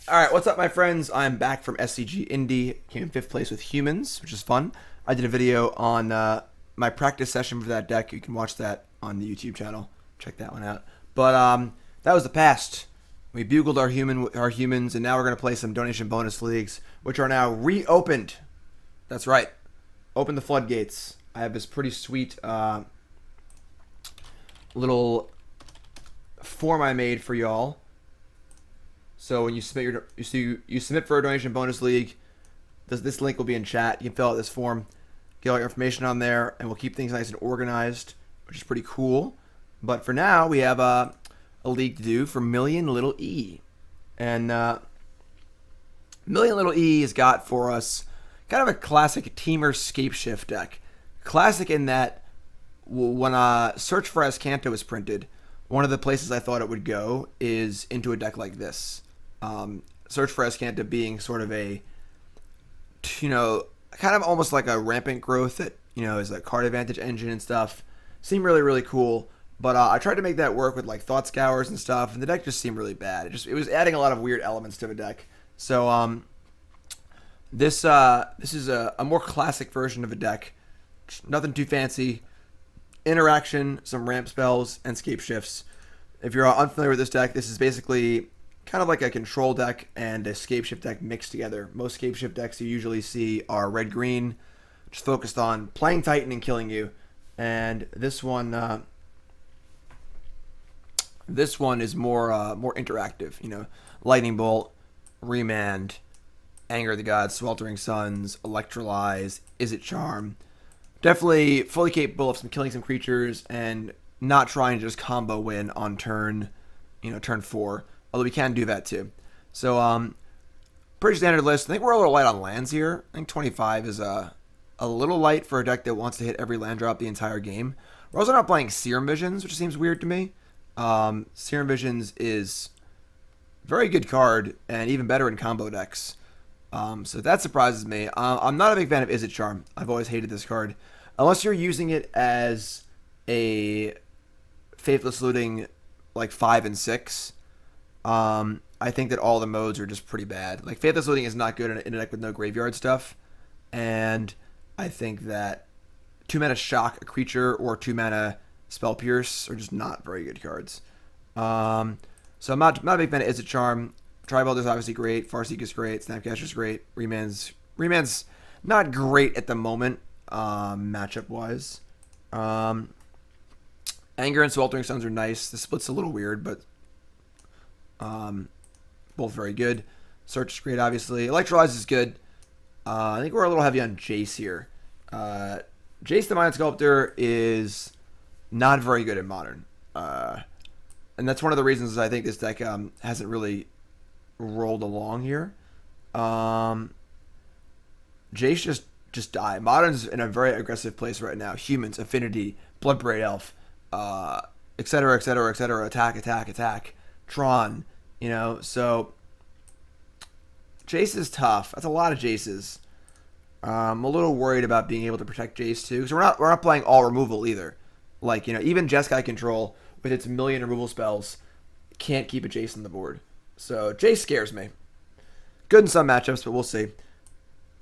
All right, what's up, my friends? I'm back from SCG Indy. Came in 5th place with humans, which is fun. I did a video on my practice session for that deck. You can watch that on the YouTube channel. Check that one out. But that was the past. We bugled our humans, and now we're gonna play some donation bonus leagues, which are now reopened. That's right. Open the floodgates. I have this pretty sweet little form I made for y'all. So when you submit you submit for a donation bonus league, this link will be in chat. You can fill out this form, get all your information on there, and we'll keep things nice and organized, which is pretty cool. But for now, we have a league to do for MillionLittleE, and MillionLittleE has got for us kind of a classic Temur Scapeshift deck. Classic in that when Search for Azcanta was printed, one of the places I thought it would go is into a deck like this. Search for Azcanta being sort of a, kind of almost like a rampant growth that, is a card advantage engine and stuff. Seemed really, really cool. But I tried to make that work with like Thought Scours and stuff, and the deck just seemed really bad. It was adding a lot of weird elements to the deck. So this is a more classic version of a deck. Nothing too fancy. Interaction, some ramp spells, and scape shifts. If you're unfamiliar with this deck, this is basically kind of like a control deck and a scape shift deck mixed together. Most scape shift decks you usually see are red-green, just focused on playing Titan and killing you. And this one is more interactive. Lightning Bolt, Remand, Anger of the Gods, Sweltering Suns, Electrolyze, Izzet Charm. Definitely fully capable of killing some creatures and not trying to just combo win on turn 4. Although we can do that too. So, pretty standard list. I think we're a little light on lands here. I think 25 is a little light for a deck that wants to hit every land drop the entire game. We're also not playing Serum Visions, which seems weird to me. Serum Visions is a very good card and even better in combo decks. So that surprises me. I'm not a big fan of Izzet Charm. I've always hated this card. Unless you're using it as a Faithless Looting like 5 and 6, I think that all the modes are just pretty bad. Like Faithless Looting is not good in a deck with no graveyard stuff, and I think that 2-mana Shock a creature or 2-mana Spell Pierce are just not very good cards. So I'm not a big fan of Izzet Charm. Tribe Elder is obviously great. Farseek is great. Snapcaster is great. Remand's not great at the moment, matchup wise. Anger and Sweltering Suns are nice. The split's a little weird, but both very good. Search is great, obviously. Electrolyze is good. I think we're a little heavy on Jace here. Jace the Mind Sculptor is not very good in Modern. And that's one of the reasons I think this deck hasn't really rolled along here. Jace just die. Modern's in a very aggressive place right now. Humans, Affinity, Bloodbraid Elf, etc., etc., etc. Attack. Tron, so Jace is tough. That's a lot of Jaces. I'm a little worried about being able to protect Jace too, because we're not playing all removal either. Like, even Jeskai Control with its million removal spells can't keep a Jace on the board. So Jace scares me. Good in some matchups, but we'll see.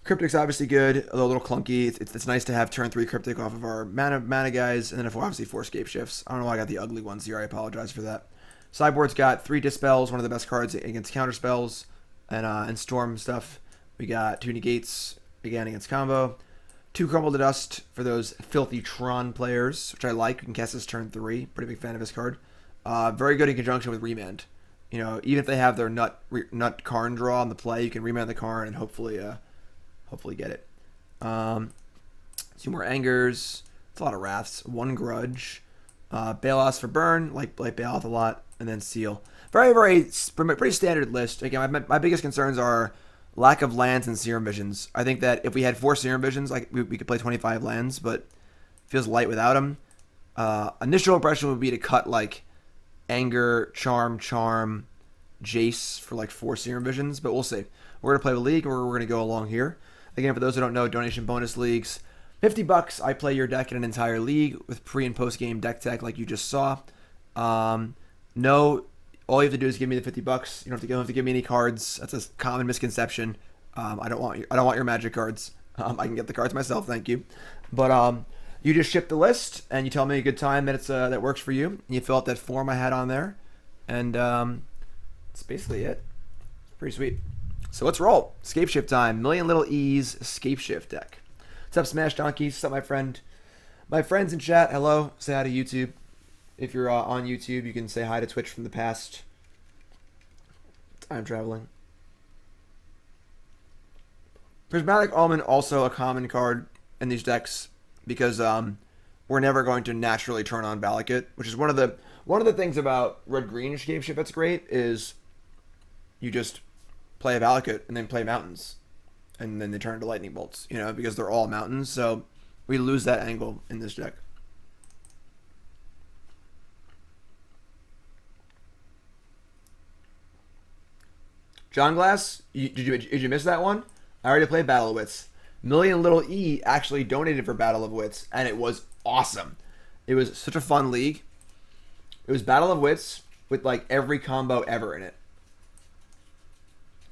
Cryptic's obviously good, although a little clunky. It's nice to have turn 3 Cryptic off of our mana guys, and then obviously 4 Scape Shifts. I don't know why I got the ugly ones here. I apologize for that. Sideboard's got 3 Dispels, one of the best cards against counter spells and Storm stuff. We got 2 Negates, again, against combo. 2 Crumble to Dust for those filthy Tron players, which I like. We can cast this turn 3. Pretty big fan of this card. Very good in conjunction with Remand. Even if they have their nut Karn draw on the play, you can Remand the Karn and hopefully get it. 2 more Angers. It's a lot of Wraths. 1 Grudge. Baloth for burn, like Baloth a lot, and then Seal. Very, very pretty standard list. Again, my biggest concerns are lack of lands and Serum Visions. I think that if we had 4 Serum Visions, like we could play 25 lands, but it feels light without them. Initial impression would be to cut like Anger, Charm, Jace for like 4 Serum Visions, but we'll see. We're gonna play the league, or we're gonna go along here. Again, for those who don't know, donation bonus leagues, $50. I play your deck in an entire league with pre and post game deck tech, like you just saw. No All you have to do is give me the $50. You don't have to give me any cards. That's a common misconception. I don't want your magic cards. I can get the cards myself, thank you. But you just ship the list and you tell me a good time that that works for you. And you fill out that form I had on there, and that's basically it. Pretty sweet. So let's roll. Scapeshift time. MillionLittleE's Scapeshift deck. What's up, Smash Donkeys? What's up, my friend? My friends in chat, hello. Say hi to YouTube. If you're on YouTube, you can say hi to Twitch from the past. Time traveling. Prismatic Omen, also a common card in these decks because we're never going to naturally turn on Valakut, which is one of the things about red-green Scapeshift that's great is you just play a Valakut and then play mountains, and then they turn into lightning bolts, because they're all mountains. So we lose that angle in this deck. John Glass, did you miss that one? I already played Battle of Wits. MillionLittleE actually donated for Battle of Wits, and it was awesome. It was such a fun league. It was Battle of Wits with like every combo ever in it.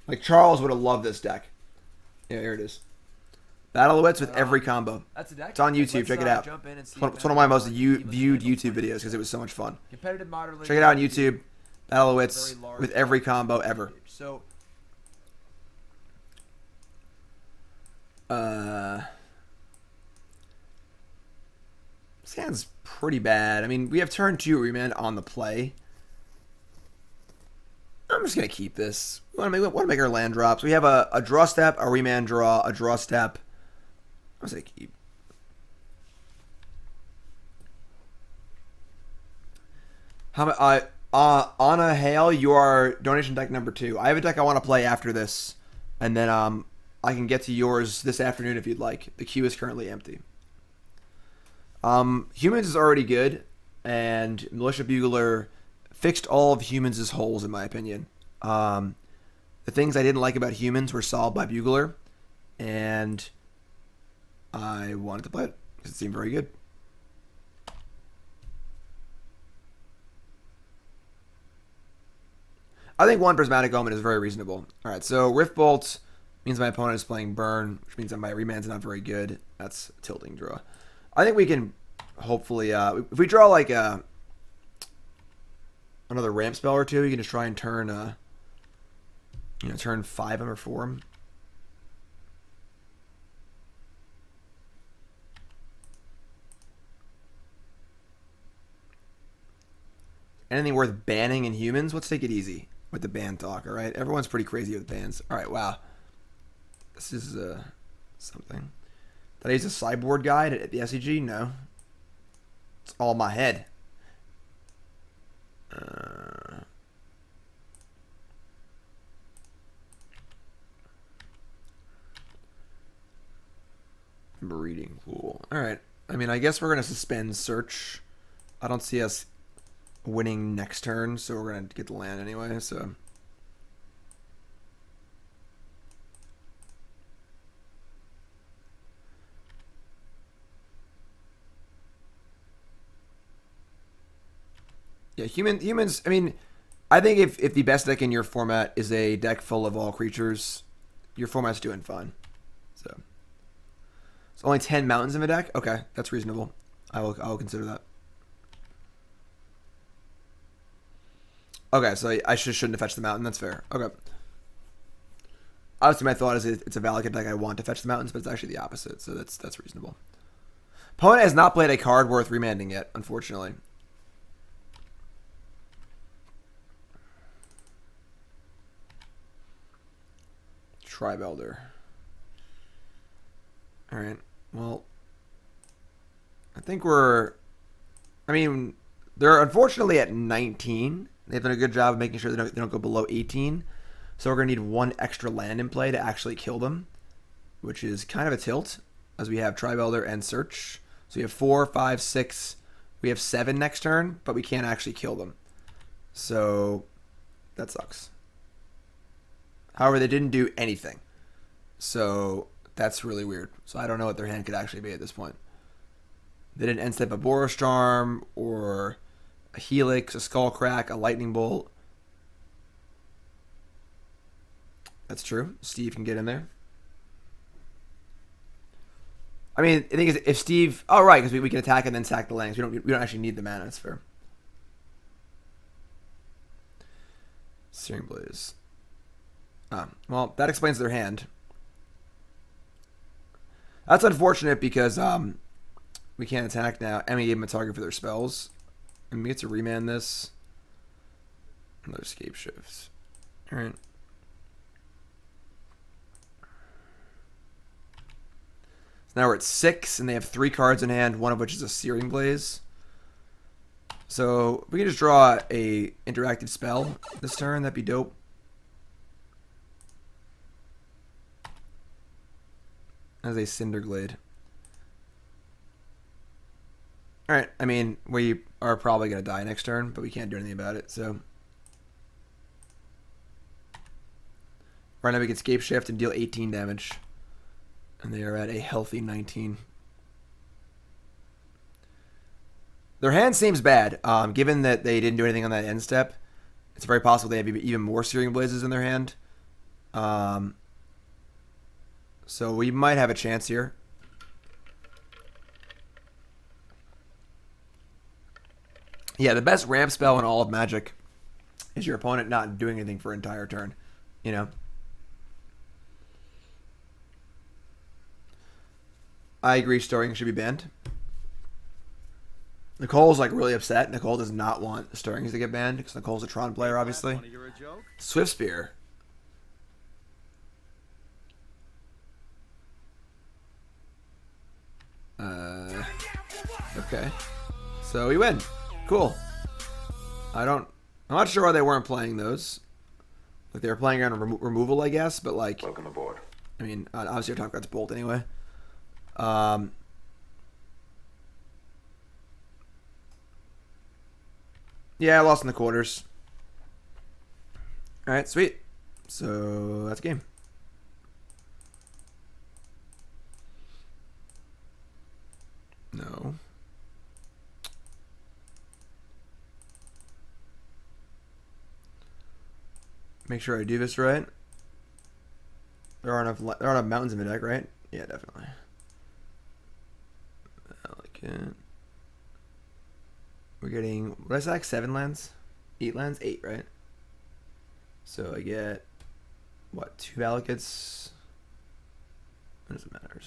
Like Charles would have loved this deck. Yeah, here it is. Battle of Wits with every combo. That's a deck. It's on YouTube. Check it out. It's one of my most viewed YouTube videos because it was so much fun. Competitive modern league. Check it out on YouTube. Battle of Wits with every combo ever. So this hand's pretty bad. I mean, we have turn 2 Remand on the play. I'm just gonna keep this. We want to make our land drops. We have a draw step, a Remand draw, a draw step. I'm just gonna keep. Anna Hale, you are donation deck number 2. I have a deck I want to play after this, and then I can get to yours this afternoon if you'd like. The queue is currently empty. Humans is already good, and Militia Bugler fixed all of Humans' holes, in my opinion. The things I didn't like about Humans were solved by Bugler, and I wanted to play it because it seemed very good. I think one Prismatic Omen is very reasonable. All right, so Rift Bolt means my opponent is playing Burn, which means that my Remand's not very good. That's a tilting draw. I think we can hopefully, if we draw like another ramp spell or two, you can just try and turn, turn 5 him or 4 him. Anything worth banning in Humans? Let's take it easy with the ban talk, all right? Everyone's pretty crazy with bans. All right, wow. This is something. Did I use a sideboard guide at the SEG? No. It's all in my head. Breeding pool. All right. I mean, I guess we're going to suspend search. I don't see us winning next turn, so we're going to get the land anyway, so... Yeah, humans, I mean, I think if the best deck in your format is a deck full of all creatures, your format's doing fine. So, it's only 10 mountains in the deck? Okay, that's reasonable. I will consider that. Okay, so I shouldn't have fetched the mountain. That's fair. Okay. Obviously, my thought is it's a Valakut deck. I want to fetch the mountains, but it's actually the opposite, so that's reasonable. Opponent has not played a card worth remanding yet, unfortunately. Tribe Elder. All right. Well, I think they're unfortunately at 19. They've done a good job of making sure they don't go below 18. So we're going to need one extra land in play to actually kill them, which is kind of a tilt, as we have Tribe Elder and Search. So we have 4, 5, 6. We have 7 next turn, but we can't actually kill them. So that sucks. However, they didn't do anything. So that's really weird. So I don't know what their hand could actually be at this point. They didn't end step a Boros Charm or a Helix, a Skull Crack, a Lightning Bolt. That's true. Steve can get in there. I mean, I think if Steve... Oh, right, because we can attack and then sack the lands. We don't actually need the mana. That's fair. Searing Blaze. Well, that explains their hand. That's unfortunate because we can't attack now. And we gave them a target for their spells. And we get to remand this. Another Scapeshift. Alright. So now we're at 6, and they have 3 cards in hand, one of which is a Searing Blaze. So we can just draw a interactive spell this turn. That'd be dope. As a Cinder Glade. Alright, I mean, we are probably going to die next turn, but we can't do anything about it, so... Right now we can Scapeshift and deal 18 damage. And they are at a healthy 19. Their hand seems bad. Given that they didn't do anything on that end step, it's very possible they have even more Searing Blazes in their hand. So we might have a chance here. Yeah, the best ramp spell in all of Magic is your opponent not doing anything for an entire turn. You know? I agree Stirring should be banned. Nicole's like really upset. Nicole does not want Stirrings to get banned because Nicole's a Tron player, obviously. Swift Spear. Okay. So we win. Cool. I'm not sure why they weren't playing those. Like they were playing around removal, I guess, but like... Welcome aboard. I mean, obviously our top card's Bolt anyway. Yeah, I lost in the quarters. Alright, sweet. So, that's a game. No. Make sure I do this right. There are enough mountains in the deck, right? Yeah, definitely. Valakut. We're getting, what did I say, 7 lands? 8 lands? 8, right? So I get, what, 2 Valakuts? What does it matter?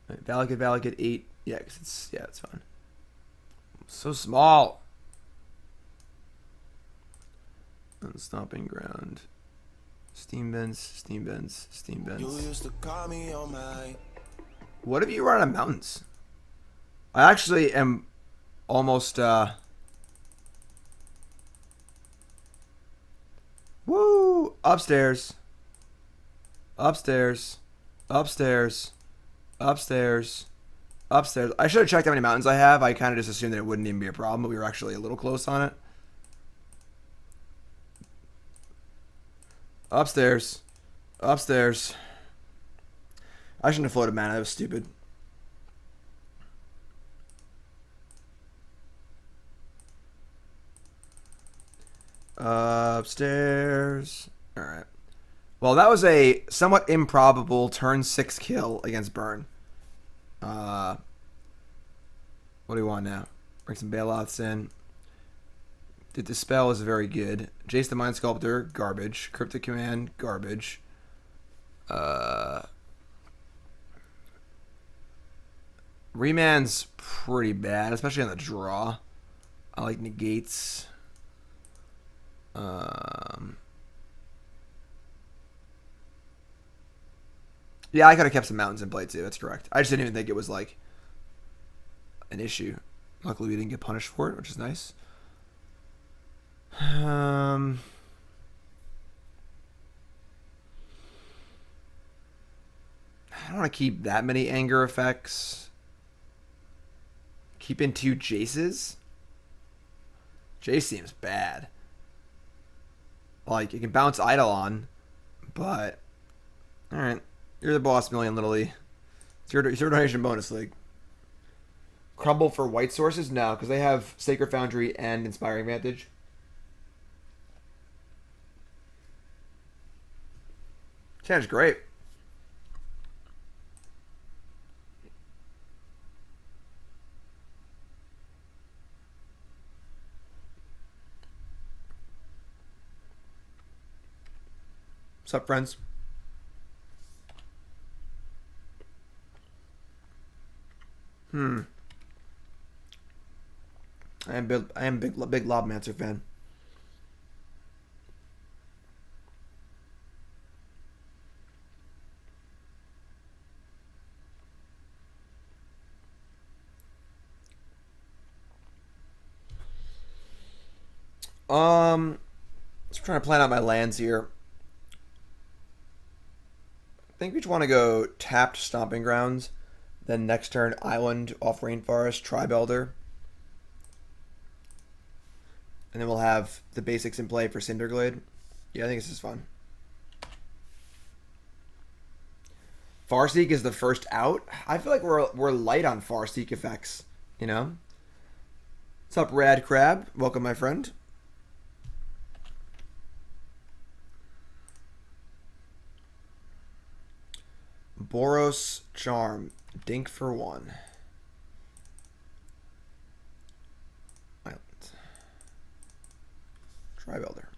Right, Valakut, 8. Yeah, cause it's fine. So small. And Stomping Ground. Steam Bends. You used to call me on my... What if you run out of mountains? I actually am almost, woo! Upstairs. I should have checked how many mountains I have. I kind of just assumed that it wouldn't even be a problem, but we were actually a little close on it. Upstairs. I shouldn't have floated mana. That was stupid. Upstairs. Alright. Well, that was a somewhat improbable turn 6 kill against Burn. What do we want now? Bring some Baloths in. The Dispel is very good. Jace the Mind Sculptor, garbage. Cryptic Command, garbage. Remand's pretty bad, especially on the draw. I like Negates. Yeah, I could have kept some mountains in play too. That's correct. I just didn't even think it was like an issue. Luckily, we didn't get punished for it, which is nice. I don't want to keep that many anger effects. Keep in 2 Jaces. Jace seems bad. Like, you can bounce Eidolon, but... Alright. You're the boss, MillionLittleE. It's your donation bonus league. Crumble for white sources? No, because they have Sacred Foundry and Inspiring Vantage. Sounds great. What's up, friends? I am big Lobmancer fan. Just trying to plan out my lands here. I think we just want to go tapped Stomping Grounds, then next turn Island off Rainforest, Tribe Elder. And then we'll have the basics in play for Cinder Glade. Yeah, I think this is fun. Farseek is the first out. I feel like we're light on Farseek effects, you know? What's up, Rad Crab? Welcome, my friend. Boros Charm. Dink for 1. Island. Tribe Elder.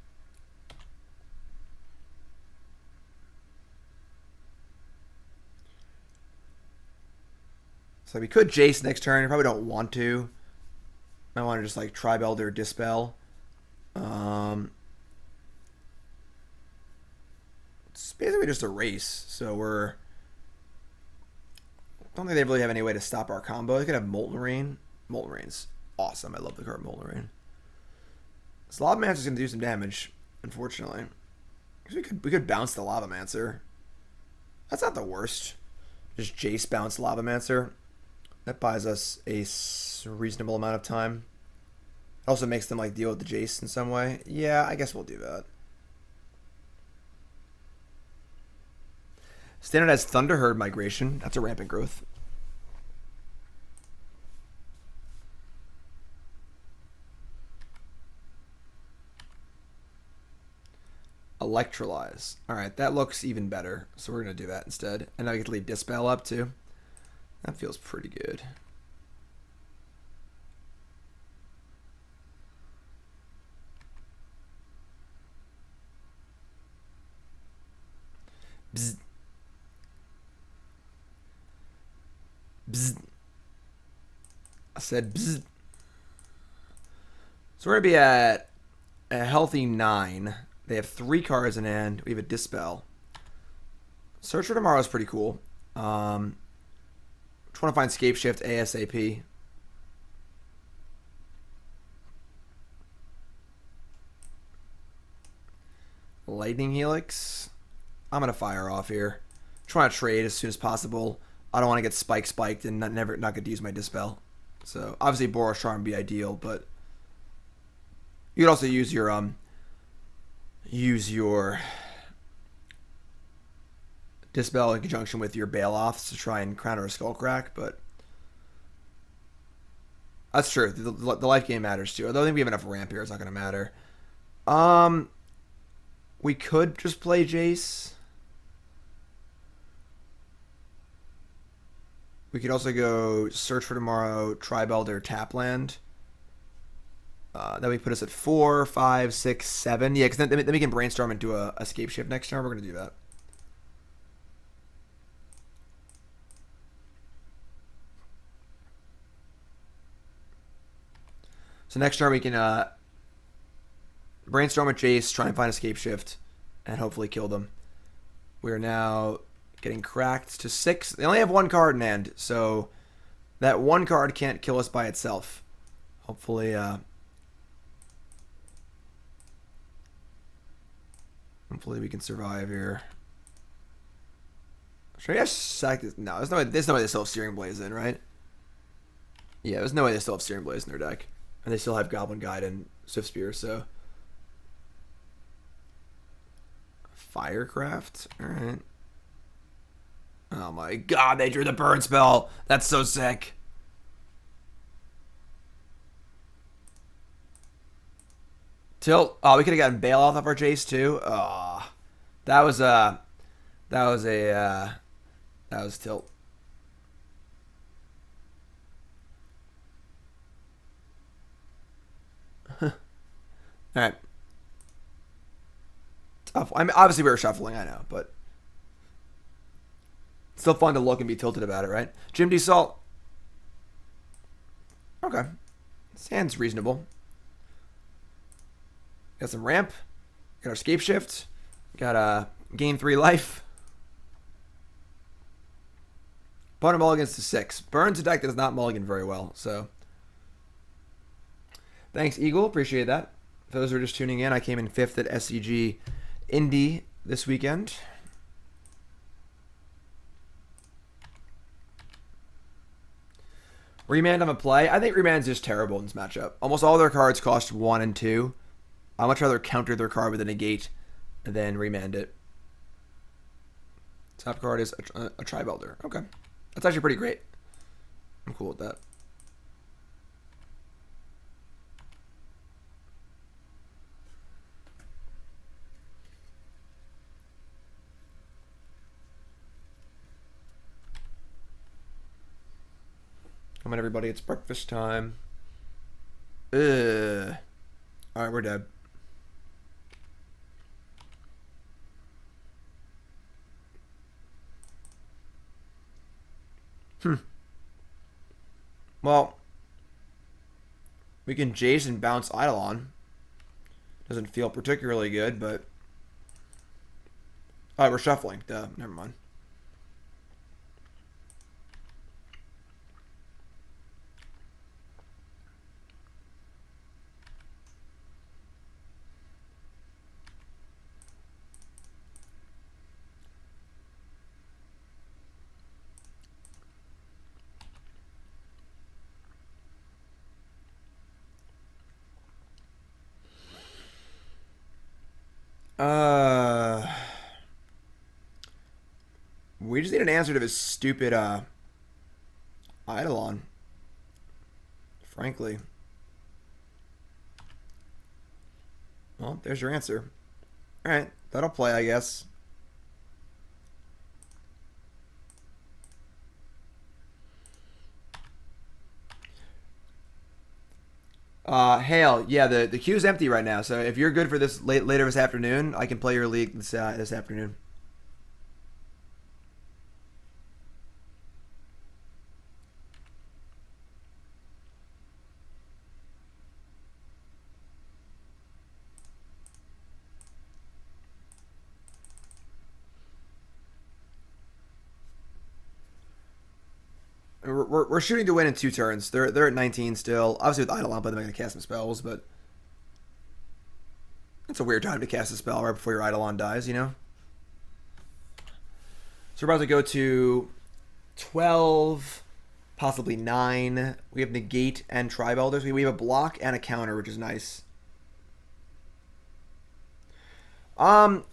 So we could Jace next turn. I probably don't want to. I want to just like Tribe Elder, Dispel. It's basically just a race. So we're... I don't think they really have any way to stop our combo. They could have Molten Rain. Molten Rain's awesome. I love the card Molten Rain. This Lavamancer's going to do some damage, unfortunately. We could bounce the Lavamancer. That's not the worst. Just Jace bounce Lavamancer. That buys us a reasonable amount of time. It also makes them like deal with the Jace in some way. Yeah, I guess we'll do that. Standard has Thunderherd Migration. That's a rampant growth. Electrolyze. Alright, that looks even better. So we're going to do that instead. And now I get to leave Dispel up too. That feels pretty good. Bzz. Bzz. I said bzz. So we're going to be at a healthy 9. They have 3 cards in hand. We have a Dispel. Search for Tomorrow is pretty cool. Just want to find Scapeshift ASAP. Lightning Helix. I'm going to fire off here. Trying to trade as soon as possible. I don't want to get spiked and not get to use my Dispel. So obviously Boros Charm would be ideal, but you could also use your Dispel in conjunction with your Baloths to try and counter a Skullcrack, but that's true. The life game matters too. Although I think we have enough ramp here, it's not going to matter. We could just play Jace. We could also go Search for Tomorrow, Tribe Elder, Tapland. That would put us at 4, 5, 6, 7. Yeah, because then we can brainstorm and do a Scapeshift next turn. We're going to do that. So next turn we can brainstorm with Jace, try and find a Scapeshift, and hopefully kill them. We are now getting cracked to 6. They only have 1 card in hand, so that 1 card can't kill us by itself. Hopefully, hopefully we can survive here. Should I just sack this? No, there's no way they still have Steering Blaze in, right? Yeah, there's no way they still have Steering Blaze in their deck. And they still have Goblin Guide and Swift Spear, so. Firecraft? Alright. Oh my god, they drew the burn spell. That's so sick. Tilt. Oh, we could have gotten Baloth off our Jace too. Oh, that was That was a that was tilt. All right. Tough. I mean, obviously we were shuffling, I know, but still fun to look and be tilted about it, right? Jim D. Salt. Okay. Sounds reasonable. Got some ramp. Got our Scapeshift. Got gain 3 life. Opponent mulligans to 6. Burns a deck that does not mulligan very well, so. Thanks, Eagle. Appreciate that. For those who are just tuning in, I came in 5th at SCG Indy this weekend. Remand on a play. I think Remand's just terrible in this matchup. Almost all their cards cost 1 and 2. I'd much rather counter their card with a negate than remand it. Top card is a Tribe Elder. Okay. That's actually pretty great. I'm cool with that. Come on, everybody. It's breakfast time. Ugh. All right, we're dead. Well, we can Jace and bounce Eidolon. Doesn't feel particularly good, but... Alright, we're shuffling. Duh, never mind. We just need an answer to this stupid Eidolon. Frankly. Well, there's your answer. Alright, that'll play, I guess. Hale, yeah, the queue's empty right now, so if you're good for this later this afternoon, I can play your league this afternoon. We're shooting to win in 2 turns. They're at 19 still. Obviously with Eidolon, but they're going to cast some spells, but it's a weird time to cast a spell right before your Eidolon dies, you know? So we're about to go to 12, possibly 9. We have Negate and Tribe Elders. We have a block and a counter, which is nice. I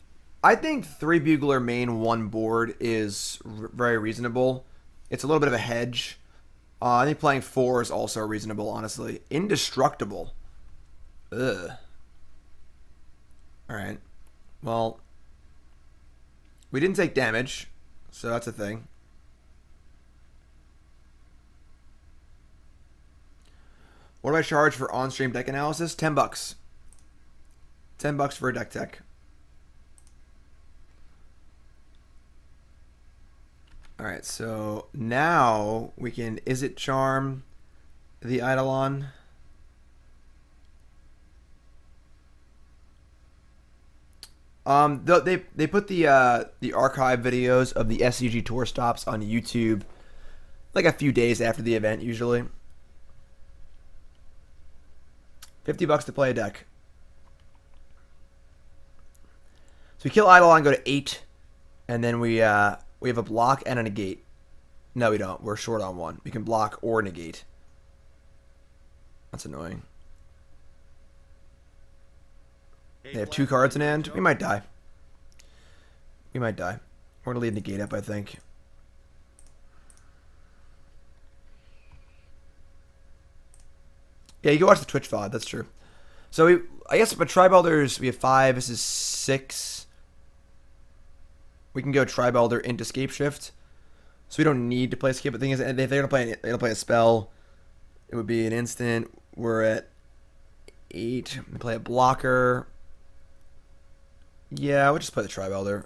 think 3 Bugler main 1 board is very reasonable. It's a little bit of a hedge. I think playing 4 is also reasonable, honestly. Indestructible. Ugh. Alright. Well, we didn't take damage, so that's a thing. What do I charge for on-stream deck analysis? $10. $10 for a deck tech. Alright, so now we can Izzet Charm the Eidolon. They put the archive videos of the SCG tour stops on YouTube like a few days after the event usually. $50 to play a deck. So we kill Eidolon, go to 8, and then we have a block and a negate. No, we don't. We're short on 1. We can block or negate. That's annoying. They have 2 cards in hand. We might die. We might die. We're going to leave negate up, I think. Yeah, you can watch the Twitch VOD. That's true. So I guess for Tribe Elders, we have 5. This is 6. We can go Tribe Elder into Scapeshift. So we don't need to play Scape. But the thing is, if they're gonna play a spell, it would be an instant. We're at 8. We play a blocker. Yeah, we'll just play the Tribe Elder.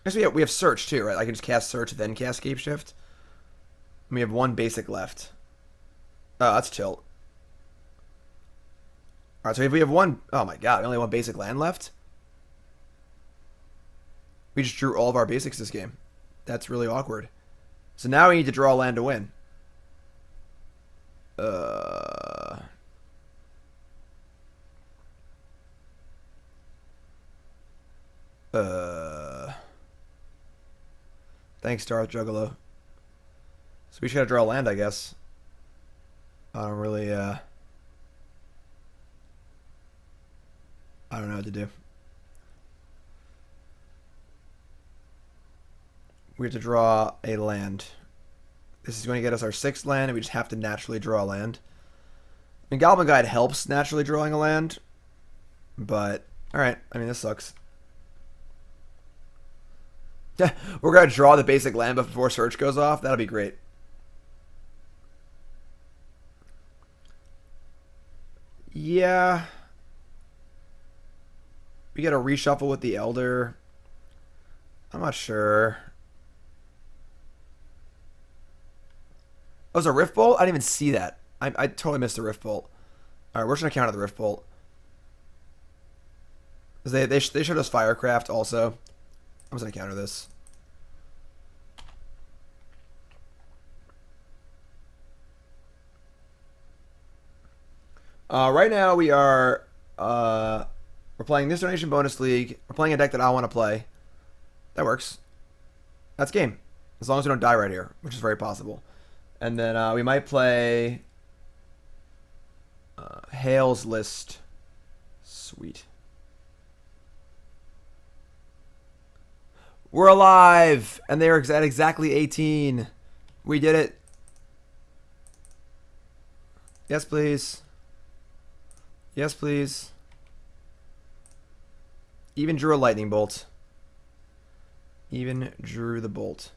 I guess we have Search too, right? I can just cast Search, then cast Scapeshift. And we have 1 basic left. Oh, that's chill. Alright, so if we have 1... Oh my god, we only have 1 basic land left? We just drew all of our basics this game. That's really awkward. So now we need to draw a land to win. Thanks, Darth Juggalo. So we should gotta draw a land, I guess. I don't really, I don't know what to do. We have to draw a land. This is going to get us our 6th land, and we just have to naturally draw a land. I mean, Goblin Guide helps naturally drawing a land, but, alright, I mean, this sucks. We're going to draw the basic land before Search goes off. That'll be great. Yeah. We got to reshuffle with the Elder. I'm not sure. Oh, was a Rift Bolt? I didn't even see that. I totally missed the Rift Bolt. Alright, we're just going to counter the Rift Bolt. They showed us Firecraft also. I'm just going to counter this. Right now we are we're playing this Donation Bonus League. We're playing a deck that I want to play. That works. That's game. As long as we don't die right here, which is very possible. And then we might play Hale's List. Sweet. We're alive! And they are at exactly 18. We did it. Yes, please. Yes, please. Even drew a lightning bolt. Even drew the bolt.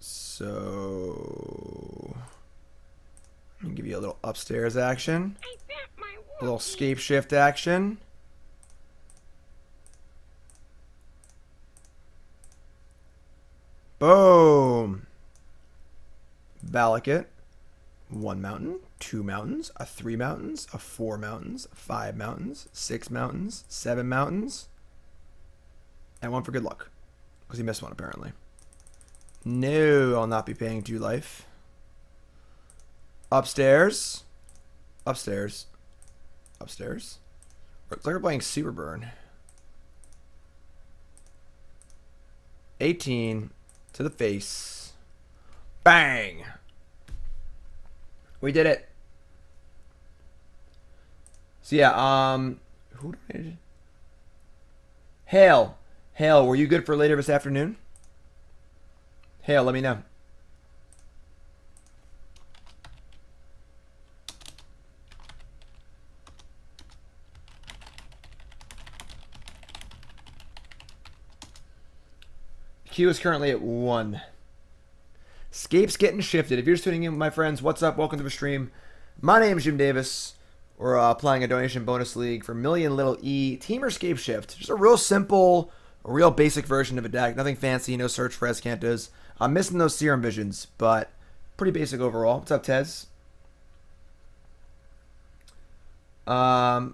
So... let me give you a little upstairs action. A little Scapeshift action. Boom! Valakut. 1 mountain, 2 mountains, 3 mountains, 4 mountains, 5 mountains, 6 mountains, 7 mountains, and 1 for good luck. Because he missed 1 apparently. No, I'll not be paying 2 life. Upstairs. Upstairs. Upstairs. Looks like we're playing Super Burn. 18 to the face. Bang! We did it. So yeah, who did Hale. Hale, were you good for later this afternoon? Hale, let me know. Q is currently at 1. Scape's getting shifted. If you're just tuning in, my friends, what's up? Welcome to the stream. My name is Jim Davis. We're playing a donation bonus league for MillionLittleE Temur Scapeshift. Just a real simple, a real basic version of a deck. Nothing fancy, no search for Escantas. I'm missing those Serum Visions, but pretty basic overall. What's up, Tez? Boya?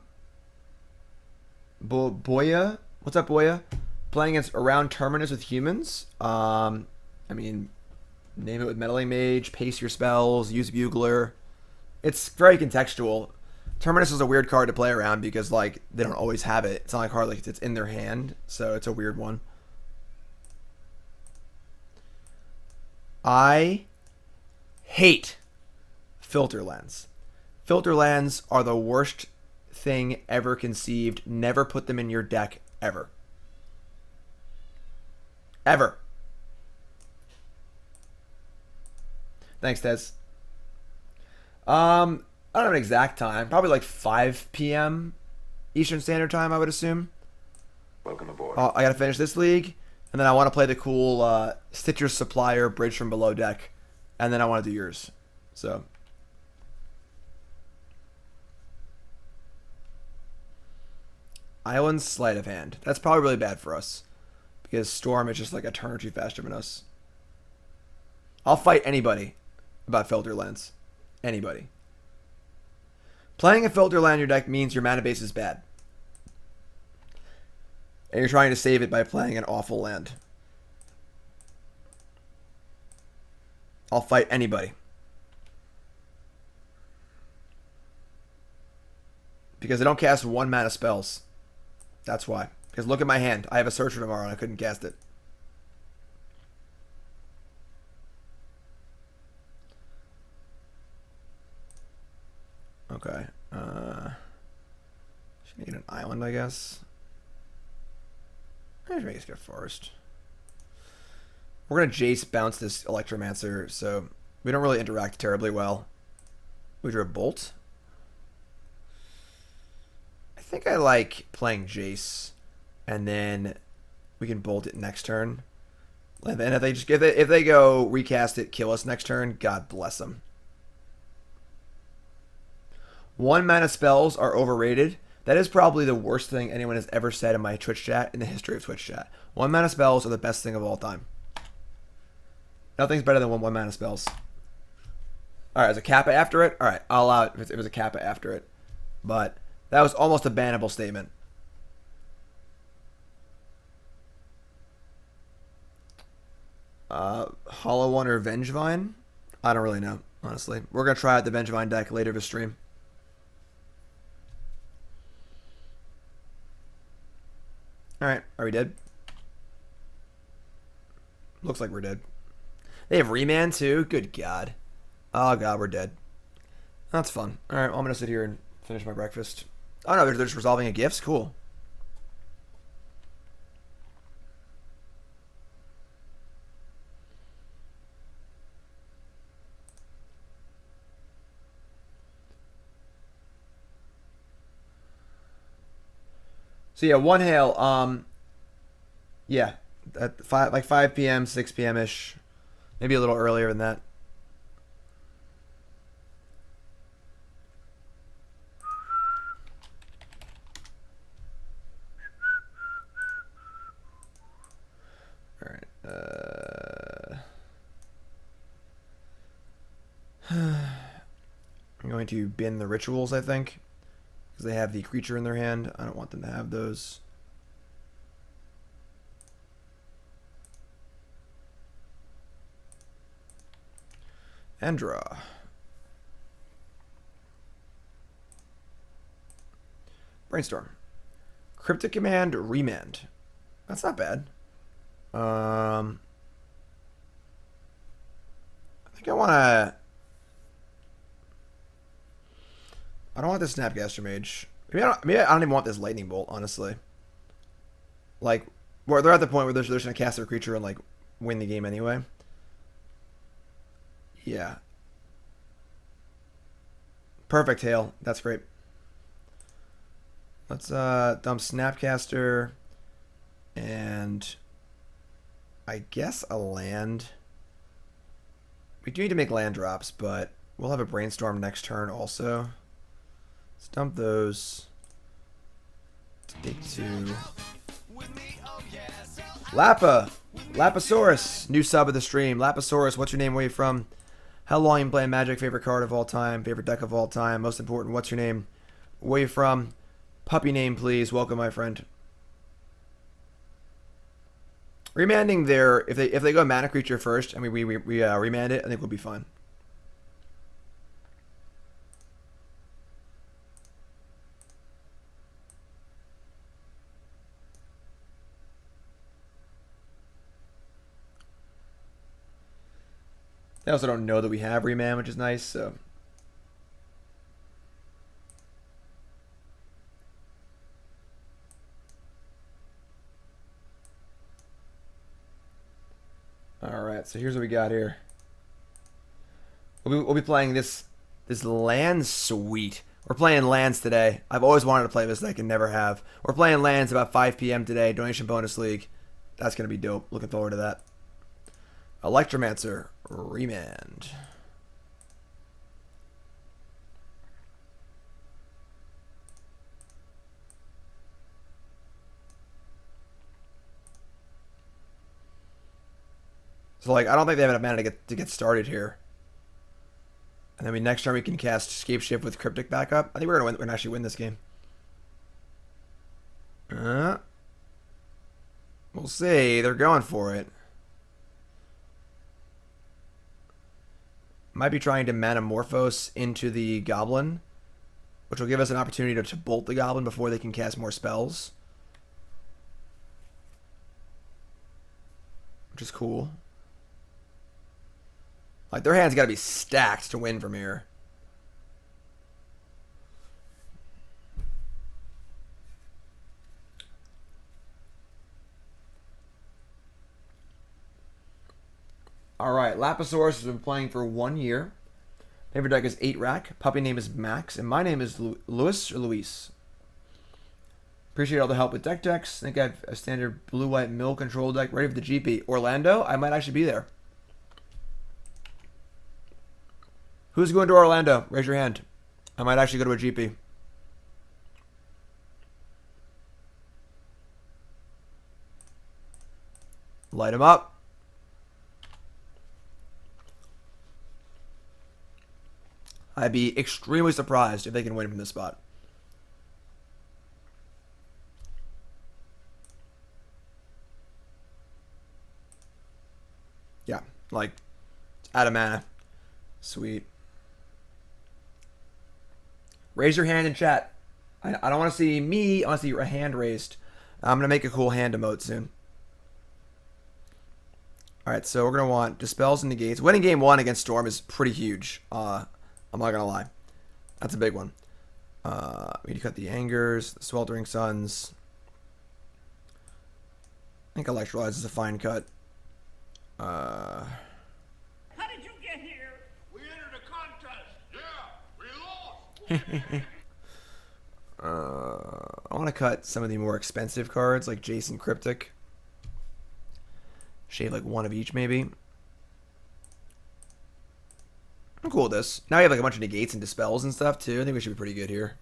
What's up, Boya? Playing against around Terminus with humans. I mean... name it with Meddling Mage, pace your spells, use Bugler. It's very contextual. Terminus is a weird card to play around because, like, they don't always have it. It's not like a card like it's in their hand, so it's a weird one. I hate filter lands. Filter lands are the worst thing ever conceived. Never put them in your deck, ever. Ever. Thanks, Tez. I don't have an exact time. Probably like 5 p.m. Eastern Standard Time, I would assume. Welcome aboard. I gotta finish this league, and then I want to play the cool Stitcher Supplier Bridge from Below deck, and then I want to do yours. So. Island's Sleight of Hand. That's probably really bad for us, because Storm is just like a turn or two faster than us. I'll fight anybody about Filter Lands. Anybody. Playing a Filter Land in your deck means your mana base is bad. And you're trying to save it by playing an awful land. I'll fight anybody. Because I don't cast 1 mana spells. That's why. Because look at my hand. I have a Search for Tomorrow and I couldn't cast it. Okay. Just need an island, I guess. I should make this go first. We're going to Jace bounce this Electromancer, so we don't really interact terribly well. We drew a Bolt. I think I like playing Jace, and then we can Bolt it next turn. And then if they go recast it, kill us next turn, God bless them. 1 mana spells are overrated. That is probably the worst thing anyone has ever said in my Twitch chat, in the history of Twitch chat. 1 mana spells are the best thing of all time. Nothing's better than 1 mana spells. Alright, is a Kappa after it? Alright, I'll allow it if it was a Kappa after it. But that was almost a bannable statement. Hollow One or Vengevine? I don't really know, honestly. We're going to try out the Vengevine deck later this stream. Alright, are we dead? Looks like we're dead. They have Remand too? Good God. Oh God, we're dead. That's fun. Alright, well, I'm going to sit here and finish my breakfast. Oh no, they're just resolving a gifts? Cool. So yeah, one hail. Yeah, at 5 p.m., 6 p.m. ish, maybe a little earlier than that. All right. I'm going to bin the rituals, I think. Because they have the creature in their hand. I don't want them to have those. And draw. Brainstorm. Cryptic Command, Remand. That's not bad. I think I want to... I don't want this Snapcaster Mage. Maybe I don't even want this Lightning Bolt, honestly. Like, where they're at the point where they're just going to cast their creature and, like, win the game anyway. Yeah. Perfect, Hail. That's great. Let's dump Snapcaster and I guess a land. We do need to make land drops, but we'll have a Brainstorm next turn also. Let's dump those. Take 2. Lappa! Lappasaurus! New sub of the stream. Lappasaurus, what's your name? Where you from? How long you been playing Magic? Favorite card of all time? Favorite deck of all time? Most important, what's your name? Where you from? Puppy name, please. Welcome, my friend. Remanding their... If they go mana creature first, and we remand it, I think we'll be fine. They also don't know that we have Remand, which is nice, so... Alright, so here's what we got here. We'll be playing this land suite. We're playing lands today. I've always wanted to play this deck and never have. We're playing lands about 5 p.m. today. Donation bonus league. That's going to be dope. Looking forward to that. Electromancer. Remand. So, like, I don't think they have enough mana to get started here. And then next turn we can cast Scapeshift with Cryptic back up. I think we're gonna actually win this game. We'll see. They're going for it. Might be trying to Manamorphose into the Goblin, which will give us an opportunity to bolt the Goblin before they can cast more spells, which is cool. Like, their hand's got to be stacked to win from here. Alright, Lapisaurus has been playing for 1 year. Favorite deck is 8 rack. Puppy name is Max. And my name is Louis or Luis. Appreciate all the help with decks. Think I have a standard blue-white mill control deck ready for the GP. Orlando? I might actually be there. Who's going to Orlando? Raise your hand. I might actually go to a GP. Light him up. I'd be extremely surprised if they can win from this spot. Yeah, like, it's out of mana. Sweet. Raise your hand in chat. I don't want to see me. I want to see your hand raised. I'm going to make a cool hand emote soon. Alright, so we're going to want Dispels and Negates. Winning game 1 against Storm is pretty huge. I'm not going to lie. That's a big one. We need to cut the Angers, the Sweltering Suns. I think Electrolyze is a fine cut. How did you get here? We entered a contest. Yeah, we lost. I want to cut some of the more expensive cards like Jace and Cryptic. Shave like one of each maybe. I'm cool with this. Now you have like a bunch of Negates and Dispels and stuff too. I think we should be pretty good here.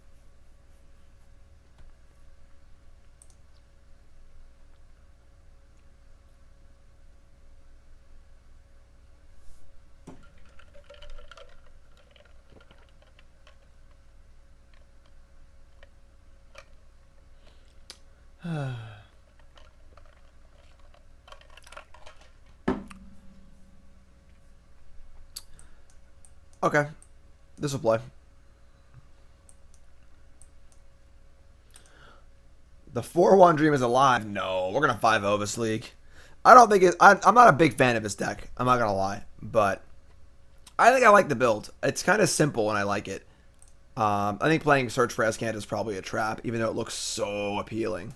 Okay, this will play. The 4-1 dream is alive. No, we're gonna 5-0 this league. I don't think it. I'm not a big fan of this deck. I'm not gonna lie, but I think I like the build. It's kind of simple and I like it. I think playing Search for Escant is probably a trap, even though it looks so appealing.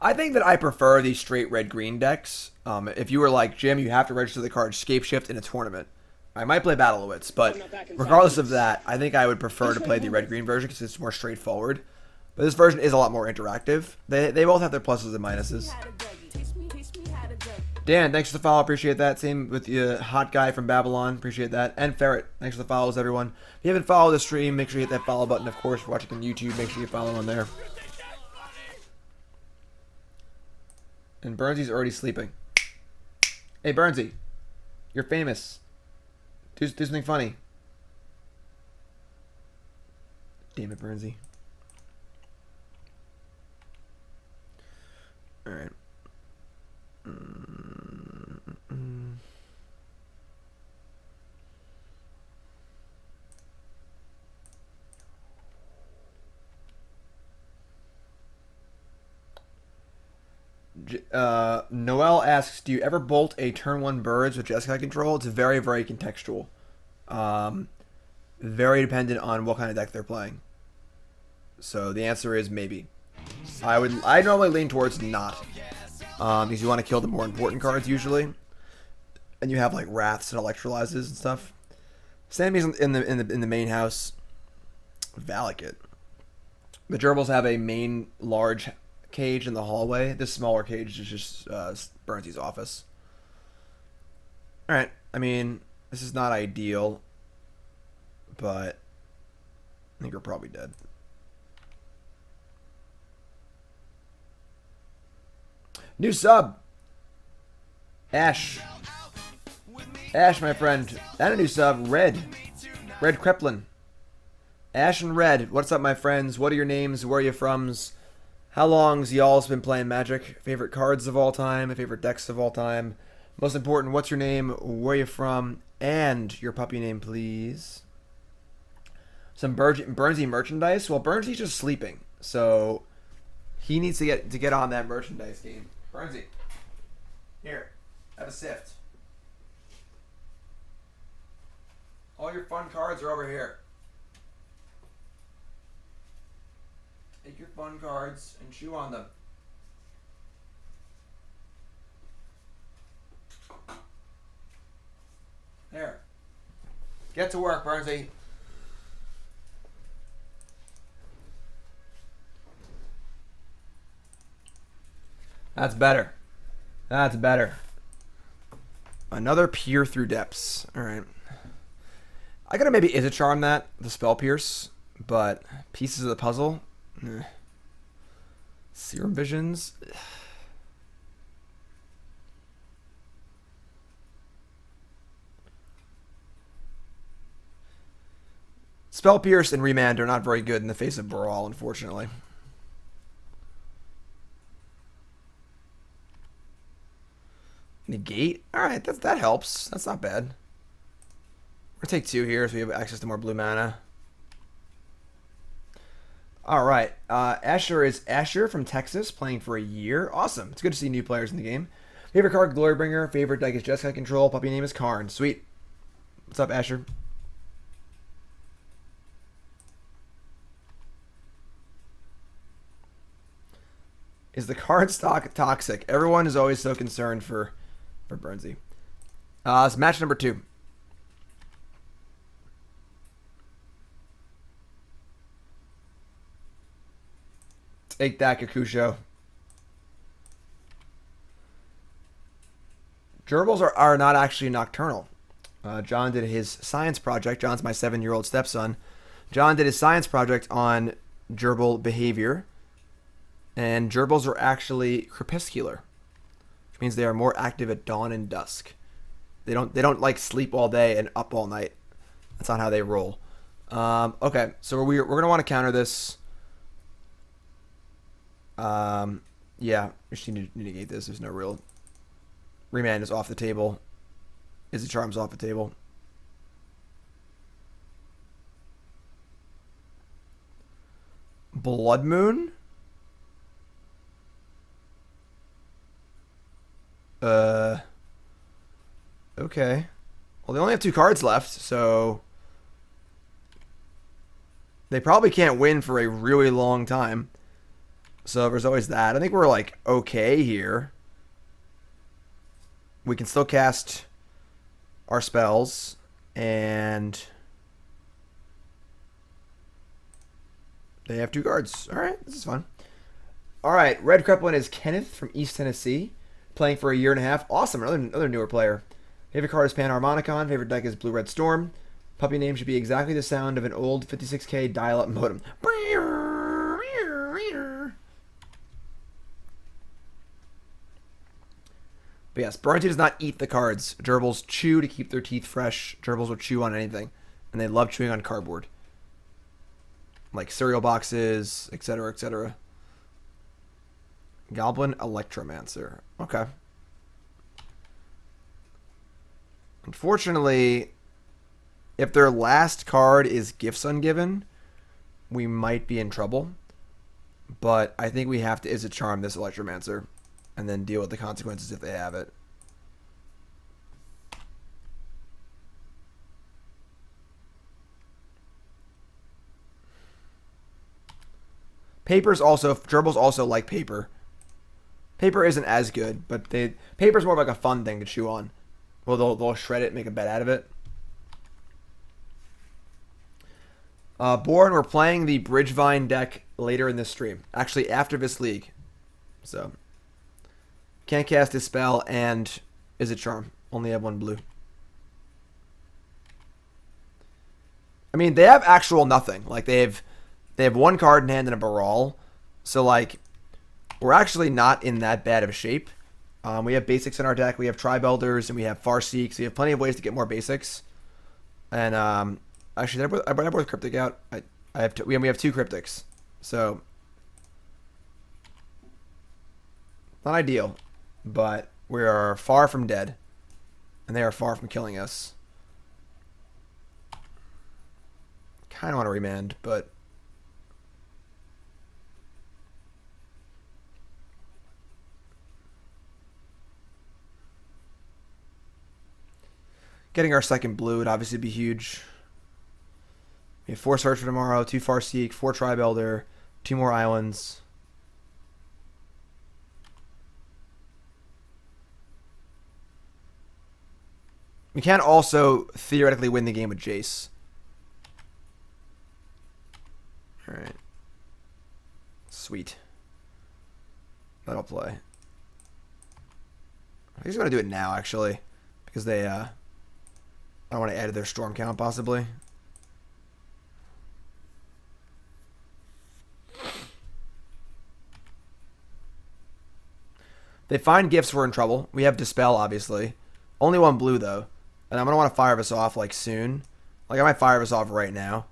I think that I prefer these straight red-green decks. If you were like, Jim, you have to register the card Scapeshift in a tournament. I might play Battle of Wits, but regardless of that, I think I would prefer to play the red-green version because it's more straightforward. But this version is a lot more interactive. They both have their pluses and minuses. Dan, thanks for the follow. Appreciate that. Same with the hot guy from Babylon. Appreciate that. And Ferret, thanks for the follows, everyone. If you haven't followed the stream, make sure you hit that follow button. Of course, if you're watching on YouTube, make sure you follow on there. And Burnsy's already sleeping. Hey, Burnsy. You're famous. Do something funny. Damn it, Burnsy. Alright. Noel asks, do you ever bolt a turn 1 birds with Jeskai control? It's very, very contextual. Very dependent on what kind of deck they're playing. So the answer is maybe. I normally lean towards not. Because you want to kill the more important cards usually. And you have like Wraths and Electrolyzes and stuff. Sammy's in the main house. Valakut. The gerbils have a main large cage in the hallway. This smaller cage is just Burnsy's office. All right. I mean, this is not ideal, but I think we're probably dead. New sub. Ash. Ash, my friend. And a new sub. Red. Red Kreplin. Ash and Red. What's up, my friends? What are your names? Where are you from? How long's y'all's been playing Magic? Favorite cards of all time? Favorite decks of all time? Most important, what's your name? Where are you from? And your puppy name, please. Some Burnsy merchandise. Well, Burnsy's just sleeping, so he needs to get on that merchandise game. Burnsy, here, have a sift. All your fun cards are over here. Take your fun cards and chew on them. There. Get to work, Burnsy. That's better. That's better. Another Peer Through Depths. Alright. I gotta maybe Izzet Charm that, the Spell Pierce, but pieces of the puzzle. Serum Visions. Spell Pierce and Remand are not very good in the face of Brawl, unfortunately. Negate? Alright, that helps. That's not bad. We're going to take 2 here so we have access to more blue mana. Alright. Asher is Asher from Texas, playing for a year. Awesome. It's good to see new players in the game. Favorite card, Glorybringer. Favorite deck is Jeskai Control. Puppy name is Karn. Sweet. What's up, Asher? Is the card stock toxic? Everyone is always so concerned for Burnsy. It's match number 2. Take that, Kakusho. Gerbils are not actually nocturnal. John did his science project. John's my 7-year-old stepson. John did his science project on gerbil behavior. And gerbils are actually crepuscular, which means they are more active at dawn and dusk. They don't like sleep all day and up all night. That's not how they roll. Okay, so we're gonna want to counter this. Yeah, we just need to negate this. There's no real. Remand is off the table. Izzet Charm's off the table. Blood Moon. Okay. Well, they only have 2 cards left, so they probably can't win for a really long time. So there's always that. I think we're like okay here. We can still cast our spells, and they have 2 cards. All right, this is fun. All right, Red Kreplin is Kenneth from East Tennessee, playing for a year and a half. Awesome, another newer player. Favorite card is Panharmonicon. Favorite deck is Blue-Red Storm. Puppy name should be exactly the sound of an old 56K dial-up modem. But yes, Burnsy does not eat the cards. Gerbils chew to keep their teeth fresh. Gerbils will chew on anything. And they love chewing on cardboard. Like cereal boxes, etc., etc. Goblin Electromancer. Okay. Unfortunately, if their last card is Gifts Ungiven, we might be in trouble. But I think we have to Izzet Charm this Electromancer and then deal with the consequences if they have it. Gerbils also like paper. Paper isn't as good, but paper's more of like a fun thing to chew on. Well, they'll shred it, make a bed out of it. Born, we're playing the Bridgevine deck later in this stream. Actually, after this league. So, can't cast Dispel and Izzet Charm. Only have 1 blue. I mean, they have actual nothing. Like, they have 1 card in hand and a Baral. So, like, we're actually not in that bad of a shape. We have basics in our deck. We have Tribe Elders and we have Farseek. So we have plenty of ways to get more basics. And actually, I brought Cryptic out. We have 2 Cryptics. So not ideal, but we are far from dead, and they are far from killing us. Kind of want to remand, but getting our second blue would obviously be huge. We have 4 Search for Tomorrow, 2 Farseek, 4 Tribe Elder, 2 more Islands. We can also theoretically win the game with Jace. Alright. Sweet. That'll play. I think he's going to do it now, actually. Because they, I don't want to add to their storm count, possibly. They find gifts, we're in trouble. We have Dispel, obviously. Only 1 blue, though. And I'm going to want to fire this off, like, soon. Like, I might fire this off right now.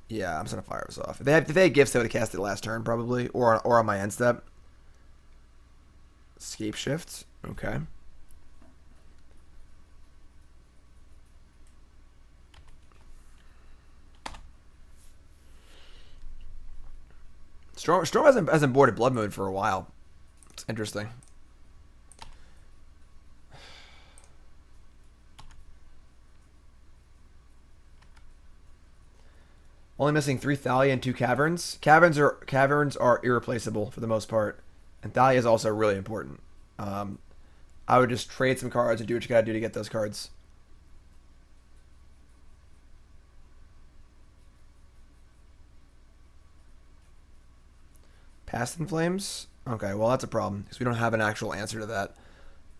Yeah, I'm just going to fire this off. If they had gifts, they would have cast it last turn, probably. Or on my end step. Scapeshift. Okay. Storm hasn't boarded Blood Moon for a while. It's interesting. Only missing 3 Thalia and 2 Caverns. Caverns are irreplaceable for the most part, and Thalia is also really important. I would just trade some cards and do what you gotta do to get those cards. Past in Flames? Okay, well that's a problem because we don't have an actual answer to that.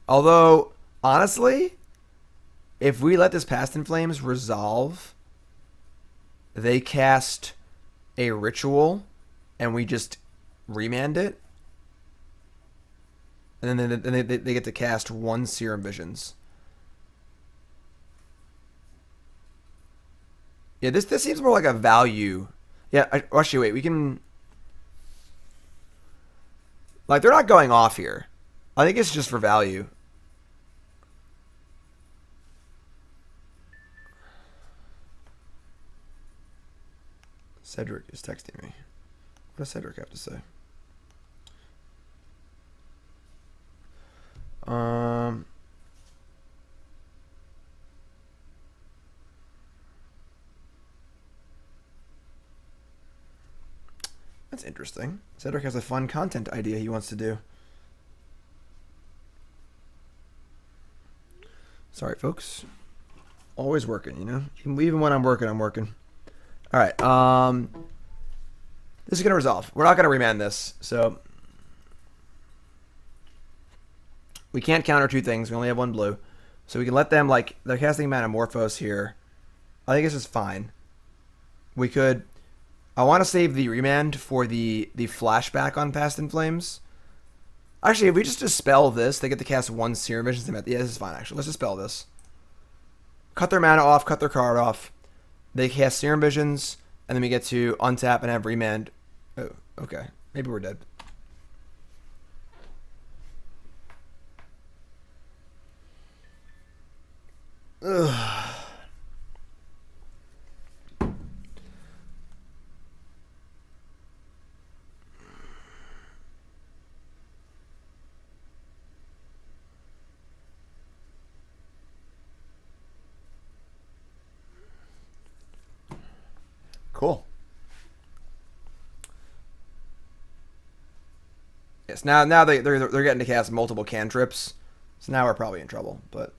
Although, honestly, if we let this Past in Flames resolve, they cast a ritual and we just remand it, and then they get to cast 1 Serum Visions. Yeah, this seems more like a value. Yeah, actually, wait, we can... Like, they're not going off here. I think it's just for value. Cedric is texting me. What does Cedric have to say? That's interesting. Cedric has a fun content idea he wants to do. Sorry, folks. Always working, you know? Even when I'm working, I'm working. All right. This is going to resolve. We're not going to remand this, so we can't counter 2 things. We only have 1 blue. So we can let them, like, they're casting Manamorphose here. I think this is fine. We could... I want to save the remand for the flashback on Past in Flames. Actually, if we just dispel this, they get to cast 1 Serum Vision. Yeah, this is fine, actually. Let's dispel this. Cut their mana off, cut their card off. They cast Serum Visions, and then we get to untap and have remand. Oh, okay. Maybe we're dead. Ugh. Cool. Yes, now they're getting to cast multiple cantrips, so now we're probably in trouble. But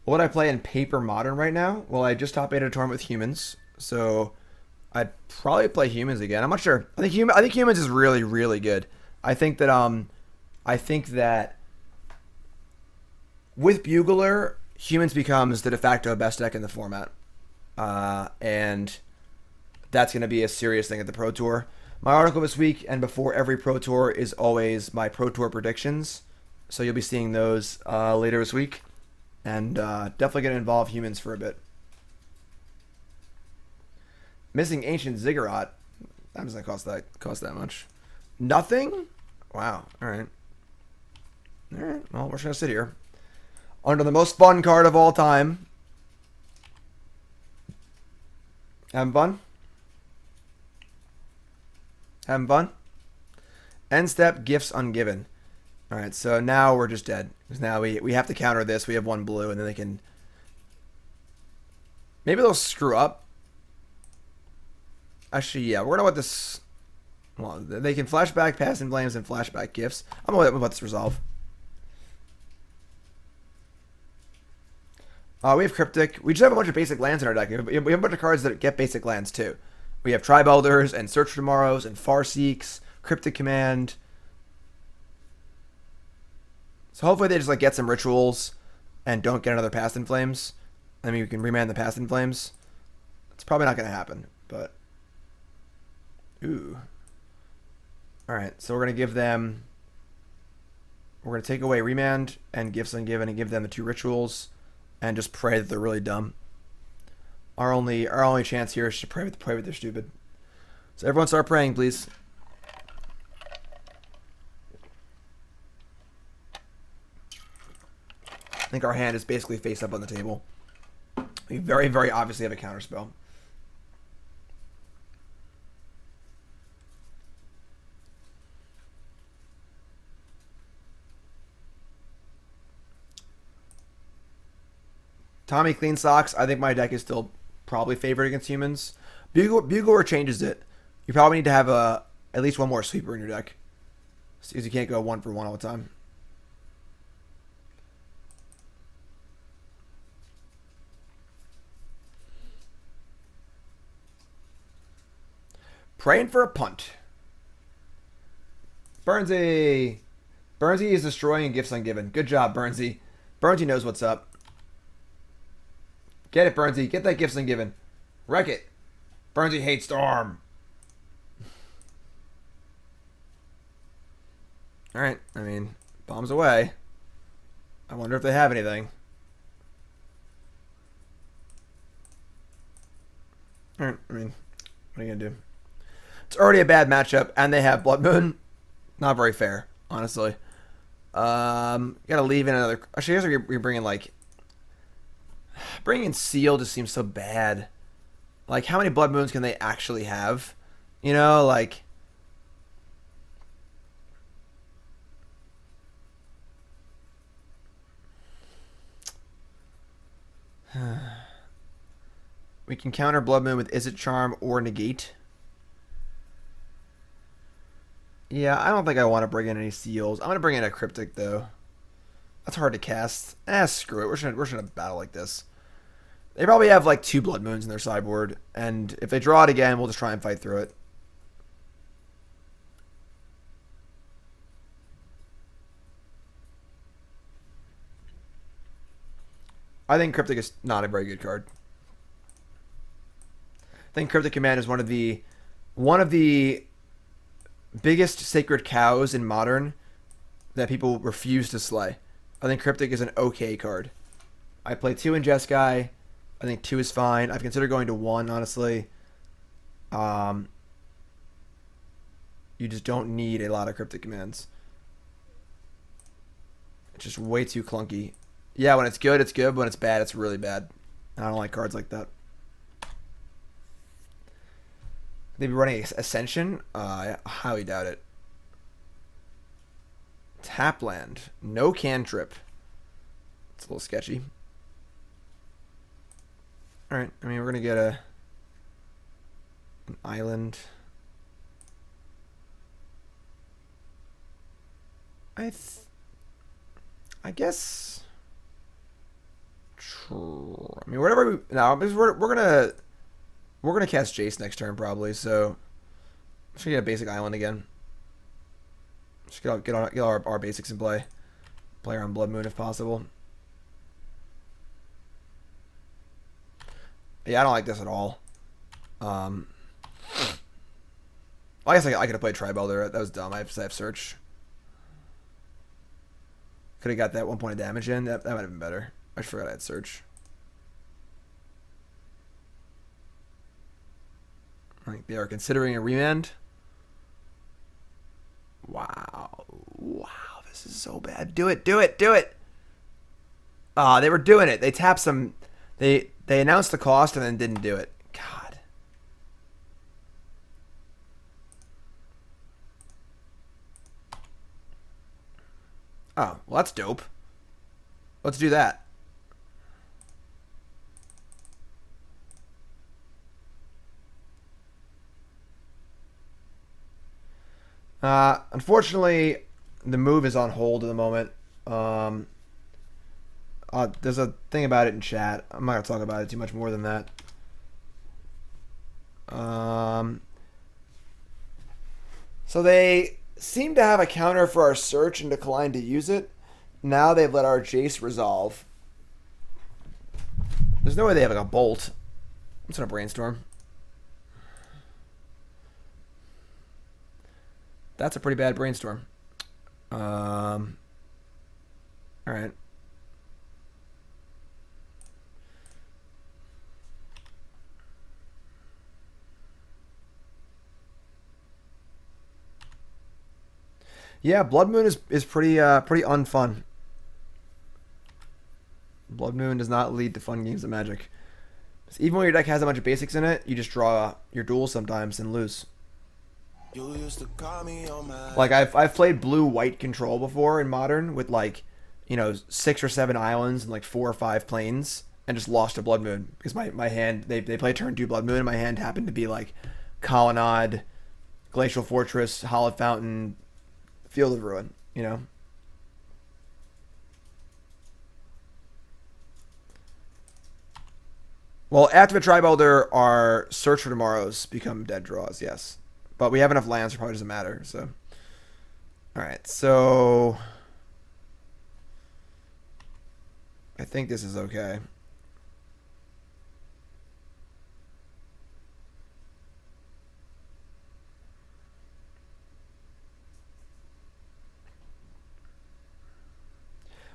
What would I play in Paper Modern right now? Well, I just top 8 a tournament with humans, so I'd probably play humans again. I'm not sure. I think humans is really, really good. I think that with Bugler, humans becomes the de facto best deck in the format, and that's going to be a serious thing at the Pro Tour. My article this week and before every Pro Tour is always my Pro Tour predictions, so you'll be seeing those later this week, and definitely going to involve humans for a bit. Missing Ancient Ziggurat. That doesn't cost that much. Nothing? Wow. All right. Well, we're just going to sit here. Under the most fun card of all time. Having fun? Having fun? End step, gifts ungiven. All right, so now we're just dead. Because now we have to counter this. We have one blue, and then they can... Maybe they'll screw up. Actually, yeah, we're going to let this... Well, they can flashback Past in Flames and flashback gifts. I'm going to let this resolve. We have Cryptic. We just have a bunch of basic lands in our deck. We have a bunch of cards that get basic lands, too. We have Tribe Elders and Search for Tomorrows and Farseeks, Cryptic Command. So hopefully they just like get some rituals and don't get another Past in Flames. I mean, we can remand the Past in Flames. It's probably not going to happen, but... Ooh. Alright, so we're going to give them... We're going to take away Remand and Gifts Ungiven and give them the 2 rituals and just pray that they're really dumb. Our only chance here is to pray with they're stupid. So everyone start praying, please. I think our hand is basically face up on the table. We very, very obviously have a counterspell. Tommy Clean Socks. I think my deck is still probably favored against humans. Bugler changes it. You probably need to have at least one more sweeper in your deck, because you can't go 1 for 1 all the time. Praying for a punt. Burnsy. Burnsy is destroying Gifts Ungiven. Good job, Burnsy. Burnsy knows what's up. Get it, Burnsy. Get that Gifts Ungiven. Wreck it. Burnsy hates Storm. Alright, I mean, bombs away. I wonder if they have anything. Alright, I mean, what are you going to do? It's already a bad matchup, and they have Blood Moon. Not very fair, honestly. Gotta leave in another... Actually, I guess you're bringing, like... Bringing Seal just seems so bad. Like, how many Blood Moons can they actually have? You know, like... We can counter Blood Moon with Izzet Charm or Negate. Yeah, I don't think I want to bring in any Seals. I'm going to bring in a Cryptic, though. That's hard to cast. Screw it. We're just gonna battle like this. They probably have like 2 Blood Moons in their sideboard, and if they draw it again, we'll just try and fight through it. I think Cryptic is not a very good card. I think Cryptic Command is one of the biggest sacred cows in Modern that people refuse to slay. I think Cryptic is an okay card. I play 2 in Jeskai. I think 2 is fine. I've considered going to 1, honestly. You just don't need a lot of Cryptic Commands. It's just way too clunky. Yeah, when it's good, it's good. But when it's bad, it's really bad. And I don't like cards like that. They'd be running Ascension? I highly doubt it. Tapland. No cantrip. It's a little sketchy. Alright, I mean, we're going to get an island. I guess I mean, whatever. No, because we're gonna cast Jace next turn probably. So I'm just gonna get a basic island again. Just get our basics in play. Play around Blood Moon if possible. Yeah, I don't like this at all. I guess I could have played Tribe Elder. That was dumb. I have Search. Could have got that 1 point of damage in. That might have been better. I just forgot I had Search. I think they are considering a Remand. Wow. Wow, this is so bad. Do it. Ah, they were doing it. They tapped some. They announced the cost and then didn't do it. God. Oh, well, that's dope. Let's do that. Unfortunately, the move is on hold at the moment. There's a thing about it in chat. I'm not going to talk about it too much more than that. So they seem to have a counter for our search and declined to use it. Now they've let our Jace resolve. There's no way they have like a bolt. I'm just going to brainstorm. That's a pretty bad brainstorm. All right. Yeah, Blood Moon is pretty unfun. Blood Moon does not lead to fun games of Magic. Even when your deck has a bunch of basics in it, you just draw your duels sometimes and lose. Like I've played blue-white control before in Modern with like, 6 or 7 islands and like 4 or 5 planes and just lost to Blood Moon because my hand they play turn 2 Blood Moon and my hand happened to be like Colonnade, Glacial Fortress, Hollowed Fountain, Field of Ruin, Well, after the Tribe Elder, our Search for Tomorrows become dead draws, yes. But we have enough lands, so it probably doesn't matter, so. Alright, so. I think this is okay.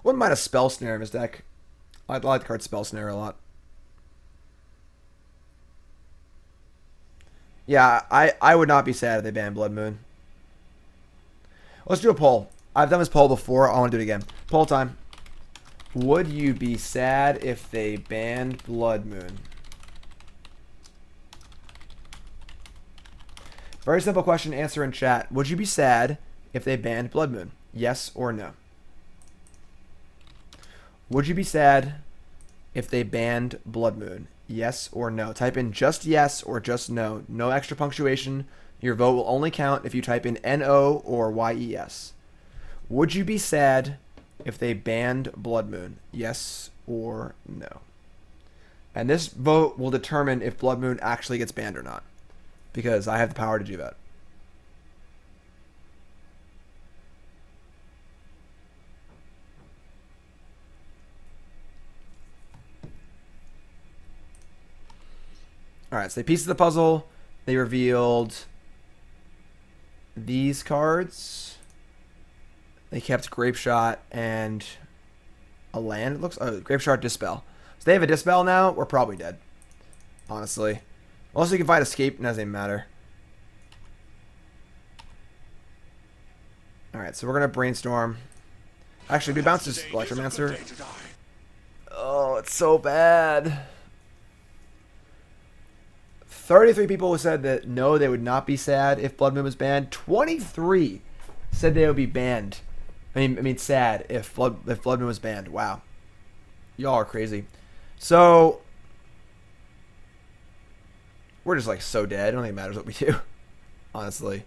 Wouldn't mind a Spell Snare in his deck. I like the card Spell Snare a lot. Yeah, I would not be sad if they banned Blood Moon. Let's do a poll. I've done this poll before. I want to do it again. Poll time. Would you be sad if they banned Blood Moon? Very simple question to answer in chat. Would you be sad if they banned Blood Moon? Yes or no? Would you be sad if they banned Blood Moon? Yes or no? Type in just yes or just no. No extra punctuation. Your vote will only count if you type in NO or YES. Would you be sad if they banned Blood Moon? Yes or no? And this vote will determine if Blood Moon actually gets banned or not. Because I have the power to do that. Alright, so they pieced the puzzle. They revealed these cards. They kept Grape Shot and a land. It looks Grape Shot, Dispel. So they have a Dispel now. We're probably dead. Honestly. Also, you can find Escape, and it doesn't matter. Alright, so we're going to brainstorm. Actually, we bounce this Electromancer. Oh, it's so bad. 33 people said that no, they would not be sad if Blood Moon was banned. 23 said they would be banned. I mean sad if Blood Moon was banned. Wow. Y'all are crazy. So we're just like so dead. I don't think it matters what we do. Honestly.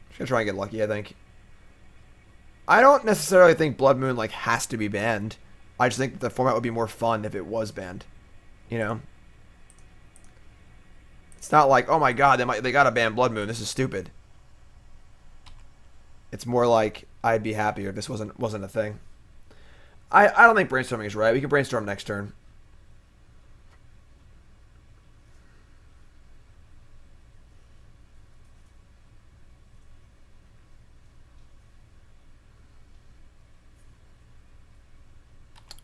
Just gonna try and get lucky, I think. I don't necessarily think Blood Moon like has to be banned. I just think that the format would be more fun if it was banned. You know? It's not like, oh my god, they gotta ban Blood Moon. This is stupid. It's more like I'd be happier if this wasn't a thing. I don't think brainstorming is right. We can brainstorm next turn.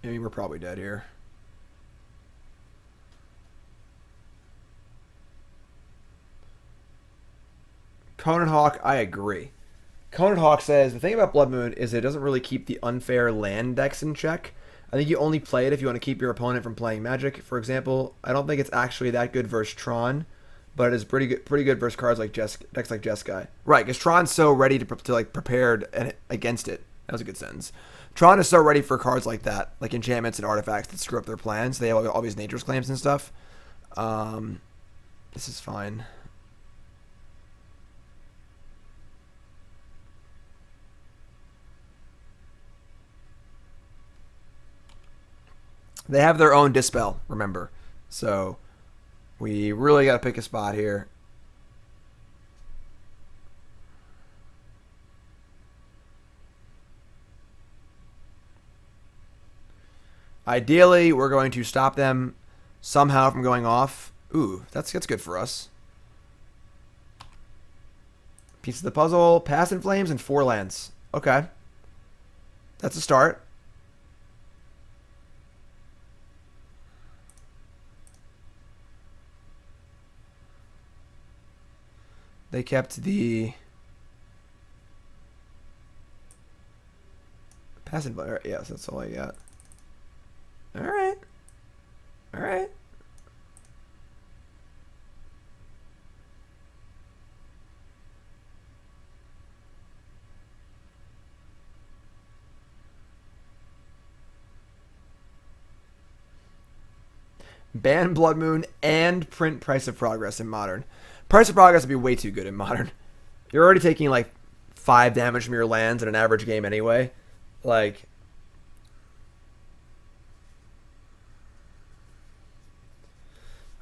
I mean, we're probably dead here. Conan Hawk, I agree. Conan Hawk says, the thing about Blood Moon is it doesn't really keep the unfair land decks in check. I think you only play it if you want to keep your opponent from playing Magic. For example, I don't think it's actually that good versus Tron, but it is pretty good versus cards like decks like Jeskai. Right, because Tron's so ready to like prepared against it. That was a good sentence. Tron is so ready for cards like that, like enchantments and artifacts that screw up their plans. They have all these nature's claims and stuff. This is fine. They have their own Dispel, remember. So we really got to pick a spot here. Ideally, we're going to stop them somehow from going off. Ooh, that's good for us. Piece of the puzzle, Pass in Flames, and 4 lands. Okay. That's a start. They kept the Pass in Flames. Yes, that's all I got. All right. All right. Ban Blood Moon and print Price of Progress in Modern. Price of Progress would be way too good in Modern. You're already taking like 5 damage from your lands in an average game anyway. Like,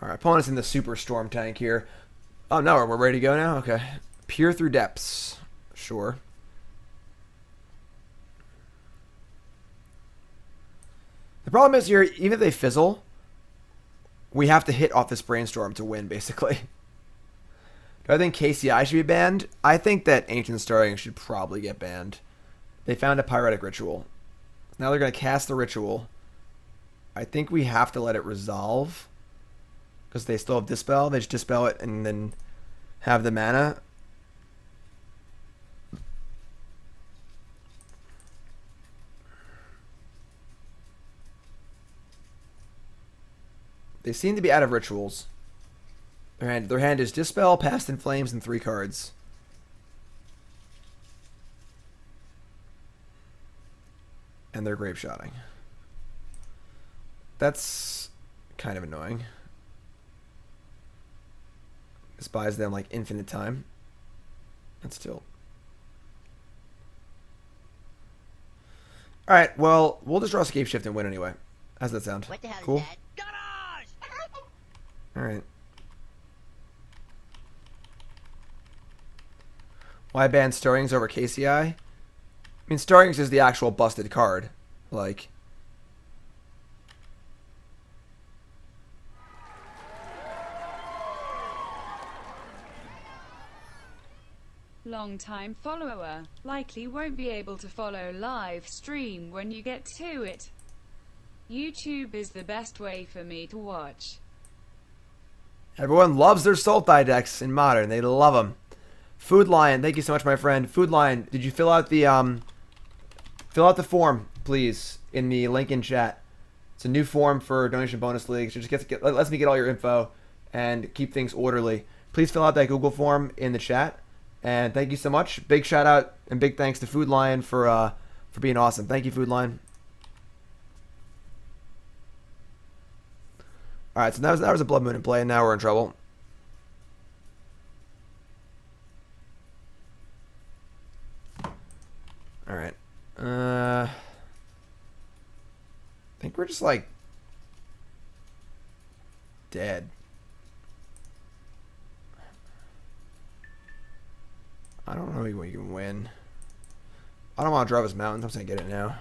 all right, opponent's in the Super Storm tank here. Oh no, we're ready to go now? Okay. Peer through depths. Sure. The problem is here, even if they fizzle, we have to hit off this Brainstorm to win, basically. Do I think KCI should be banned? I think that Ancient Stirring should probably get banned. They found a Pyretic Ritual. Now they're going to cast the Ritual. I think we have to let it resolve. Because they still have Dispel. They just Dispel it and then have the mana. They seem to be out of rituals. Their hand is Dispel, Past in Flames, and 3 cards. And they're Grape Shotting. That's kind of annoying. This buys them like infinite time. And still. Alright, well, we'll just draw Scapeshift and win anyway. How's that sound? What the hell Cool? is that? Alright. Why ban Stirrings over KCI? I mean, Stirrings is the actual busted card. Like, Long-time follower, likely won't be able to follow live stream when you get to it. YouTube is the best way for me to watch. everyone loves their Sultai decks in Modern. They love them. Food Lion, thank you so much, my friend. Food Lion, did you fill out the form, please, in the link in chat? It's a new form for donation bonus leagues. It just lets me get all your info and keep things orderly. Please fill out that Google form in the chat. And thank you so much. Big shout out and big thanks to Food Lion for being awesome. Thank you, Food Lion. All right, so that was a Blood Moon in play, and now we're in trouble. All right. just like dead. I don't know what you can win. I don't want to drop his mountains. I'm just gonna get it now.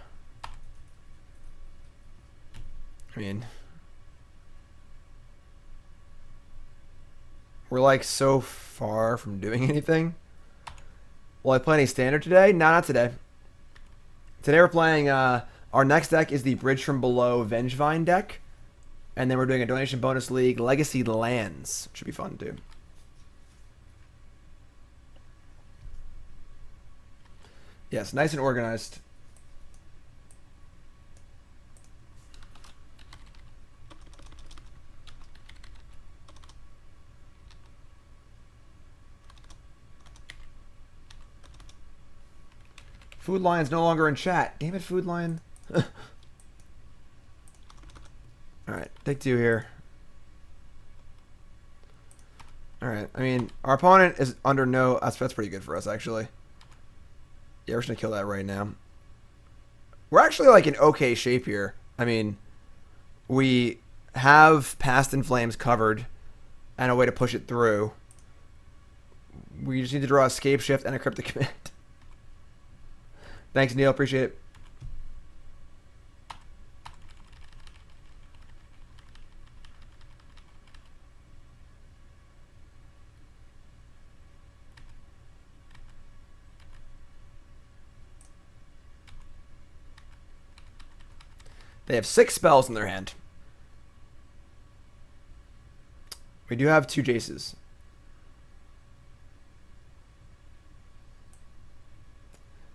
I mean, we're like so far from doing anything. Will I play any standard today? No, not today. Today we're playing, our next deck is the Bridge from Below Vengevine deck. And then we're doing a donation bonus league, Legacy Lands. Should be fun too. Yes, nice and organized. Food Lion's no longer in chat. Damn it, Food Lion. Alright, take 2 here. Alright, I mean, our opponent is under no... That's pretty good for us, actually. Yeah, we're just going to kill that right now. We're actually, like, in okay shape here. I mean, we have Past in Flames covered and a way to push it through. We just need to draw a Scapeshift and a Cryptic Command. Thanks, Neil. Appreciate it. They have 6 spells in their hand. We do have 2 Jaces.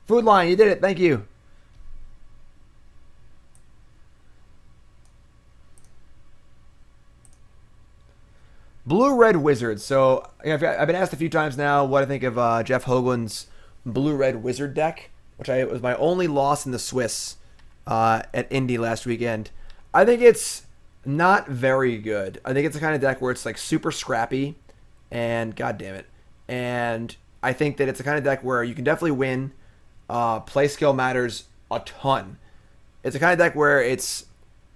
Food Line, you did it. Thank you. Blue-Red Wizard. So, I've been asked a few times now what I think of Jeff Hoagland's Blue-Red Wizard deck, which was my only loss in the Swiss at Indy last weekend. I think it's not very good. I think it's the kind of deck where it's like super scrappy, and god damn it. And I think that it's the kind of deck where you can definitely win. Play skill matters a ton. It's the kind of deck where it's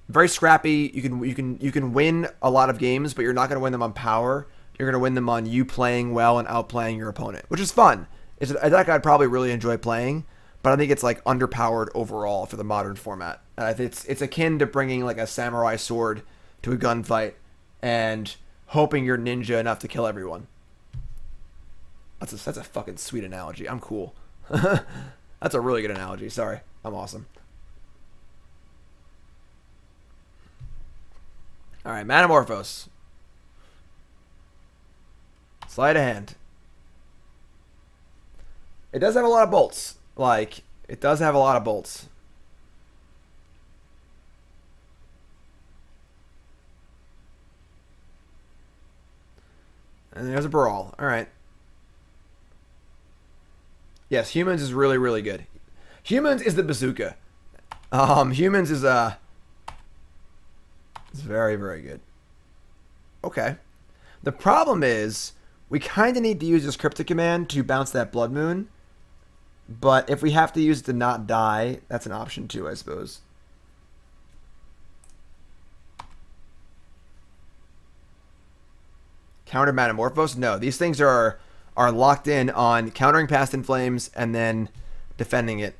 very scrappy. You can win a lot of games, but you're not going to win them on power. You're going to win them on you playing well and outplaying your opponent, which is fun. It's a deck I'd probably really enjoy playing, but I think it's like underpowered overall for the modern format. I think it's akin to bringing like a samurai sword to a gunfight and hoping you're ninja enough to kill everyone. That's a fucking sweet analogy. I'm cool. That's a really good analogy. Sorry. I'm awesome. Alright, Manamorphose. Sleight of hand. It does have a lot of bolts. Like, it does have a lot of bolts. And there's a Brawl. Alright. Yes, Humans is really, really good. Humans is the bazooka. Humans is it's very, very good. Okay. The problem is we kind of need to use this Cryptic Command to bounce that Blood Moon. But if we have to use it to not die, that's an option too, I suppose. Counter Manamorphose? No, these things are locked in on countering Past in Flames and then defending it.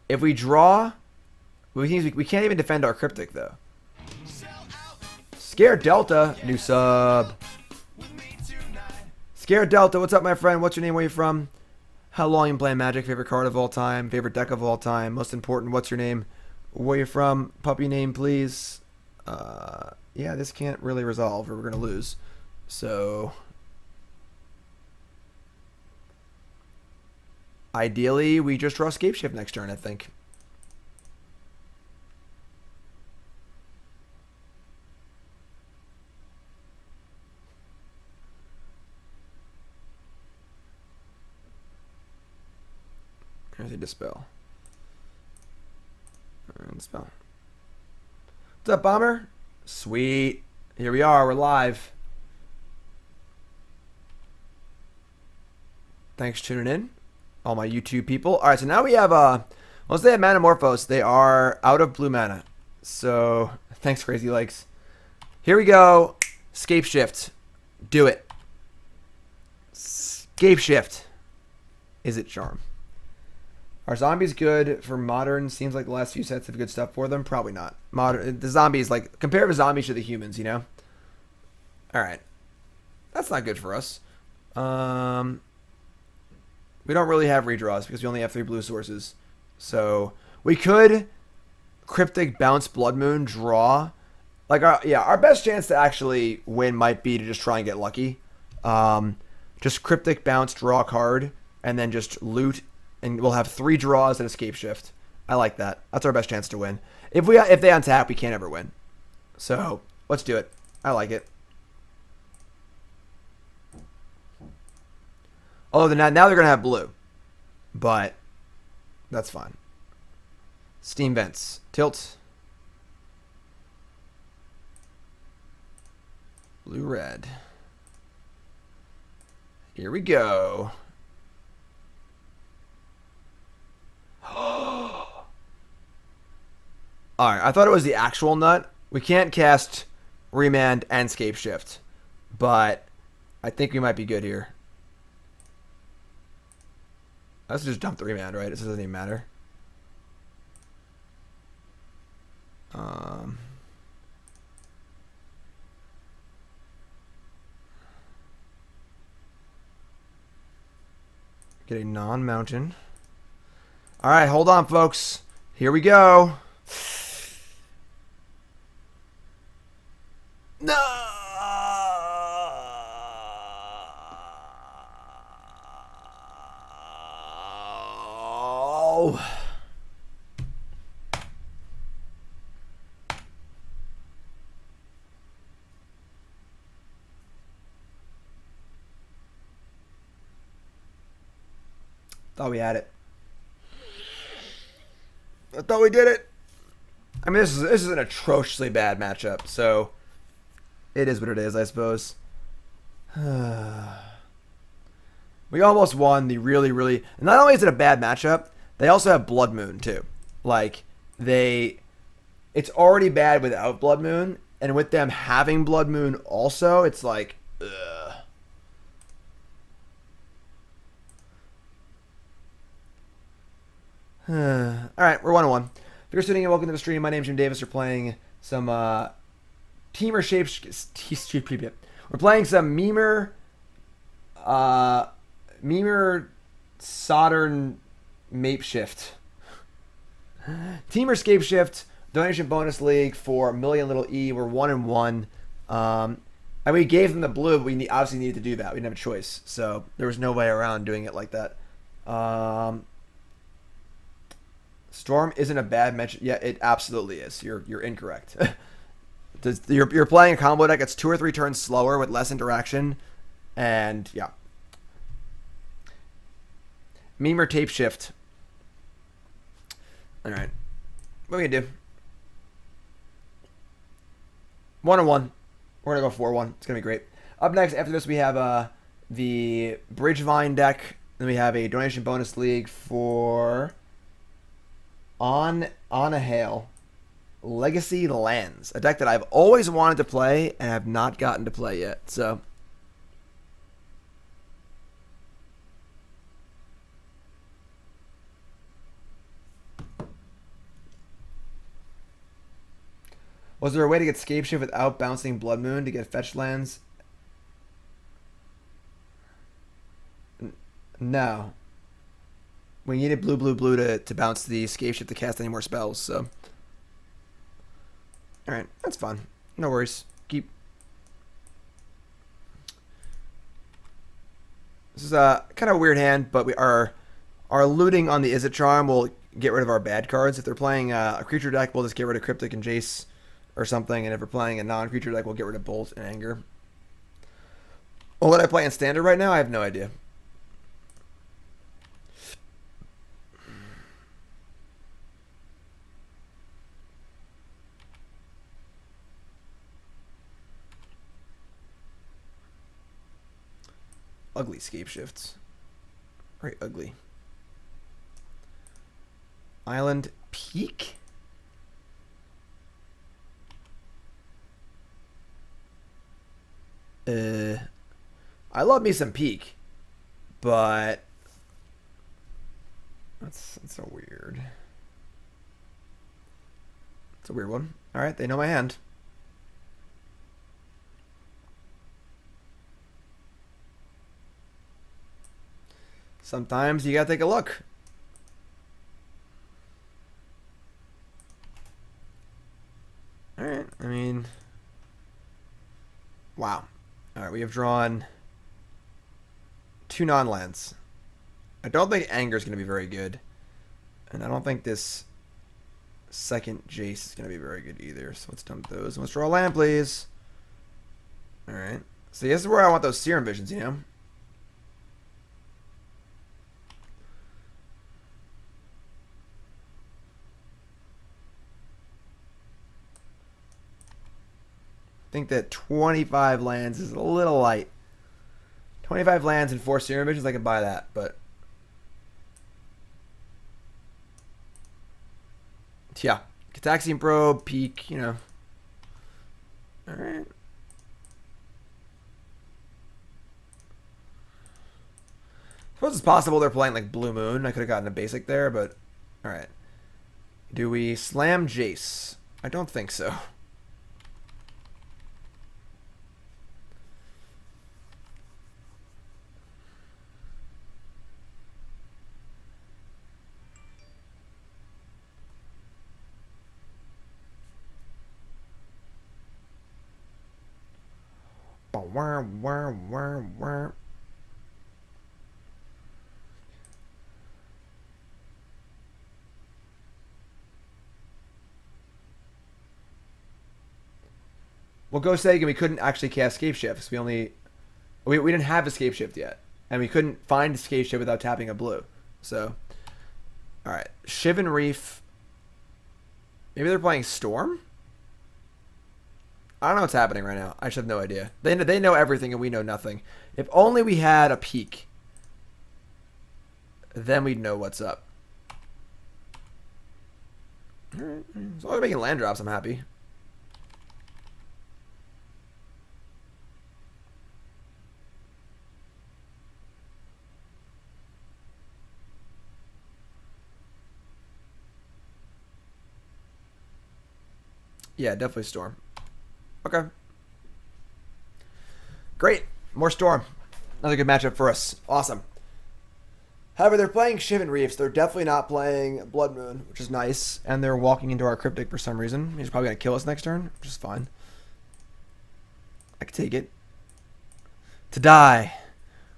If we draw, we can't even defend our Cryptic though. Scare Delta, new sub. Scare Delta, what's up, my friend? What's your name? Where you from? How long you been playing Magic? Favorite card of all time? Favorite deck of all time? Most important, what's your name? Where you from? Puppy name, please. Yeah, this can't really resolve or we're going to lose. So, ideally, we just draw Scapeshift next turn, I think. Here's a Dispel. Dispel. What's up, Bomber? Sweet. Here we are. We're live. Thanks for tuning in. all my YouTube people. All right, so now we have once they have Manamorphose, they are out of blue mana. So thanks, Crazy Legs. Here we go. Scapeshift. Do it. Scapeshift. Izzet Charm. Are zombies good for modern? Seems like the last few sets have good stuff for them. Probably not. Modern. The zombies, like, compare the zombies to the humans, you know? Alright. That's not good for us. We don't really have redraws because we only have 3 blue sources. So, we could Cryptic Bounce Blood Moon draw. Like, our best chance to actually win might be to just try and get lucky. Just Cryptic Bounce, draw a card, and then just loot, and we'll have 3 draws and a Scapeshift. I like that. That's our best chance to win. If they untap, we can't ever win. So, let's do it. I like it. Although now they're going to have blue. But that's fine. Steam Vents. Tilt. Blue-red. Here we go. Alright, I thought it was the actual nut. We can't cast Remand and Scapeshift. But I think we might be good here. Let's just dump the Remand, right? This doesn't even matter. Get a non-mountain. Alright, hold on, folks. Here we go. No! Thought we had it. I thought we did it. I mean, this is an atrociously bad matchup, so it is what it is, I suppose. We almost won the really, really... Not only is it a bad matchup, they also have Blood Moon, too. Like, it's already bad without Blood Moon, and with them having Blood Moon also, it's like... Ugh. Alright, we're 1-1. If you're tuning in, welcome to the stream. My name's Jim Davis. We're playing some Temur Scapeshift. We're playing some Temur Southern Mapeshift. Temur Scapeshift, donation bonus league for MillionLittleE. We're 1-1. And we gave them the blue, but we obviously needed to do that. We didn't have a choice. So there was no way around doing it like that. Storm isn't a bad mention. Yeah, it absolutely is. You're incorrect. You're playing a combo deck that's 2 or 3 turns slower with less interaction, and yeah. Meme or tape shift. All right, what are we gonna do? 1-1. We're gonna go 4-1. It's gonna be great. Up next, after this, we have the Bridgevine deck. Then we have a donation bonus league for. On a Hail, Legacy Lands, a deck that I've always wanted to play and have not gotten to play yet. So, was there a way to get Scapeshift without bouncing Blood Moon to get fetch lands? No. We needed blue to bounce the Scapeshift to cast any more spells, so. Alright, that's fun. No worries. Keep. This is a kind of a weird hand, but we are looting on the Izzet Charm will get rid of our bad cards. If they're playing a creature deck, we'll just get rid of Cryptic and Jace or something, and if we're playing a non-creature deck, we'll get rid of Bolt and Anger. Well, what I play in Standard right now, I have no idea. Ugly Scapeshifts. Very ugly. Island Peak? I love me some Peak, but that's so weird. It's a weird one. All right, they know my hand. Sometimes you gotta take a look. All right, I mean, wow. All right, we have drawn 2 non-lands. I don't think Anger is going to be very good. And I don't think this second Jace is going to be very good either. So let's dump those. Let's draw a land, please. All right. So this is where I want those Serum Visions, you know? I think that 25 lands is a little light. 25 lands and 4 Serum Visions, I could buy that, but yeah. Cataxian Probe, Peak, you know. Alright. I suppose it's possible they're playing like Blue Moon. I could have gotten a basic there, but alright. Do we slam Jace? I don't think so. Well, go Sagan, we couldn't actually cast Scapeshift. We didn't have a Scapeshift yet, and we couldn't find a Scapeshift without tapping a blue. So, all right, Shivan Reef. Maybe they're playing Storm. I don't know what's happening right now. I should have no idea. They know everything and we know nothing. If only we had a Peak, then we'd know what's up. All right. As long as they're making land drops, I'm happy. Yeah, definitely Storm. Okay. Great. More Storm. Another good matchup for us. Awesome. However, they're playing Shivan Reefs. They're definitely not playing Blood Moon, which is nice. And they're walking into our Cryptic for some reason. He's probably going to kill us next turn, which is fine. I could take it. To die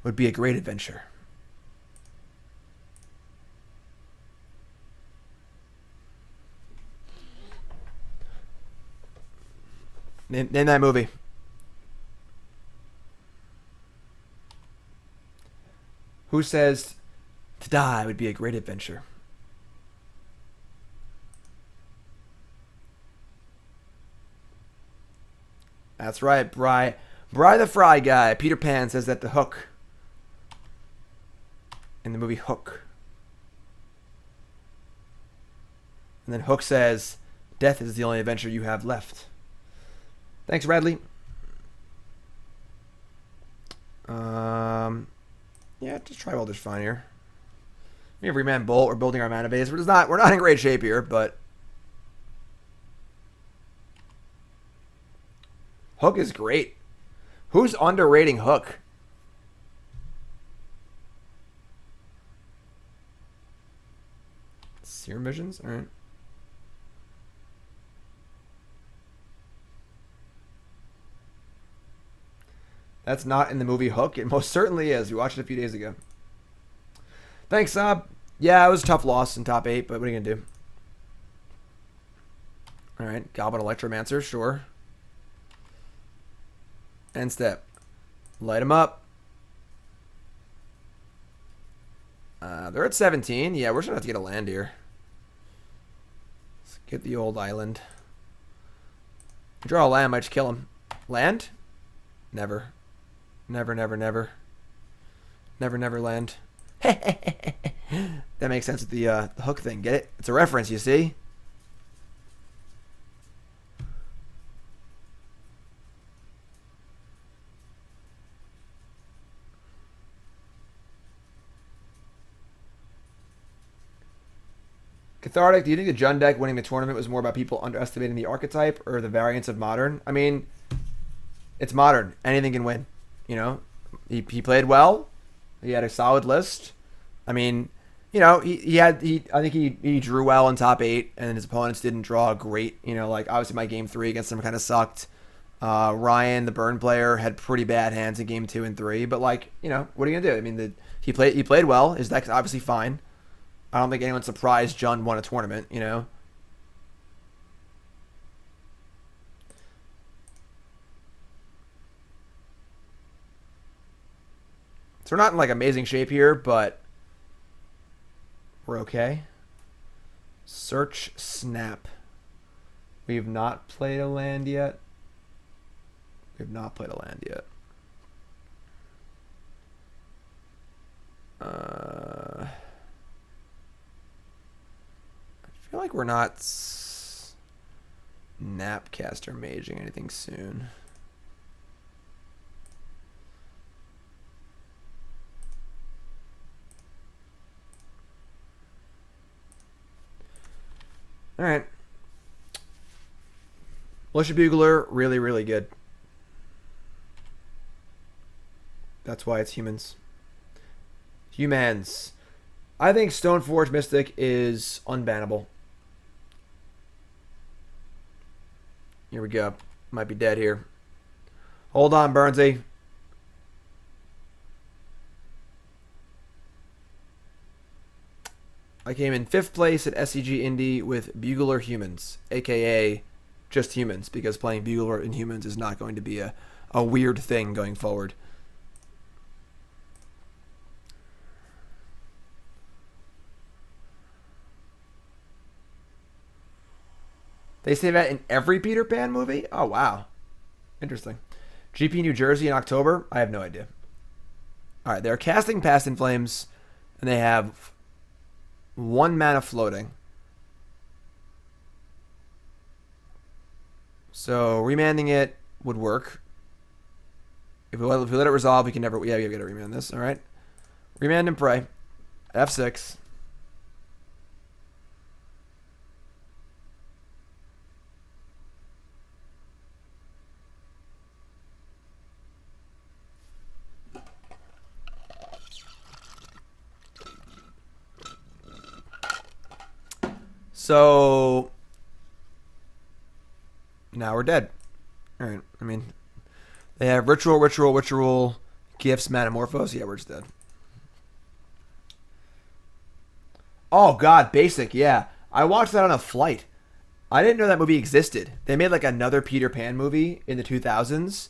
would be a great adventure. Name that movie. Who says to die would be a great adventure? That's right, Bry the Fry guy. Peter Pan says that the Hook in the movie Hook. And then Hook says, death is the only adventure you have left. Thanks, Radley. Yeah, just try Welder's fine here. We have Remand Bolt. We're building our mana base. We're not in great shape here, but Hook is great. Who's underrating Hook? Serum Visions? All right. That's not in the movie Hook. It most certainly is. We watched it a few days ago. Thanks, Sob. Yeah, it was a tough loss in top 8, but what are you going to do? All right, Goblin Electromancer, sure. End step. Light them up. They're at 17. Yeah, we're just going to have to get a land here. Let's get the old island. Draw a land, might just kill him. Land? Never. Never, never, never. Never, never land. That makes sense with the hook thing. Get it? It's a reference, you see? Cathartic, do you think the Jund deck winning the tournament was more about people underestimating the archetype or the variance of Modern? I mean, it's Modern. Anything can win. You know, he played well. He had a solid list. I mean, you know, I think he drew well in top 8, and his opponents didn't draw great. You know, like obviously my game 3 against him kind of sucked. Ryan, the Burn player, had pretty bad hands in game 2 and 3. But like, you know, what are you gonna do? I mean, he played well. His deck's obviously fine. I don't think anyone's surprised Jund won a tournament, you know. So we're not in like amazing shape here, but we're okay. Search Snap. We've not played a land yet. We've not played a land yet. I feel like we're not Snapcaster Maging anything soon. All right. Militia Bugler, really, really good. That's why it's humans. Humans. I think Stoneforge Mystic is unbannable. Here we go. Might be dead here. Hold on, Burnsy. I came in 5th place at SCG Indy with Bugler Humans, aka just humans, because playing Bugler in humans is not going to be a weird thing going forward. They say that in every Peter Pan movie? Oh, wow. Interesting. GP New Jersey in October? I have no idea. All right, they're casting Past in Flames, and they have 1 mana floating. So remanding it would work. If we let it resolve, we can never... Yeah, we got to remand this. All right. Remand and pray. F6. So now we're dead. All right. I mean, they have ritual, gifts, Metamorphose. Yeah, we're just dead. Oh, God, Basic. Yeah. I watched that on a flight. I didn't know that movie existed. They made like another Peter Pan movie in the 2000s.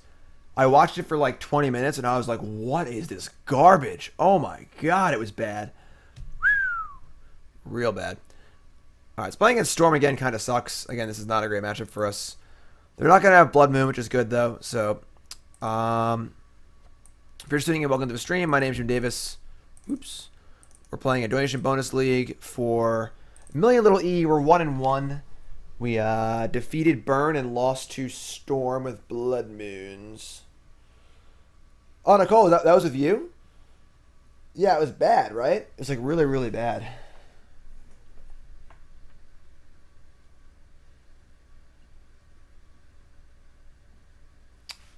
I watched it for like 20 minutes and I was like, what is this garbage? Oh, my God. It was bad. Real bad. All right, so playing against Storm again kind of sucks. Again, this is not a great matchup for us. They're not going to have Blood Moon, which is good, though. So, if you're just tuning in, welcome to the stream. My name's Jim Davis. Oops. We're playing a donation bonus league for MillionLittleE. We're 1-1. We defeated Burn and lost to Storm with Blood Moons. Oh, Nicole, that was with you? Yeah, it was bad, right? It was like really, really bad.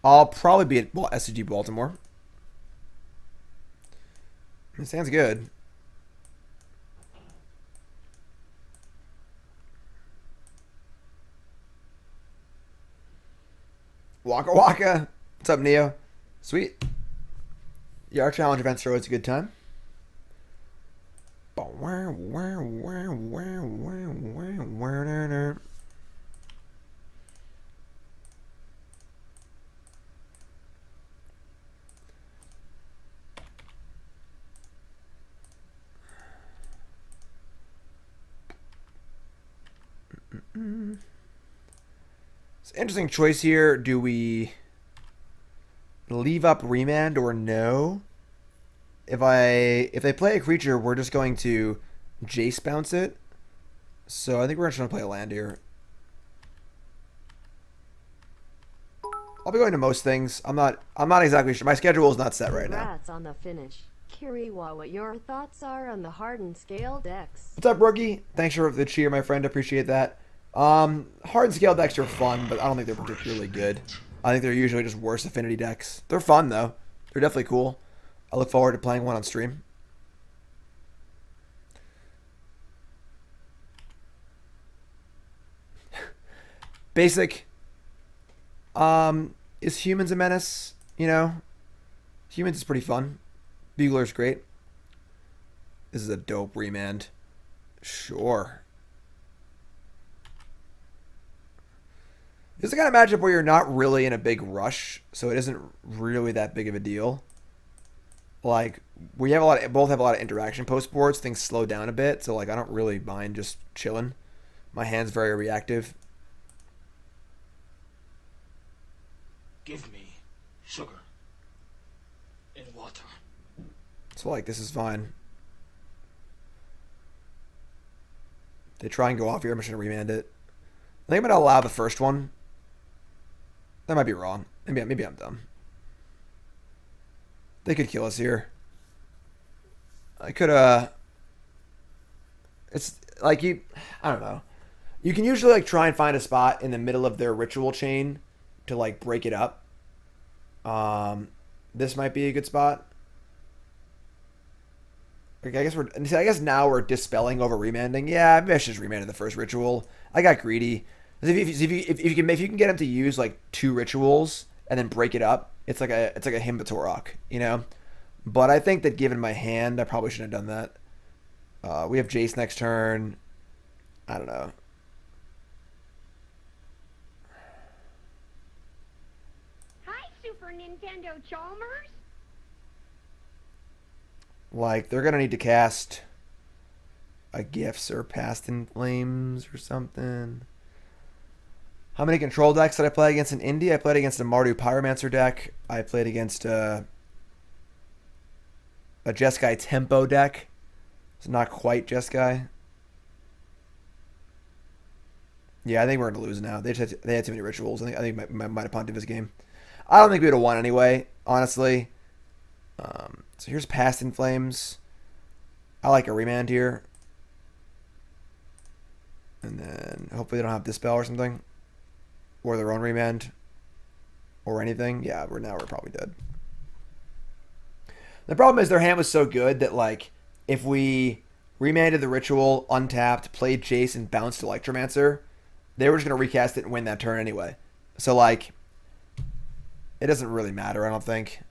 I'll probably be at SCG Baltimore. It sounds good. Waka Waka. What's up, Neo? Sweet. Yeah, our challenge events are always a good time. It's an interesting choice here. Do we leave up Remand or no? If they play a creature, we're just going to Jace bounce it. So I think we're just going to play a land here. I'll be going to most things. I'm not exactly sure. My schedule is not set right now. Congrats on the finish. Kiriwa, what your thoughts are on the hardened scale decks? What's up, rookie? Thanks for the cheer, my friend. Appreciate that. Hard scale decks are fun, but I don't think they're particularly good. I think they're usually just worse affinity decks. They're fun, though. They're definitely cool. I look forward to playing one on stream. Basic. Is Humans a menace? You know? Humans is pretty fun. Bugler's great. This is a dope Remand. Sure. This is the kind of matchup where you're not really in a big rush, so it isn't really that big of a deal. Like, we have both have a lot of interaction post boards. Things slow down a bit, so like I don't really mind just chilling. My hand's very reactive. Give me sugar and water. So like this is fine. They try and go off here. I'm just gonna remand it. I think I'm gonna allow the first one. That might be wrong. Maybe I'm dumb. They could kill us here. I could it's like I don't know. You can usually like try and find a spot in the middle of their ritual chain to like break it up. This might be a good spot. Okay, I guess now we're dispelling over remanding. Yeah, maybe I should just remanded the first ritual. I got greedy. If you can get him to use like 2 rituals and then break it up, it's like a Himbatorok, you know. But I think that given my hand, I probably shouldn't have done that. We have Jace next turn. I don't know. Hi, Super Nintendo Chalmers. Like, they're going to need to cast a Gifts or Past in Flames or something. How many control decks did I play against in Indy? I played against a Mardu Pyromancer deck. I played against a Jeskai Tempo deck. It's not quite Jeskai. Yeah, I think we're going to lose now. They had too many rituals. I think might have punted this game. I don't think we would have won anyway, honestly. So here's Past in Flames. I like a Remand here. And then hopefully they don't have Dispel or something. Or their own Remand. Or anything. Yeah, we're probably dead. The problem is their hand was so good that like if we remanded the ritual, untapped, played Jace, and bounced Electromancer, they were just going to recast it and win that turn anyway. So like it doesn't really matter, I don't think.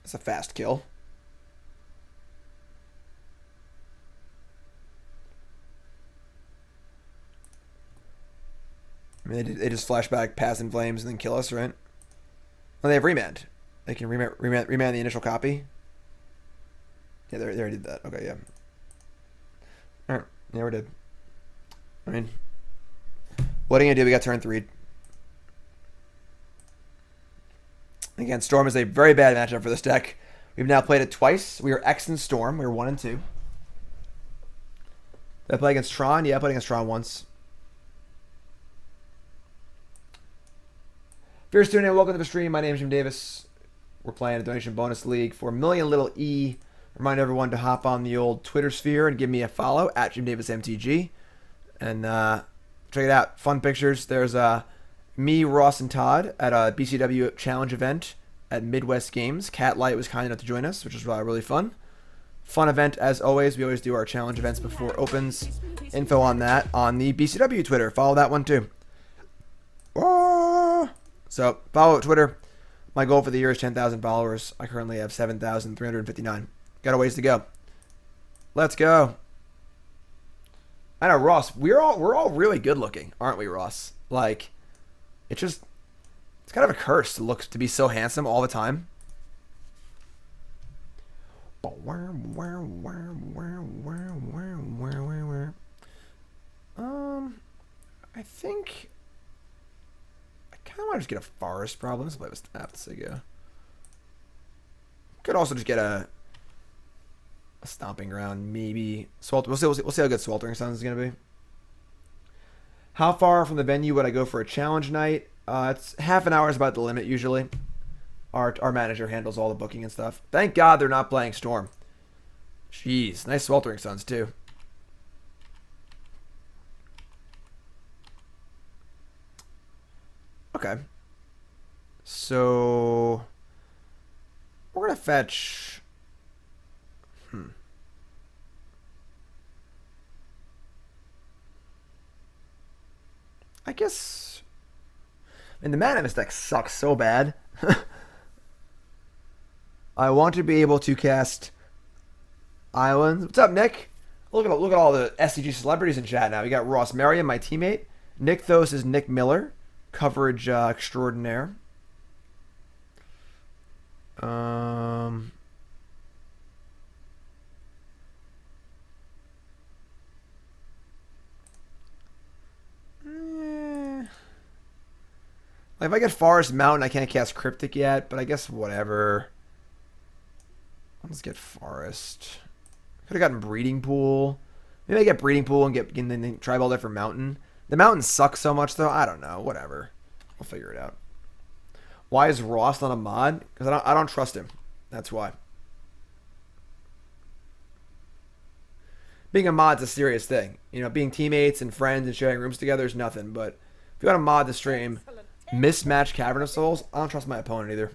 It's a fast kill. I mean, they just flash back, Pass in Flames, and then kill us, right? Well, they have Remand. They can remand the initial copy. Yeah, they already did that. Okay, yeah. All right, yeah, we did. I mean, what are you gonna do? We got turn 3. Again, Storm is a very bad matchup for this deck. We've now played it twice. We were X and Storm. We were 1 and 2. Did I play against Tron? Yeah, I played against Tron once. If you're tuning in, welcome to the stream. My name is Jim Davis. We're playing a donation bonus league for MillionLittleE. Remind everyone to hop on the old Twitter sphere and give me a follow at JimDavisMTG. And check it out. Fun pictures. There's me, Ross, and Todd at a BCW challenge event at Midwest Games. Cat Light was kind enough to join us, which was really fun. Fun event as always. We always do our challenge events before it opens. Info on that on the BCW Twitter. Follow that one too. So follow Twitter. My goal for the year is 10,000 followers. I currently have 7,359. Got a ways to go. Let's go. I know, Ross. We're all really good looking, aren't we, Ross? Like, it's kind of a curse to be so handsome all the time. I think I kind of want to just get a forest problem. Let's play with Snapcaster. Could also just get a Stomping Ground, maybe. We'll see how good Sweltering Suns is going to be. How far from the venue would I go for a challenge night? It's half an hour is about the limit usually. Our manager handles all the booking and stuff. Thank God they're not playing Storm. Jeez, nice Sweltering Suns too. Okay. So we're gonna fetch. I guess. I mean, the Mana Mist deck sucks so bad. I want to be able to cast Islands. What's up, Nick? Look at all the SCG celebrities in chat now. We got Ross Marion, my teammate. Nick Thos is Nick Miller, coverage extraordinaire. Like if I get Forest Mountain, I can't cast Cryptic yet, but I guess whatever. Let's get Forest. Could have gotten Breeding Pool. Maybe I get Breeding Pool and get the Tribe Elder for Mountain. The Mountain sucks so much though. I don't know. Whatever. I'll figure it out. Why is Ross not a mod? Because I don't trust him. That's why. Being a mod's a serious thing. You know, being teammates and friends and sharing rooms together is nothing. But if you got a mod to stream Mismatched Cavern of Souls, I don't trust my opponent either.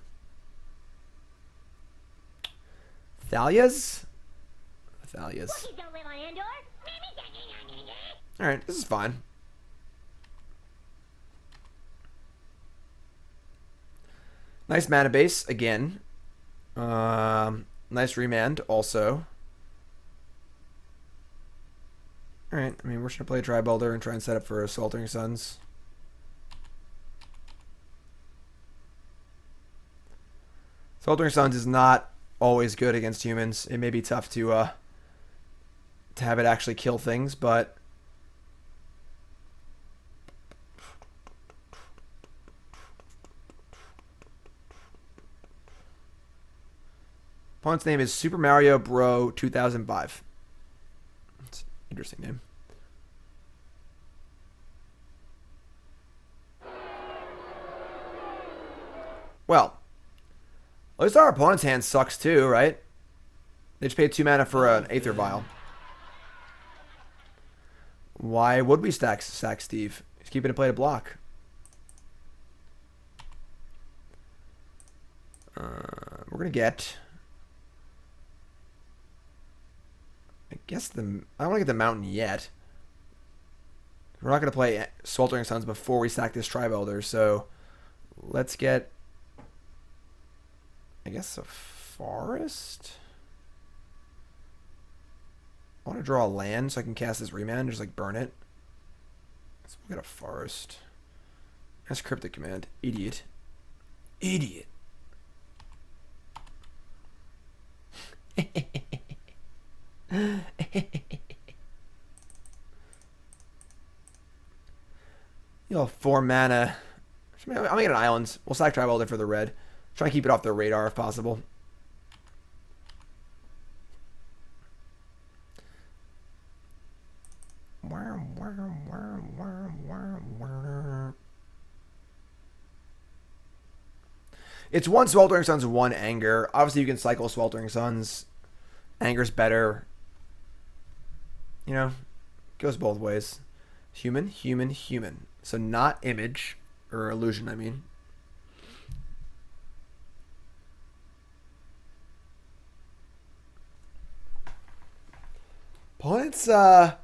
Thalia's? Thalia's. Alright, this is fine. Nice mana base, again. Nice Remand, also. Alright, I mean, we're just going to play a Tribe Elder and try and set up for Sweltering Suns. Sweltering Suns is not always good against humans. It may be tough to have it actually kill things, but opponent's name is Super Mario Bro 2005. That's an interesting name. Well, at least our opponent's hand sucks too, right? They just paid 2 mana for an Aether Vial. Why would we sack Steve? He's keeping a play to block. We're going to get... I guess I don't want to get the Mountain yet. We're not going to play Sweltering Suns before we sack this Tribe Elder, so let's get... I guess a Forest? I want to draw a land so I can cast this Remand, just like burn it. So we'll get a Forest. That's Cryptic Command. Idiot. Idiot. You know, 4 mana. I'm gonna get an Islands. We'll sack Tribe Elder for the red. Try and keep it off their radar if possible. It's 1 Sweltering Suns, 1 Anger. Obviously, you can cycle Sweltering Suns. Anger's better. You know, goes both ways. Human, human, human. So not image, or illusion, I mean. Opponent's not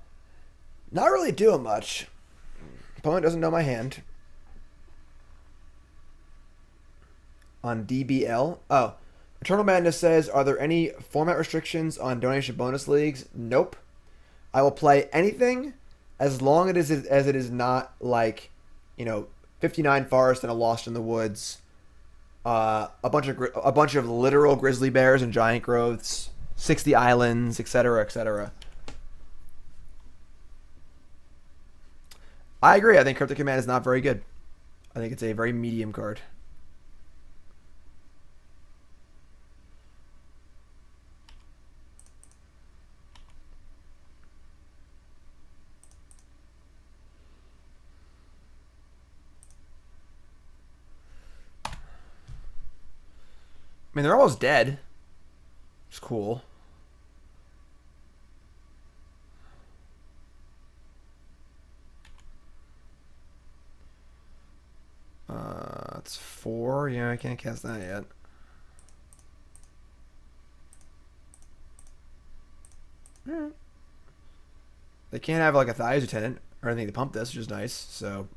really doing much. Opponent doesn't know my hand. On DBL. Oh. Eternal Madness says, are there any format restrictions on donation bonus leagues? Nope. I will play anything as long as it is not like, you know, 59 Forest and a Lost in the Woods. A bunch of literal grizzly bears and giant growths. 60 islands, etc., etc. I agree. I think Cryptic Command is not very good. I think it's a very medium card. I mean, they're almost dead. It's cool. It's 4. Yeah, I can't cast that yet. Alright. They can't have like a Thalia's Lieutenant or anything to pump this, which is nice. So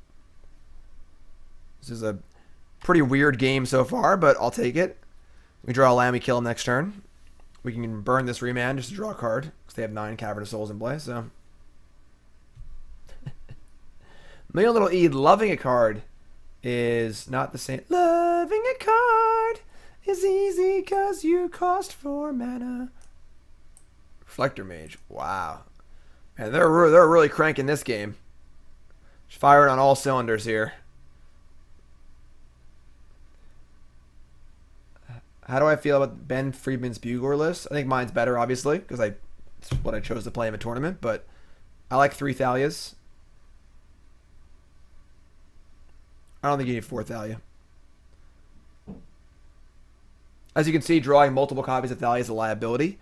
this is a pretty weird game so far, but I'll take it. We draw a land, we kill him next turn. We can burn this Remand just to draw a card because they have 9 Cavern of Souls in play. So MillionLittleE loving a card is not the same. Loving a card is easy because you cost 4 mana. Reflector Mage. Wow. Man, they're really cranking this game. Just firing on all cylinders here. How do I feel about Ben Friedman's Bugler list? I think mine's better, obviously, because it's what I chose to play in a tournament. But I like 3 Thalias. I don't think you need 4 Thalia. As you can see, drawing multiple copies of Thalia is a liability.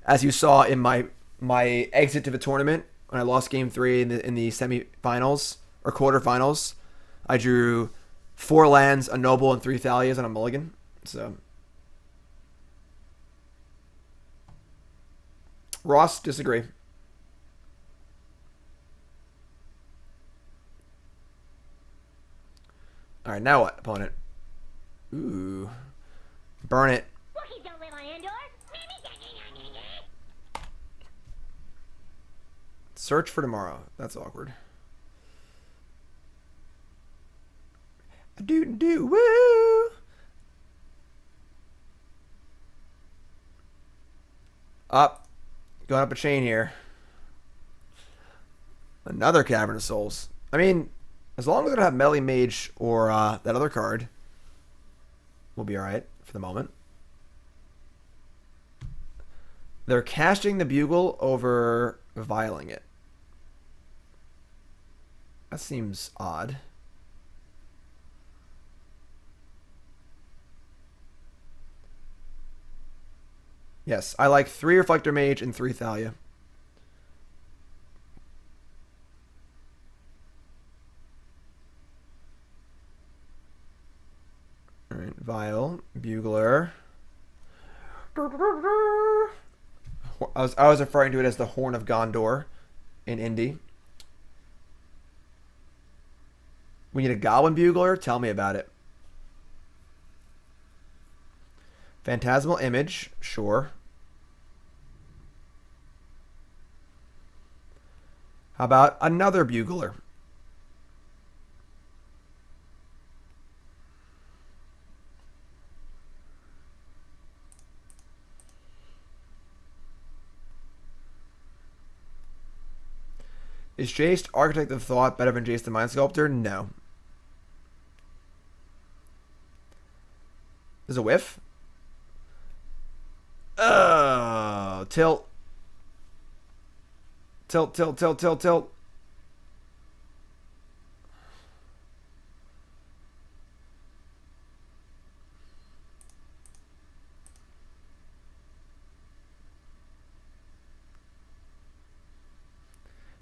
As you saw in my exit to the tournament, when I lost Game 3 in the semifinals or quarterfinals, I drew 4 lands, a Noble, and 3 Thalias on a mulligan. So Ross, disagree. All right, now what, opponent? Ooh, burn it. Search for tomorrow. That's awkward. Do woo. Up. Going up a chain here. Another Cavern of Souls. I mean, as long as I don't have Melee Mage or that other card, we'll be alright for the moment. They're casting the Bugle over vialing it. That seems odd. Yes, I like 3 Reflector Mage and 3 Thalia. Alright, Vial, Bugler. I was referring to it as the Horn of Gondor in Indy. We need a Goblin Bugler? Tell me about it. Phantasmal Image, sure. How about another Bugler? Is Jace Architect of Thought better than Jace the Mind Sculptor? No. There's a whiff. Oh, tilt. Tilt, tilt, tilt, tilt, tilt.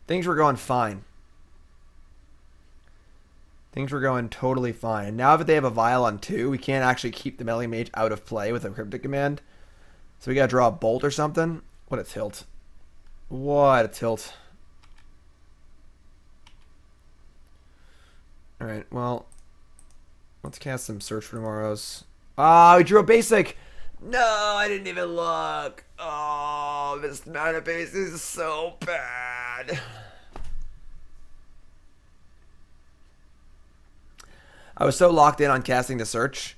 Things were going fine. Things were going totally fine. And now that they have a Vial on 2, we can't actually keep the Melee Mage out of play with a Cryptic Command. So we gotta draw a Bolt or something. What a tilt. What a tilt. Alright, well, let's cast some Search for Tomorrows. Ah, we drew a basic! No, I didn't even look. Oh, this mana base is so bad. I was so locked in on casting the Search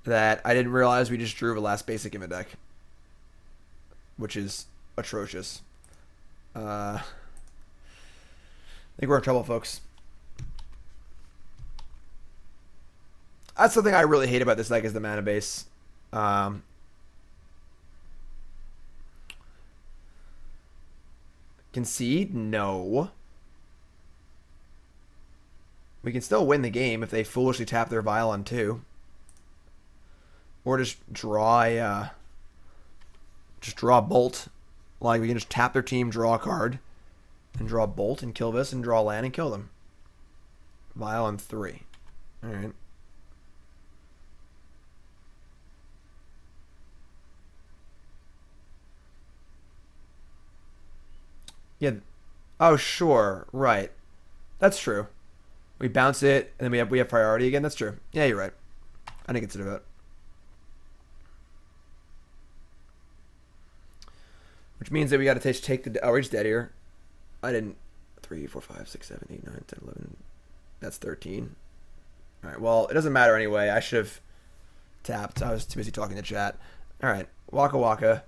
that I didn't realize we just drew the last basic in the deck, which is atrocious. I think we're in trouble, folks. That's the thing I really hate about this deck is the mana base. Concede? No. We can still win the game if they foolishly tap their Vial on 2. Or just draw a Bolt. Like, we can just tap their team, draw a card, and draw a Bolt, and kill this, and draw a land, and kill them. Vial on 3. Alright. Yeah. Oh, sure. Right. That's true. We bounce it, and then we have priority again. That's true. Yeah, you're right. I didn't consider that. Which means that we got to take the... Oh, we're just dead here. I didn't... 3, 4, 5, 6, 7, 8, 9, 10, 11... That's 13. Alright, well, it doesn't matter anyway. I should have tapped. I was too busy talking to chat. Alright, Waka Waka.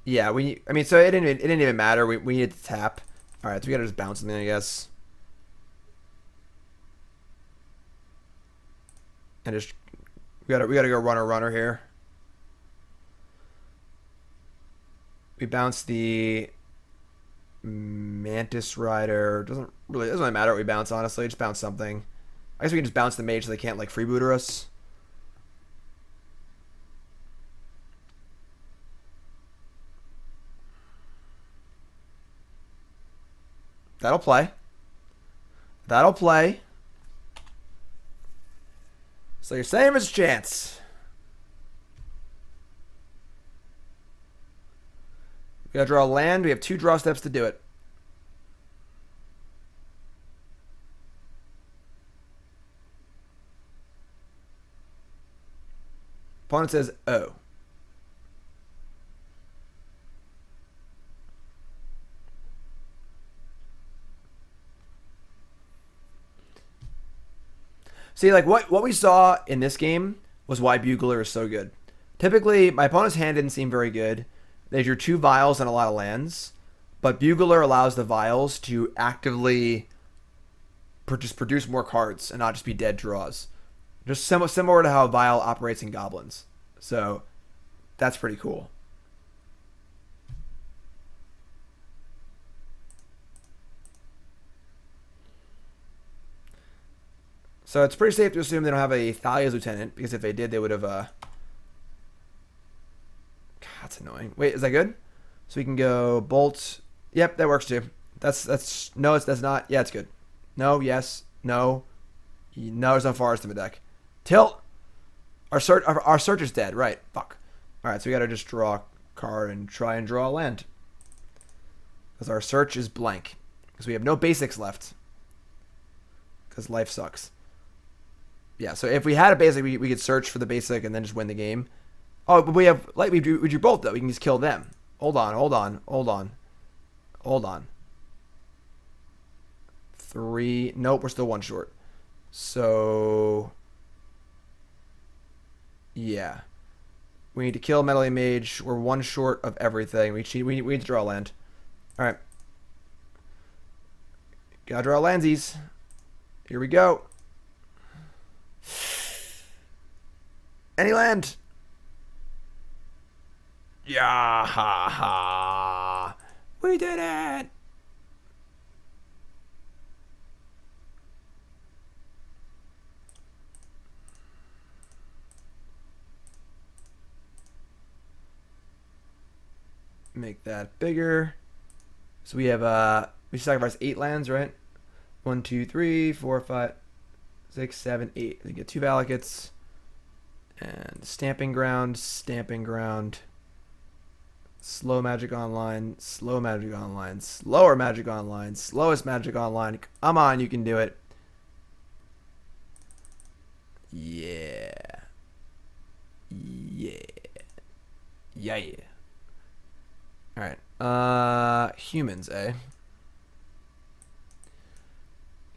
Yeah, so it didn't even matter. We needed to tap. Alright, so we gotta just bounce something, I guess. And just... We gotta go runner here. We bounce the Mantis Rider. Doesn't really matter what we bounce, honestly. Just bounce something. I guess we can just bounce the mage so they can't like freebooter us. That'll play. That'll play. So you're saying there's a chance. We gotta draw a land. We have 2 draw steps to do it. Opponent says, oh. See, like, what we saw in this game was why Bugler is so good. Typically, my opponent's hand didn't seem very good. They drew 2 Vials and a lot of lands. But Bugler allows the Vials to actively just produce more cards and not just be dead draws. Just similar to how Vial operates in Goblins. So, that's pretty cool. So it's pretty safe to assume they don't have a Thalia's Lieutenant, because if they did, they would have... God, that's annoying. Wait, is that good? So we can go Bolt. Yep, that works too. That's no, that's not. Yeah, it's good. No, yes, no. No, there's no forest in the deck. Tilt. Our search is dead. Right. Fuck. All right, so we got to just draw a card and try and draw a land. Because our search is blank. Because we have no basics left. Because life sucks. Yeah, so if we had a basic, we could search for the basic and then just win the game. Oh, but we have, like, we drew both, though. We can just kill them. Hold on. 3. Nope, we're still 1 short. So, yeah. We need to kill MillionLittleE Mage. We're 1 short of everything. We need to draw a land. All right. Gotta draw landsies. Here we go. Any land. Yeah, ha, ha. We did it. Make that bigger. So we have we sacrifice 8 lands, right? 1, 2, 3, 4, 5, 6, 7, 8. We get 2 Valakuts. And Stomping Ground. Slow Magic Online, slow Magic Online, slower Magic Online, slowest Magic Online. Come on, you can do it. Yeah. Alright. Humans, eh?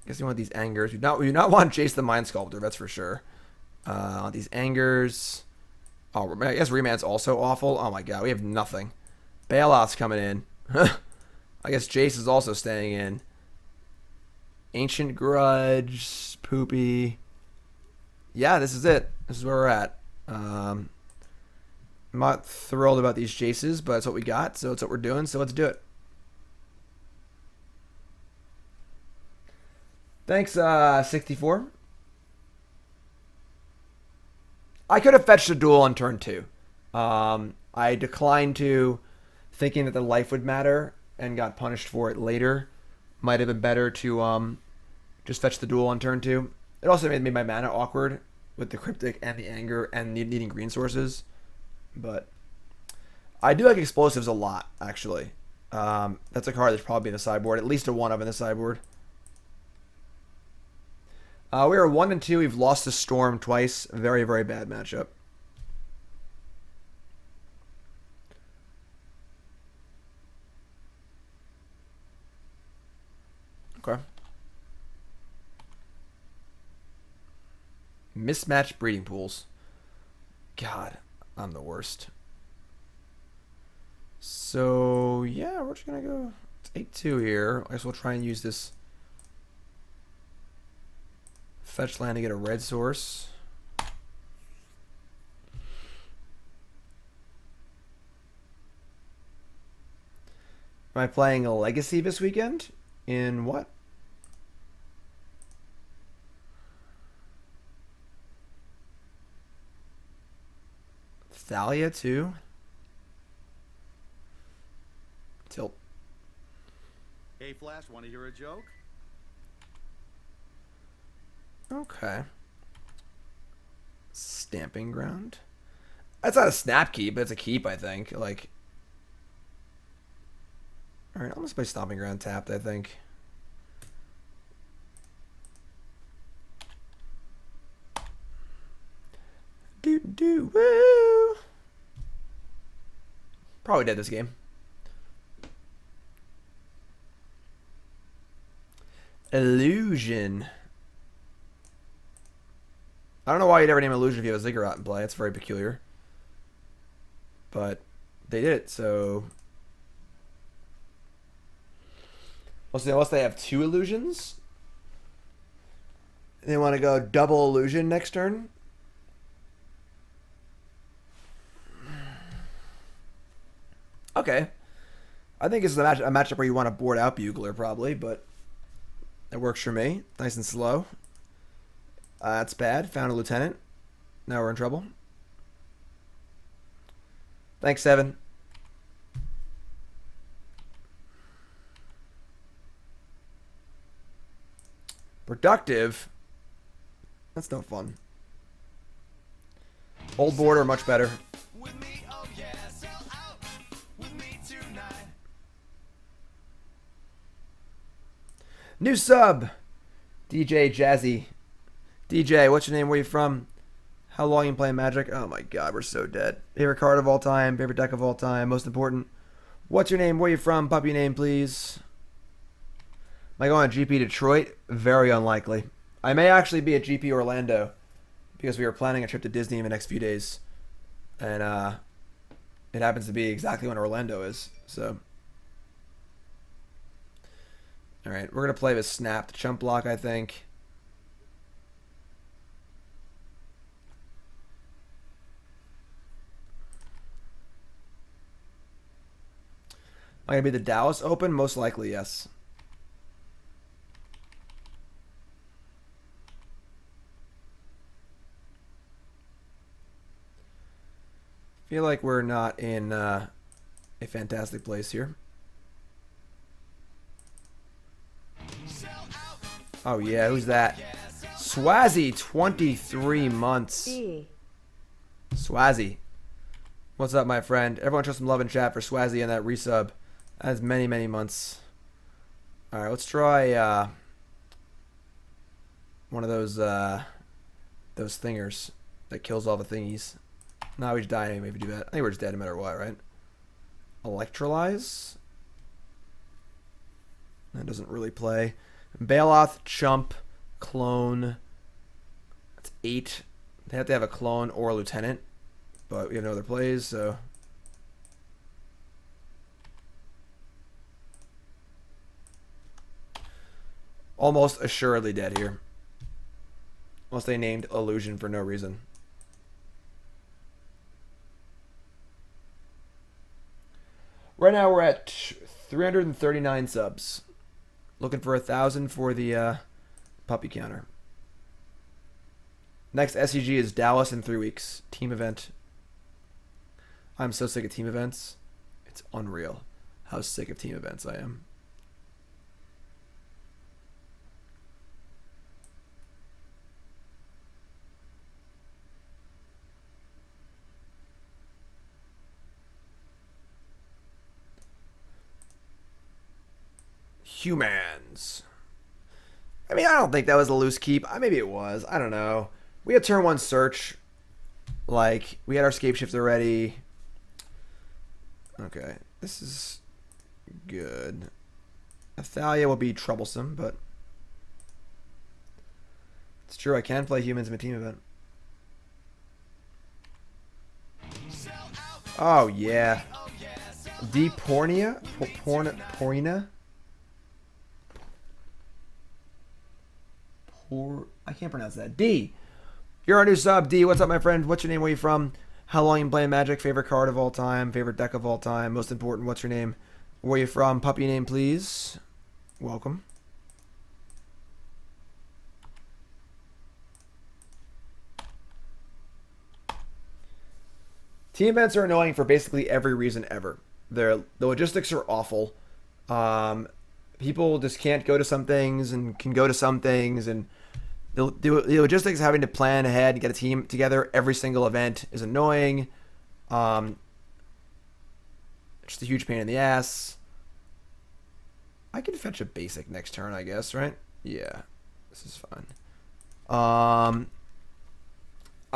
Guess we want these Angers. We do not want Jace the Mind Sculptor, that's for sure. These Angers. Oh, I guess Remand's also awful. Oh my god, we have nothing. Baloth's coming in. I guess Jace is also staying in. Ancient Grudge, Poopy. Yeah, this is it. This is where we're at. I'm not thrilled about these Jaces, but it's what we got, so it's what we're doing, so let's do it. Thanks, 64. I could have fetched a duel on turn 2. I declined to, thinking that the life would matter and got punished for it later. Might have been better to just fetch the duel on turn 2. It also made my mana awkward with the Cryptic and the Anger and needing green sources. But I do like Explosives a lot, actually. That's a card that's probably in the sideboard. At least a one of in the sideboard. We are 1 and 2. We've lost to Storm twice. Very, very bad matchup. Okay. Mismatched breeding pools. God, I'm the worst. So, yeah, we're just going to go 8-2 here. I guess we'll try and use this fetch land to get a red source. Am I playing a Legacy this weekend? In what? Thalia too? Tilt. Hey Flash, want to hear a joke? Okay. Stamping Ground. That's not a snap keep, but it's a keep, I think. Like, alright, I'm gonna play Stomping Ground tapped, I think. Woo! Probably dead this game. Illusion. I don't know why you'd ever name Illusion if you have a Ziggurat in play. It's very peculiar. But they did it, so... Unless they have 2 Illusions. They want to go double Illusion next turn. Okay. I think it's a matchup where you want to board out Bugler, probably, but it works for me. Nice and slow. That's bad. Found a Lieutenant. Now we're in trouble. Thanks, 7. Productive? That's no fun. Old board are much better. New sub! DJ Jazzy. DJ, what's your name? Where you from? How long you playing Magic? Oh my god, we're so dead. Favorite card of all time, favorite deck of all time, most important. What's your name? Where you from? Puppy name, please. Am I going to GP Detroit? Very unlikely. I may actually be at GP Orlando because we are planning a trip to Disney in the next few days. And it happens to be exactly when Orlando is, so... Alright, we're going to play with Snap, the chump block, I think. Am I going to be the Dallas Open? Most likely, yes. Feel like we're not in a fantastic place here. Oh yeah, who's that? Swazzy, 23 months. Swazzy. What's up, my friend? Everyone show some love in chat for Swazzy and that resub. That's many, many months. Alright, let's try one of those thingers that kills all the thingies. No, he's dying anyway if you do that. I think we're just dead no matter what, right? Electrolyze? That doesn't really play. Baloth, Chump, Clone. That's 8. They have to have a Clone or a Lieutenant. But we have no other plays, so... almost assuredly dead here. Unless they named Illusion for no reason. Right now we're at 339 subs. Looking for 1,000 for the puppy counter. Next SEG is Dallas in 3 weeks. Team event. I'm so sick of team events. It's unreal how sick of team events I am. Humans. I mean, I don't think that was a loose keep. Maybe it was. I don't know. We had turn 1 search. Like, we had our Scapeshift already. Okay. This is good. Athalia will be troublesome, but it's true. I can play humans in a team event. Oh, yeah. Depornia? Porina? I can't pronounce that. D. You're our new sub. D, what's up, my friend? What's your name? Where you from? How long you been playing Magic? Favorite card of all time? Favorite deck of all time? Most important, what's your name? Where you from? Puppy name, please. Welcome. Team events are annoying for basically every reason ever. The logistics are awful. People just can't go to some things and can go to some things, and the logistics of having to plan ahead and get a team together every single event is annoying. Just a huge pain in the ass. I can fetch a basic next turn, I guess, right? Yeah, this is fine.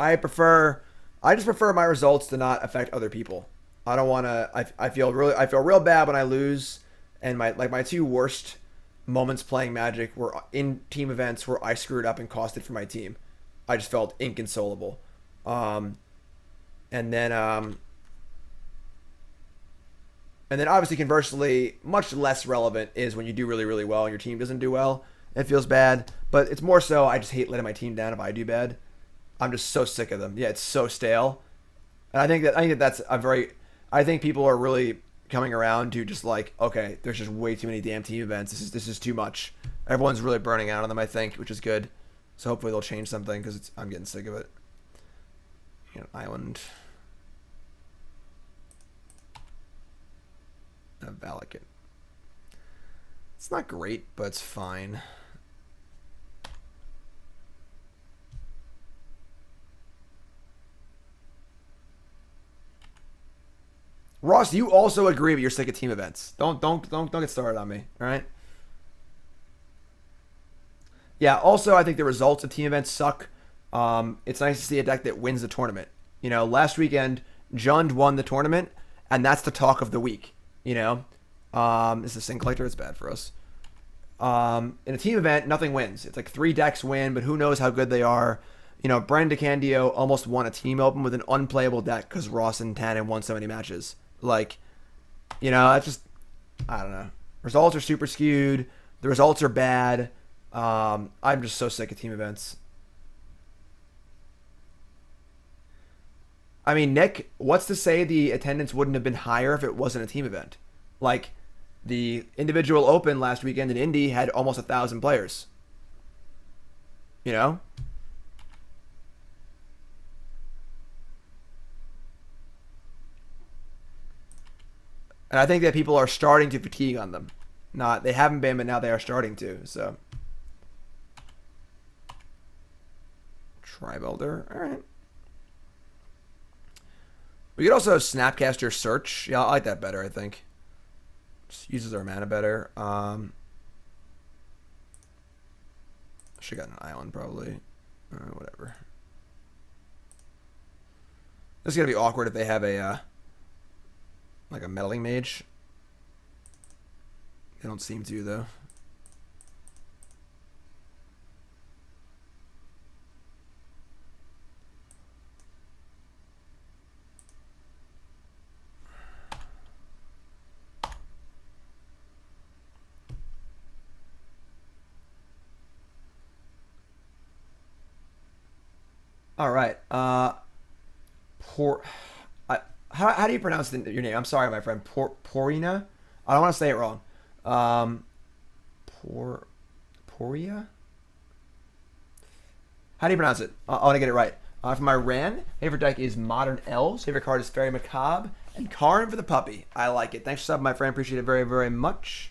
I just prefer my results to not affect other people. I don't want to. I feel real bad when I lose. And my 2 worst moments playing Magic were in team events where I screwed up and costed for my team. I just felt inconsolable. And then obviously conversely, much less relevant is when you do really, really well and your team doesn't do well. It feels bad, but it's more so I just hate letting my team down if I do bad. I'm just so sick of them. Yeah, it's so stale. And I think that's a very. I think people are really coming around to just like, okay, there's just way too many damn team events. This is too much. Everyone's really burning out on them, I think, which is good. So hopefully they'll change something because I'm getting sick of it. You know, Island. Valakut. It's not great, but it's fine. Ross, you also agree that you're sick of team events. Don't get started on me, all right? Yeah, also I think the results of team events suck. It's nice to see a deck that wins the tournament. You know, last weekend Jund won the tournament, and that's the talk of the week. You know, this is Sin Collector. It's bad for us. In a team event, nothing wins. It's like 3 decks win, but who knows how good they are. You know, Brendan DeCandio almost won a team open with an unplayable deck because Ross and Tannen won so many matches. Like, you know, that's just, I don't know. Results are super skewed. The results are bad. I'm just so sick of team events. I mean, Nick, what's to say the attendance wouldn't have been higher if it wasn't a team event? Like, the individual open last weekend in Indy had almost 1,000 players. You know? And I think that people are starting to fatigue on them. They haven't been, but now they are starting to. So, Tribe Elder, all right. We could also have Snapcaster Search. Yeah, I like that better. I think just uses our mana better. Should have gotten an island probably. Whatever. This is gonna be awkward if they have a like a meddling mage. They don't seem to, though. All right. Por. How do you pronounce your name? I'm sorry, my friend. Porina. I don't want to say it wrong. Poria. How do you pronounce it? I want to get it right. For my Ran, favorite deck is Modern Elves. Favorite card is Fairy Macabre. And Karn for the puppy. I like it. Thanks for subbing, my friend. Appreciate it very, very much.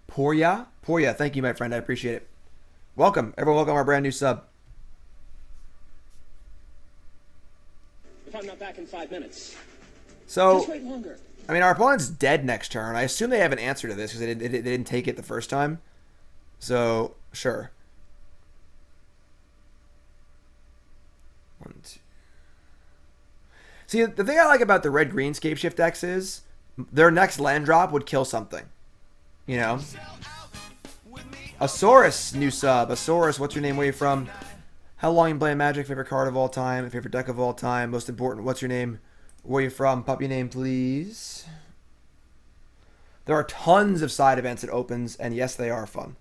Poria. Thank you, my friend. I appreciate it. Welcome. Everyone, welcome our brand new sub. If I'm not back in 5 minutes. So, just wait longer. I mean, our opponent's dead next turn. I assume they have an answer to this because they didn't take it the first time. So, sure. 1, 2. See, the thing I like about the red-green Scapeshift decks is their next land drop would kill something. You know? Asaurus, new sub. Asaurus, what's your name? Where are you from? How long you playing Magic? Favorite card of all time? Favorite deck of all time? Most important, what's your name? Where are you from? Puppy name, please. There are tons of side events it opens, and yes, they are fun.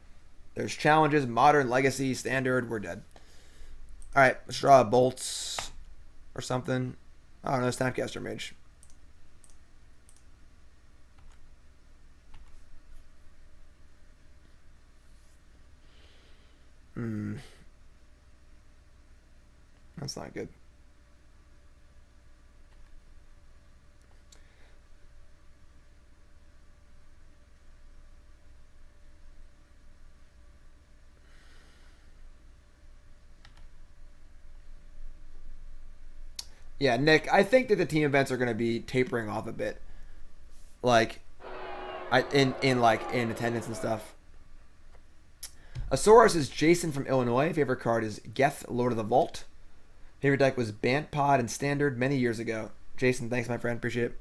There's challenges, modern, legacy, standard. We're dead. All right, let's draw bolts or something. I don't know, Snapcaster Mage. That's not good. Yeah, Nick, I think that the team events are going to be tapering off a bit. Like, in attendance and stuff. Asaurus is Jason from Illinois. Favorite card is Geth, Lord of the Vault. Favorite deck was Bant Pod and Standard many years ago. Jason, thanks, my friend. Appreciate it.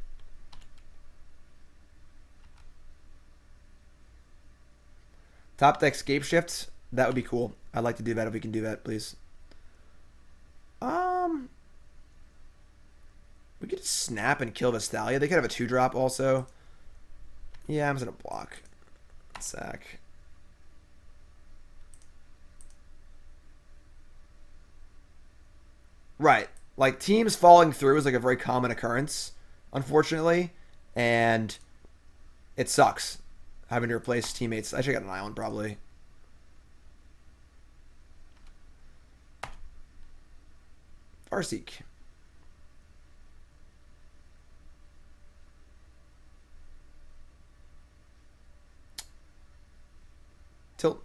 Top deck Scapeshifts. That would be cool. I'd like to do that if we can do that, please. We could snap and kill Vestalia. They could have a 2-drop also. Yeah, I'm just going to block. Sack. Right. Like, teams falling through is like a very common occurrence, unfortunately. And it sucks having to replace teammates. I should get an island, probably. Farseek. Tilt.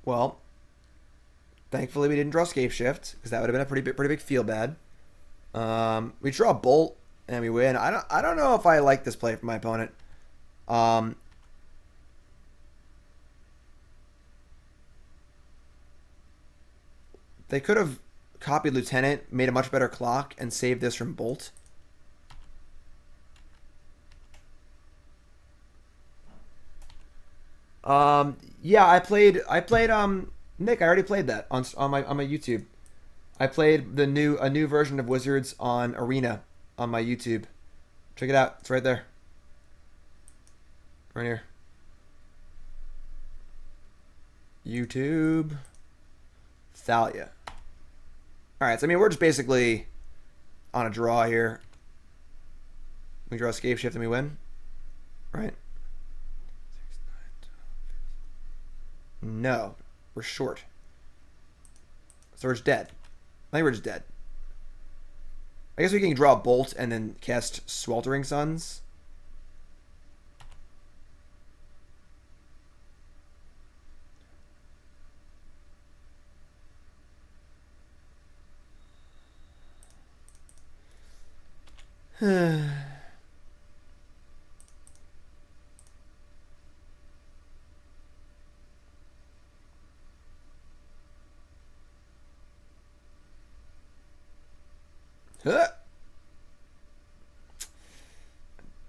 Well, thankfully we didn't draw Scapeshift because that would have been a pretty big feel bad. We draw a Bolt and we win. I don't know if I like this play from my opponent. They could have copied Lieutenant, made a much better clock, and saved this from Bolt. Yeah, I played Nick, I already played that on my YouTube. I played a new version of Wizards on Arena on my YouTube. Check it out. It's right there. Right here. YouTube. Thalia. Alright, so I mean we're just basically on a draw here. We draw a Scapeshift and we win. Right? No. We're short. So we're just dead. I think we're just dead. I guess we can draw a Bolt and then cast Sweltering Suns.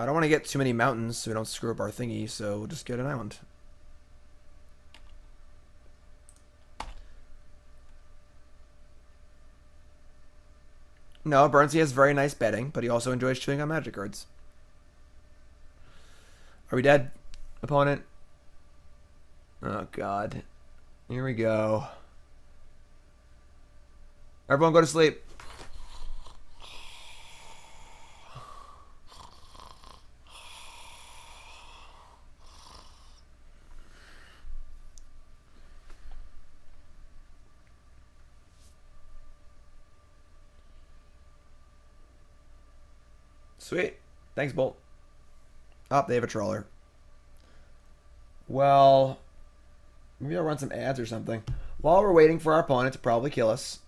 I don't want to get too many mountains so we don't screw up our thingy, so we'll just get an island. No, Burnsy has very nice betting, but he also enjoys chewing on magic cards. Are we dead, opponent? Oh, God. Here we go. Everyone go to sleep. Sweet. Thanks, Bolt. Oh, they have a trawler. Well, maybe I'll run some ads or something. While we're waiting for our opponent to probably kill us,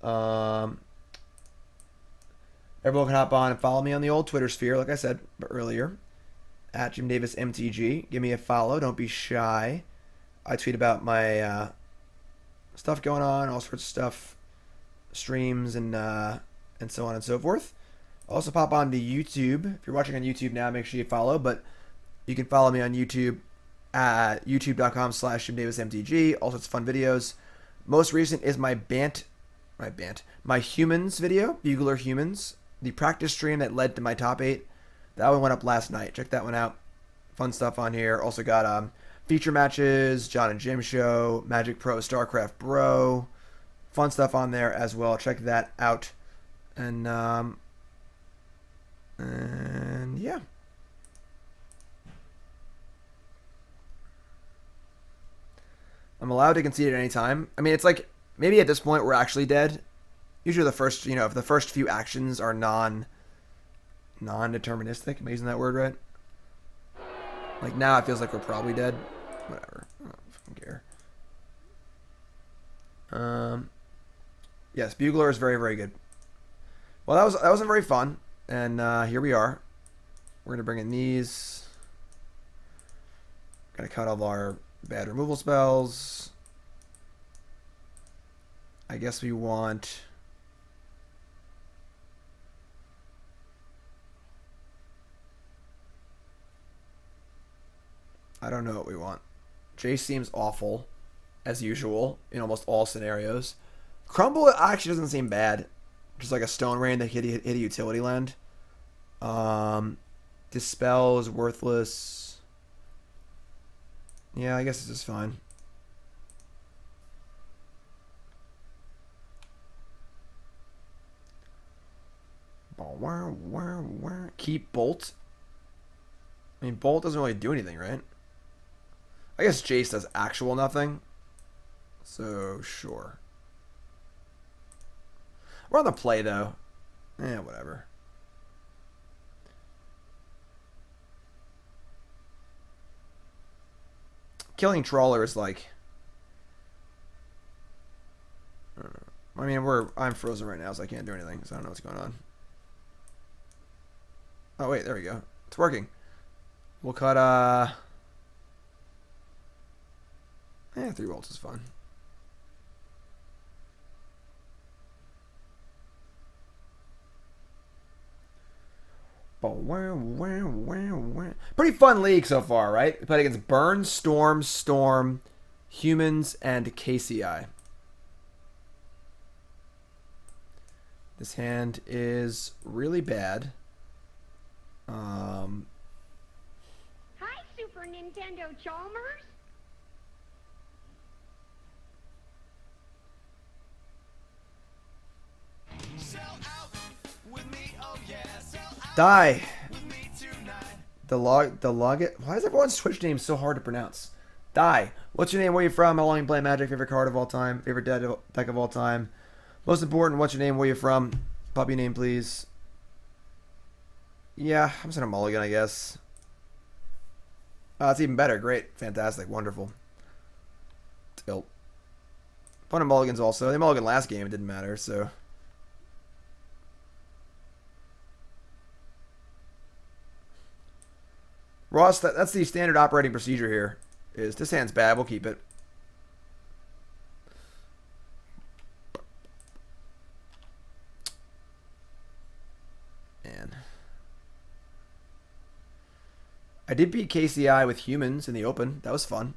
everyone can hop on and follow me on the old Twitter sphere, like I said earlier, at Jim Davis MTG. Give me a follow. Don't be shy. I tweet about my stuff going on, all sorts of stuff, streams, and so on and so forth. Also pop on to YouTube. If you're watching on YouTube now, make sure you follow. But you can follow me on YouTube at youtube.com/JimDavisMTG. All sorts of fun videos. Most recent is my humans video, Bugler Humans. The practice stream that led to my top 8. That one went up last night. Check that one out. Fun stuff on here. Also got feature matches, John and Jim show, Magic Pro, StarCraft Bro. Fun stuff on there as well. Check that out. And yeah. I'm allowed to concede at any time. I mean, it's like, maybe at this point we're actually dead. Usually the first, if the first few actions are non-deterministic. Am I using that word right? Like, now it feels like we're probably dead. Whatever. I don't fucking care. Yes, Bugler is very, very good. Well, that wasn't very fun. And here we are. We're going to bring in these. Going to cut all our bad removal spells. I guess we want... I don't know what we want. Jace seems awful, as usual, in almost all scenarios. Crumble actually doesn't seem bad. Just like a Stone Rain that hit a utility land. Dispel is worthless. Yeah, I guess this is fine. Keep Bolt. I mean, Bolt doesn't really do anything, right? I guess Jace does actual nothing. So, sure. We're on the play, though. Whatever. Killing Trawler is like... I don't know. I mean, I'm frozen right now, so I can't do anything. So I don't know what's going on. Oh, wait. There we go. It's working. We'll cut, 3 volts is fine. Pretty fun league so far, right? We played against Burn, Storm, Humans, and KCI. This hand is really bad. Hi, Super Nintendo Chalmers. Die. The log it. Why is everyone's Twitch name so hard to pronounce? Die. What's your name? Where you from? How long you play Magic? Favorite card of all time? Favorite deck of all time? Most important, what's your name? Where you from? Puppy name, please. Yeah, I'm just gonna mulligan, I guess. It's even better. Great. Fantastic. Wonderful. Tilt. Fun of mulligans also. They mulligan last game. It didn't matter, so... Ross, that's the standard operating procedure here. Is this hand's bad, we'll keep it. Man. I did beat KCI with humans in the open. That was fun.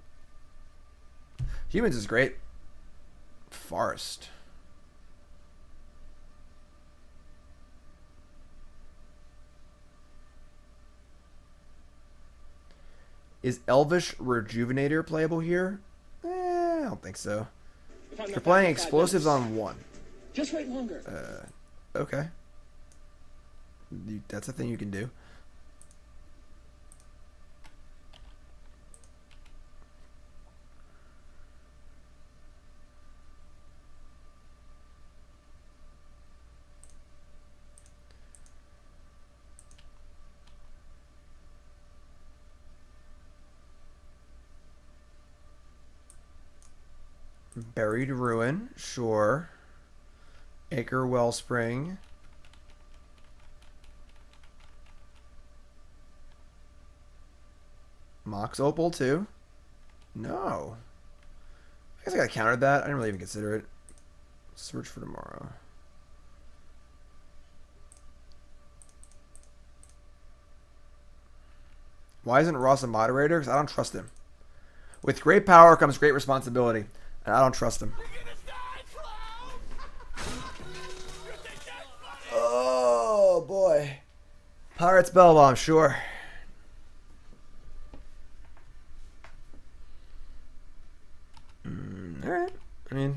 Humans is great. Forest. Is Elvish Rejuvenator playable here? I don't think so. They're playing explosives on 1. Just wait longer. Okay. That's a thing you can do. Buried Ruin, sure. Acre Wellspring. Mox Opal too. No. I guess I gotta counter that. I didn't really even consider it. Search for tomorrow. Why isn't Ross a moderator? Because I don't trust him. With great power comes great responsibility. And I don't trust him. Oh boy. Pirates Bell Bomb, sure. Alright. I mean,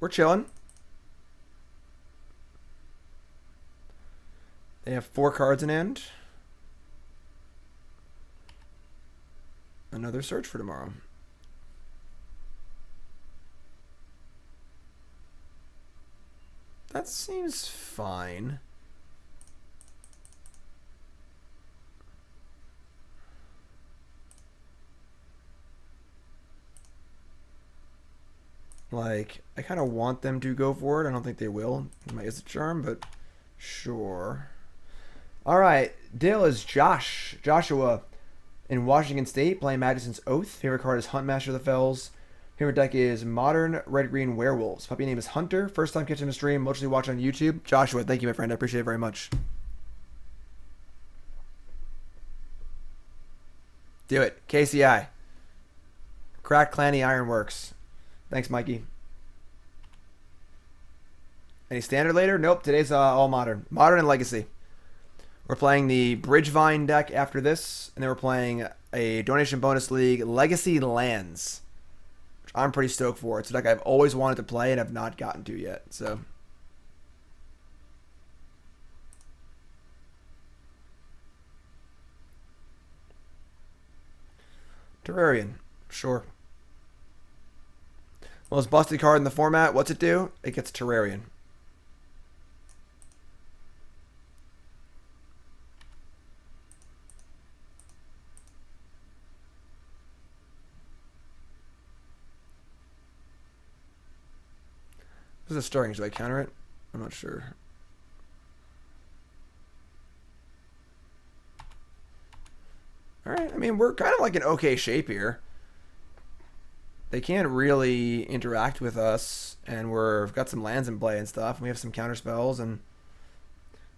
we're chilling. They have 4 cards in hand. Another search for tomorrow. That seems fine. Like, I kind of want them to go for it. I don't think they will. My Izzet Charm, but sure. All right, Dale is Joshua in Washington State, playing Magic since Oath. Favorite card is Huntmaster of the Fells. Favorite deck is Modern Red-Green Werewolves. Puppy name is Hunter. First time catching a stream. Mostly watch on YouTube. Joshua, thank you, my friend. I appreciate it very much. Do it. KCI. Crack Clanny Ironworks. Thanks, Mikey. Any standard later? Nope. Today's all modern. Modern and Legacy. We're playing the Bridgevine deck after this. And then we're playing a Donation Bonus League Legacy Lands. Which I'm pretty stoked for. It's a deck I've always wanted to play and have not gotten to yet. So... Terrarian. Sure. Most busted card in the format. What's it do? It gets Terrarian. This is starting. Do I counter it? I'm not sure. Alright, I mean, we're kind of like in okay shape here. They can't really interact with us, and we've got some lands in play and stuff, and we have some counter spells, and...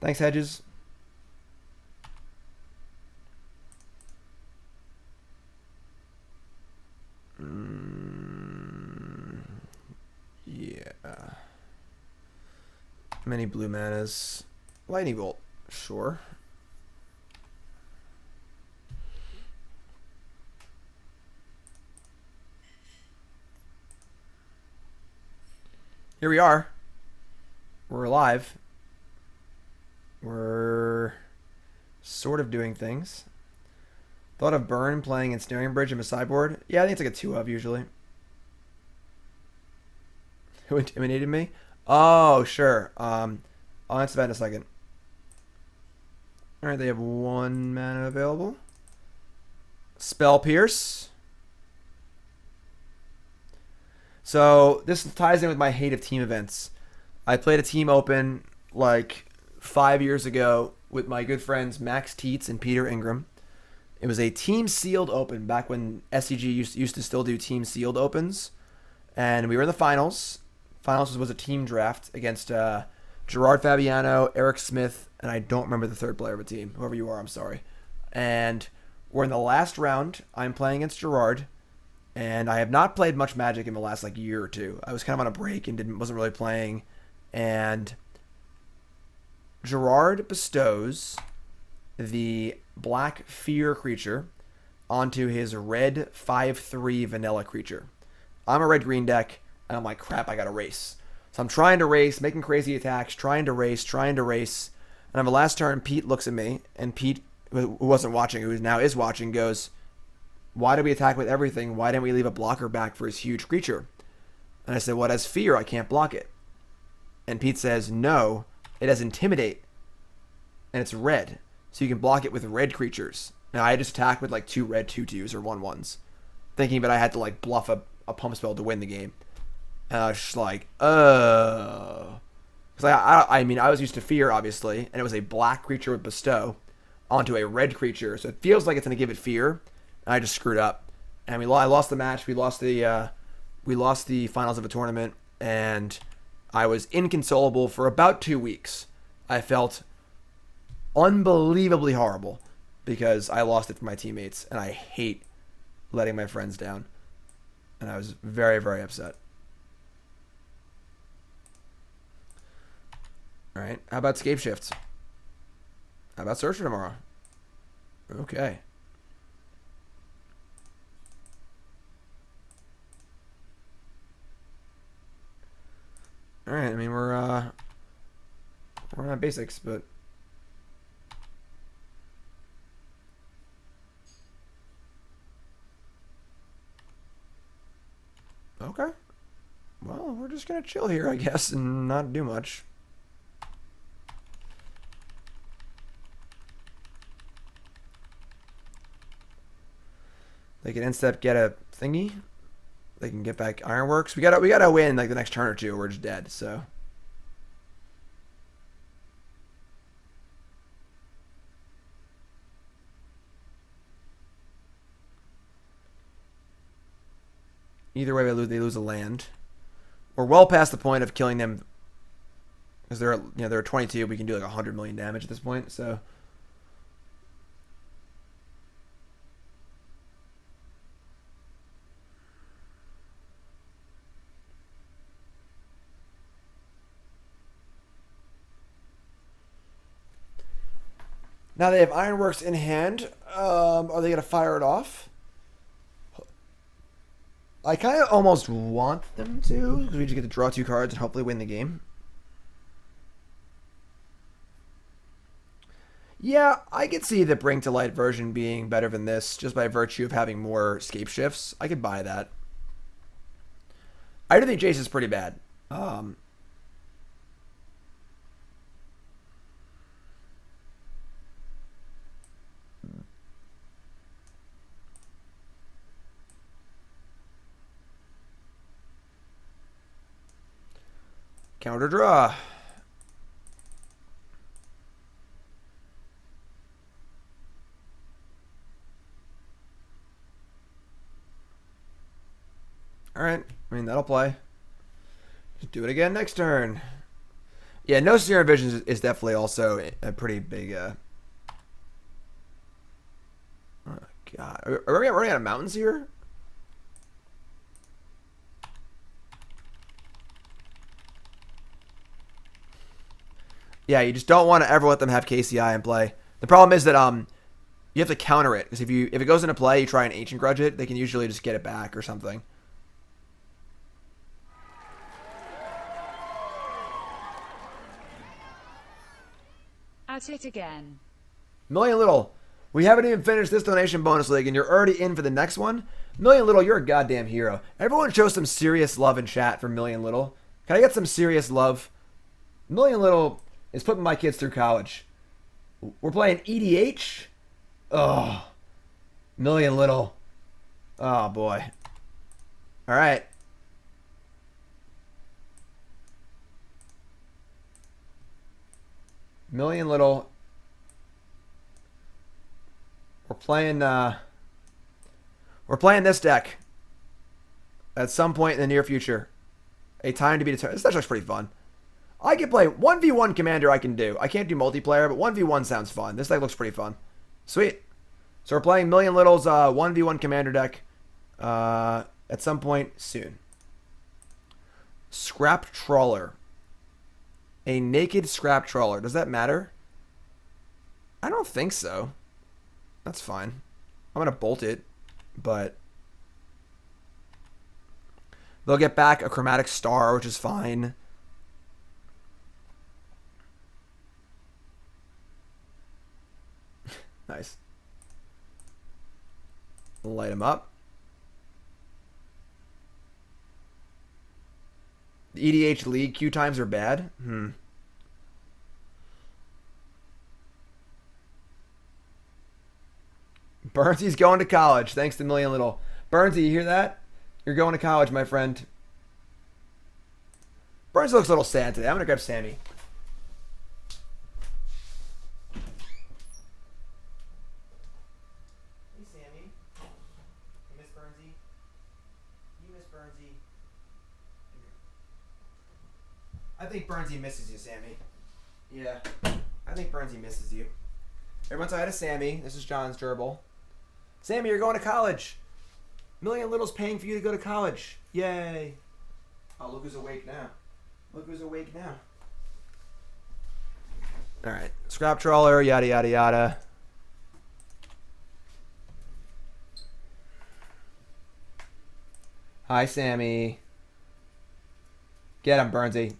Thanks, Hedges. Yeah. Many blue manas. Lightning Bolt. Sure. Here we are. We're alive. We're sort of doing things. Thought of Burn playing Ensnaring Bridge in a sideboard. Yeah, I think it's like a 2 of usually. Who intimidated me? Oh, sure. I'll answer that in a second. Alright, they have 1 mana available. Spell Pierce. So, this ties in with my hate of team events. I played a team open like 5 years ago with my good friends Max Teets and Peter Ingram. It was a team sealed open back when SCG used to still do team sealed opens. And we were in the finals. Finals was a team draft against Gerard Fabiano, Eric Smith, and I don't remember the third player of the team. Whoever you are, I'm sorry. And We're in the last round. I'm playing against Gerard, and I have not played much Magic in the last like year or two. I was kind of on a break and wasn't really playing, and Gerard bestows the black fear creature onto his red 5/3 vanilla creature. I'm a red-green deck, and I'm like, crap, I gotta race. So I'm trying to race, making crazy attacks, trying to race. And on the last turn, Pete looks at me, and Pete, who wasn't watching, who now is watching, goes, why do we attack with everything? Why didn't we leave a blocker back for his huge creature? And I said, well, it has fear. I can't block it. And Pete says, no, it has intimidate. And it's red. So you can block it with red creatures. Now, I just attacked with like 2 red 2/2s or 1/1s, thinking that I had to like bluff a pump spell to win the game. And I was just like, oh. Because I mean, I was used to fear, obviously, and it was a black creature with bestow onto a red creature. So it feels like it's going to give it fear. And I just screwed up. And I lost the match. We lost the finals of a tournament. And I was inconsolable for about 2 weeks. I felt unbelievably horrible because I lost it for my teammates, and I hate letting my friends down. And I was very, very upset. All right, how about Scapeshift? How about Search for Tomorrow? Okay. All right, I mean, we're on basics, but okay. Well, we're just gonna chill here, I guess, and not do much. They can instep get a thingy. They can get back Ironworks. We gotta win like the next turn or two, or we're just dead. So. Either way, they lose a land. We're well past the point of killing them because they're 22. We can do like 100 million damage at this point. So. Now they have Ironworks in hand. Are they going to fire it off? I kind of almost want them to, because we just get to draw 2 cards and hopefully win the game. Yeah, I could see the Bring to Light version being better than this, just by virtue of having more Scapeshifts. I could buy that. I do think Jace is pretty bad. Counter draw. All right. I mean, that'll play. Just do it again next turn. Yeah, no Serum Visions is definitely also a pretty big... Oh, God. Are we running out of mountains here? Yeah, you just don't want to ever let them have KCI in play. The problem is that you have to counter it, because if it goes into play, you try and Ancient Grudge it, they can usually just get it back or something. At it again. MillionLittleE, we haven't even finished this donation bonus league, and you're already in for the next one? MillionLittleE, you're a goddamn hero. Everyone show some serious love in chat for MillionLittleE. Can I get some serious love? MillionLittleE is putting my kids through college. We're playing EDH? Oh. MillionLittleE. Oh, boy. All right. MillionLittleE. We're playing this deck at some point in the near future. A time to be determined. This actually pretty fun. I can play 1v1 commander. I can do. I can't do multiplayer, but 1v1 sounds fun. This deck looks pretty fun. Sweet. So we're playing Million Little's 1v1 commander deck at some point soon. Scrap Trawler. A naked Scrap Trawler. Does that matter? I don't think so. That's fine. I'm going to bolt it, but they'll get back a Chromatic Star, which is fine. Nice. Light them up. The EDH League queue times are bad. Burnsy's going to college. Thanks to MillionLittleE. Burnsy, you hear that? You're going to college, my friend. Burnsy looks a little sad today. I'm going to grab Sammy. Hey, Sammy. You miss Burnsy? You miss Burnsy? I think Burnsy misses you, Sammy. Yeah. I think Burnsy misses you. Everyone say hi to Sammy. This is John's gerbil. Sammy, you're going to college. MillionLittle's paying for you to go to college. Yay. Oh, look who's awake now. Look who's awake now. All right. Scrap Trawler, yada, yada, yada. Hi, Sammy. Get him, Burnsy.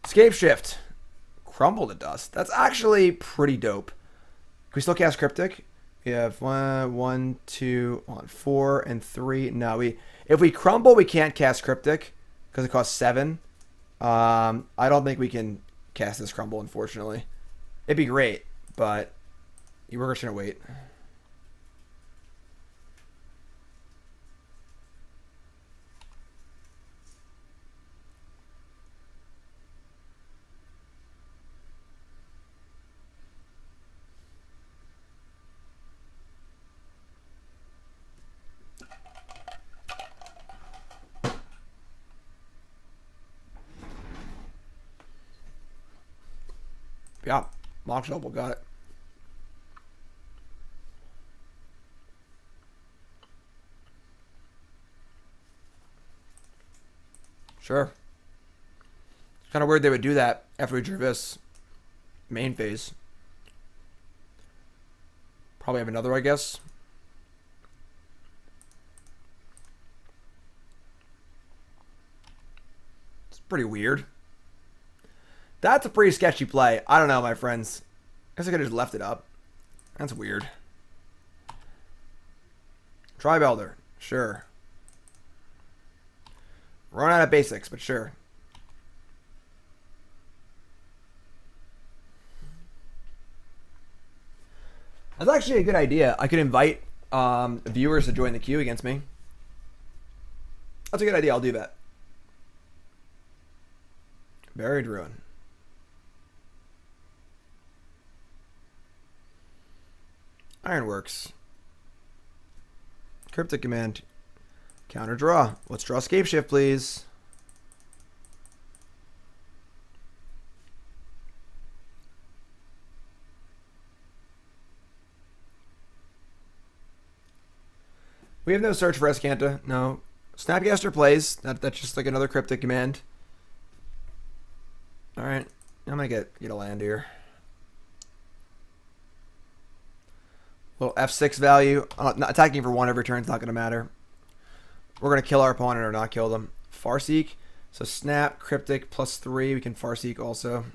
Scapeshift. Crumble to dust. That's actually pretty dope. Can we still cast Cryptic? We have 1, 2, 4, and 3. No, if we crumble, we can't cast Cryptic because it costs 7. I don't think we can cast this Crumble, unfortunately. It'd be great, but we're just gonna wait. Yeah, Mox Double got it. Sure. It's kind of weird they would do that after we drew this main phase. Probably have another, I guess. It's pretty weird. That's a pretty sketchy play. I don't know, my friends. I guess I could have just left it up. That's weird. Tribe Elder. Sure. Run out of basics, but sure. That's actually a good idea. I could invite viewers to join the queue against me. That's a good idea. I'll do that. Buried Ruin. Ironworks. Cryptic Command. Counter draw. Let's draw Scapeshift, please. We have no search for Escanta. No. Snapcaster plays. That's just like another Cryptic Command. Alright. I'm gonna get a land here. Little F6 value. Not attacking for 1 every turn is not going to matter. We're going to kill our opponent or not kill them. Farseek. So snap, Cryptic, +3. We can Farseek also.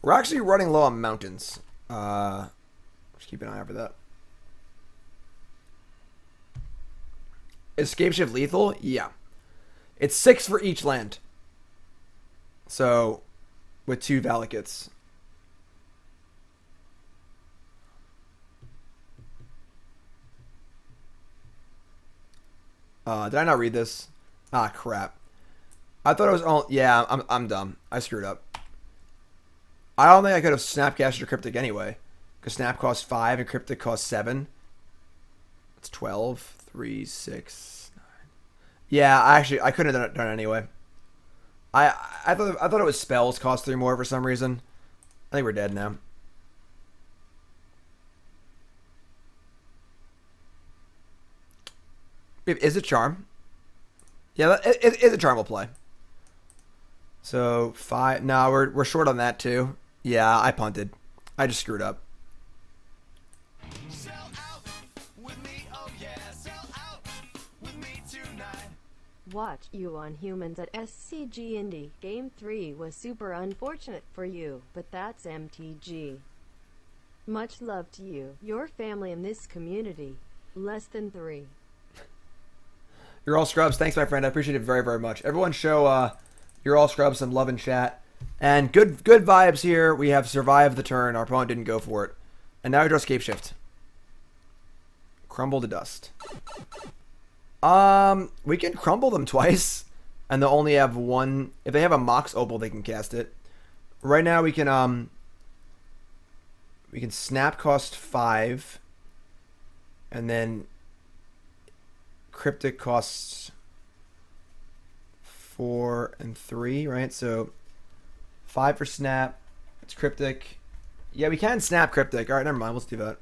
We're actually running low on mountains. Just keep an eye out for that. Is Scapeshift lethal? Yeah. It's 6 for each land. So with 2 Valakuts. Did I not read this? Ah, crap. I thought it was all... Yeah, I'm dumb. I screwed up. I don't think I could have Snapcaster Cryptic anyway. Because Snap costs 5 and Cryptic costs 7. It's 12, 3, 6, 9. Yeah, I couldn't have done it anyway. I thought it was spells cost 3 more for some reason. I think we're dead now. Izzet Charm. Yeah, Izzet Charm will play. So 5. No, we're short on that too. Yeah, I punted. I just screwed up. Watch you on Humans at SCG Indy. Game 3 was super unfortunate for you, but that's MTG. Much love to you, your family, and this community. Less than 3. You're all scrubs. Thanks, my friend. I appreciate it very, very much. Everyone show You're all scrubs some love in chat. And good vibes here. We have survived the turn. Our opponent didn't go for it. And now we draw Scapeshift. Crumble to dust. We can crumble them twice. And they'll only have one. If they have a Mox Opal, they can cast it. Right now we can snap cost 5. And then Cryptic costs 4 and 3, right? So 5 for snap. It's Cryptic. Yeah, we can snap Cryptic. All right, never mind. Let's do that.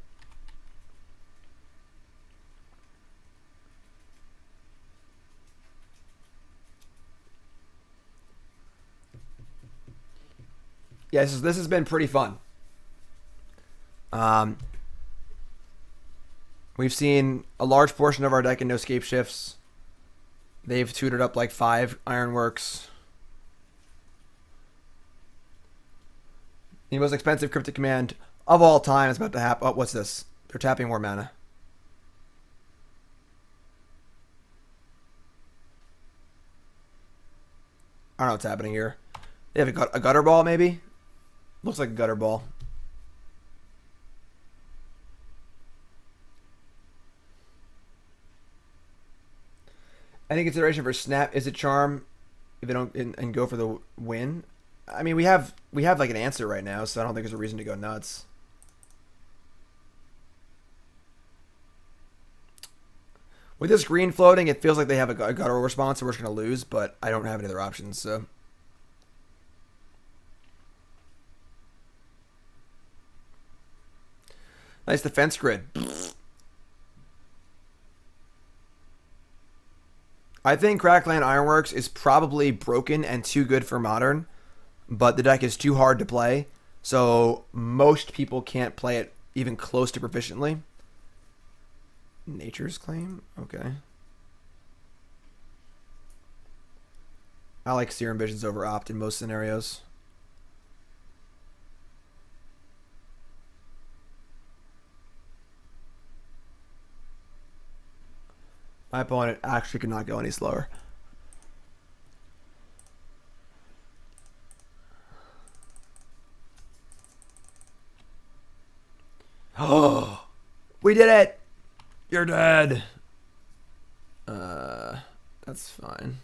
Yeah, this has been pretty fun. We've seen a large portion of our deck in no Scapeshifts. They've tutored up like 5 Ironworks. The most expensive Cryptic Command of all time is about to happen. Oh, what's this? They're tapping more mana. I don't know what's happening here. They have a gutter ball, maybe? Looks like a gutter ball. Any consideration for snap? Izzet Charm if they don't and go for the win? I mean, we have like an answer right now, so I don't think there's a reason to go nuts. With this green floating, it feels like they have a guttural response, so we're just going to lose, but I don't have any other options, so. Nice defense grid. I think Crackland Ironworks is probably broken and too good for Modern, but the deck is too hard to play, so most people can't play it even close to proficiently. Nature's Claim? Okay. I like Serum Visions over Opt in most scenarios. My opponent actually could not go any slower. Oh, we did it! You're dead. That's fine.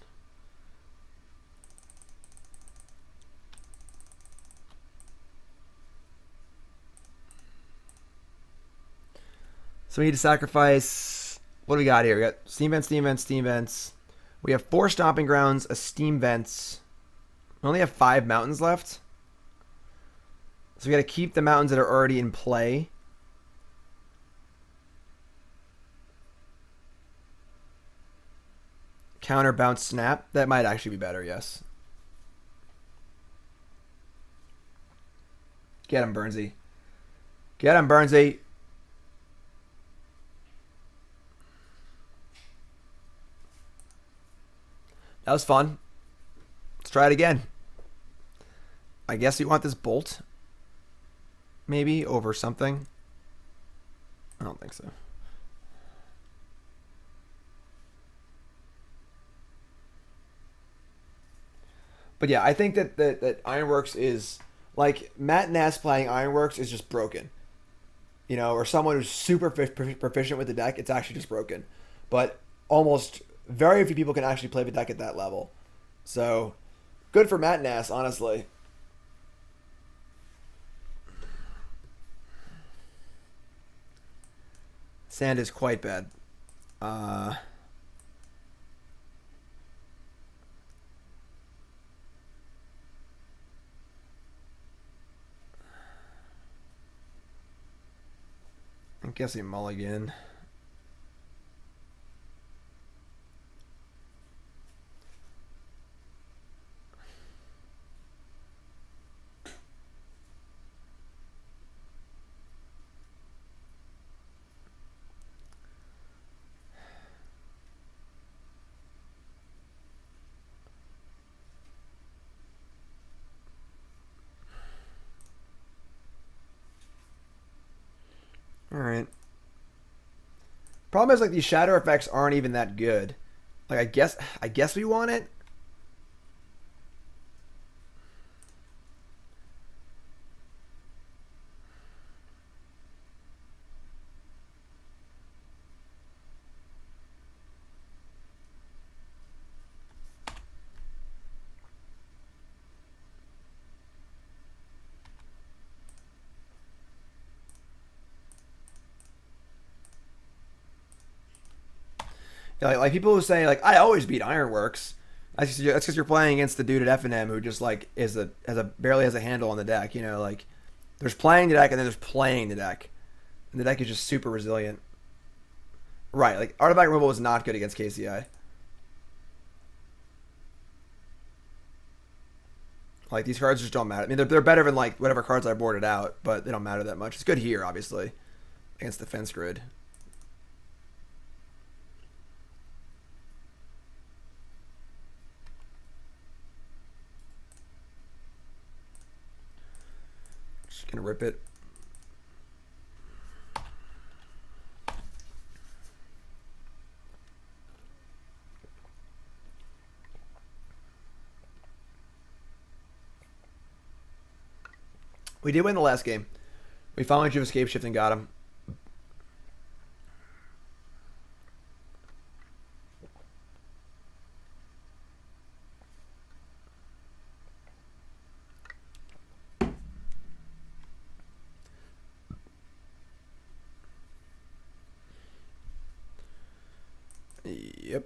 So we need to sacrifice. What do we got here? We got Steam Vents, Steam Vents, Steam Vents. We have 4 Stomping Grounds, a Steam Vents. We only have 5 mountains left. So we got to keep the mountains that are already in play. Counter Bounce Snap. That might actually be better, yes. Get him, Burnsy. Get him, Burnsy. That was fun. Let's try it again. I guess you want this Bolt. Maybe over something. I don't think so. But yeah, I think that Ironworks is like Matt Ness playing Ironworks is just broken. You know, or someone who's super proficient with the deck, it's actually just broken. But almost very few people can actually play the deck at that level. So, good for Matt Ness, honestly. Sand is quite bad. Uh, I'm guessing mulligan. Alright. Problem is, like, these shadow effects aren't even that good. Like, I guess we want it. Like people who say like I always beat Ironworks. That's because you're playing against the dude at F&M who just like barely has a handle on the deck. You know, like there's playing the deck and then there's playing the deck, and the deck is just super resilient. Right, like Artifact Removal was not good against KCI. Like these cards just don't matter. I mean, they're better than like whatever cards I boarded out, but they don't matter that much. It's good here, obviously, against the fence grid. Gonna rip it. We did win the last game. We finally drew a Scapeshift and got him. Yep.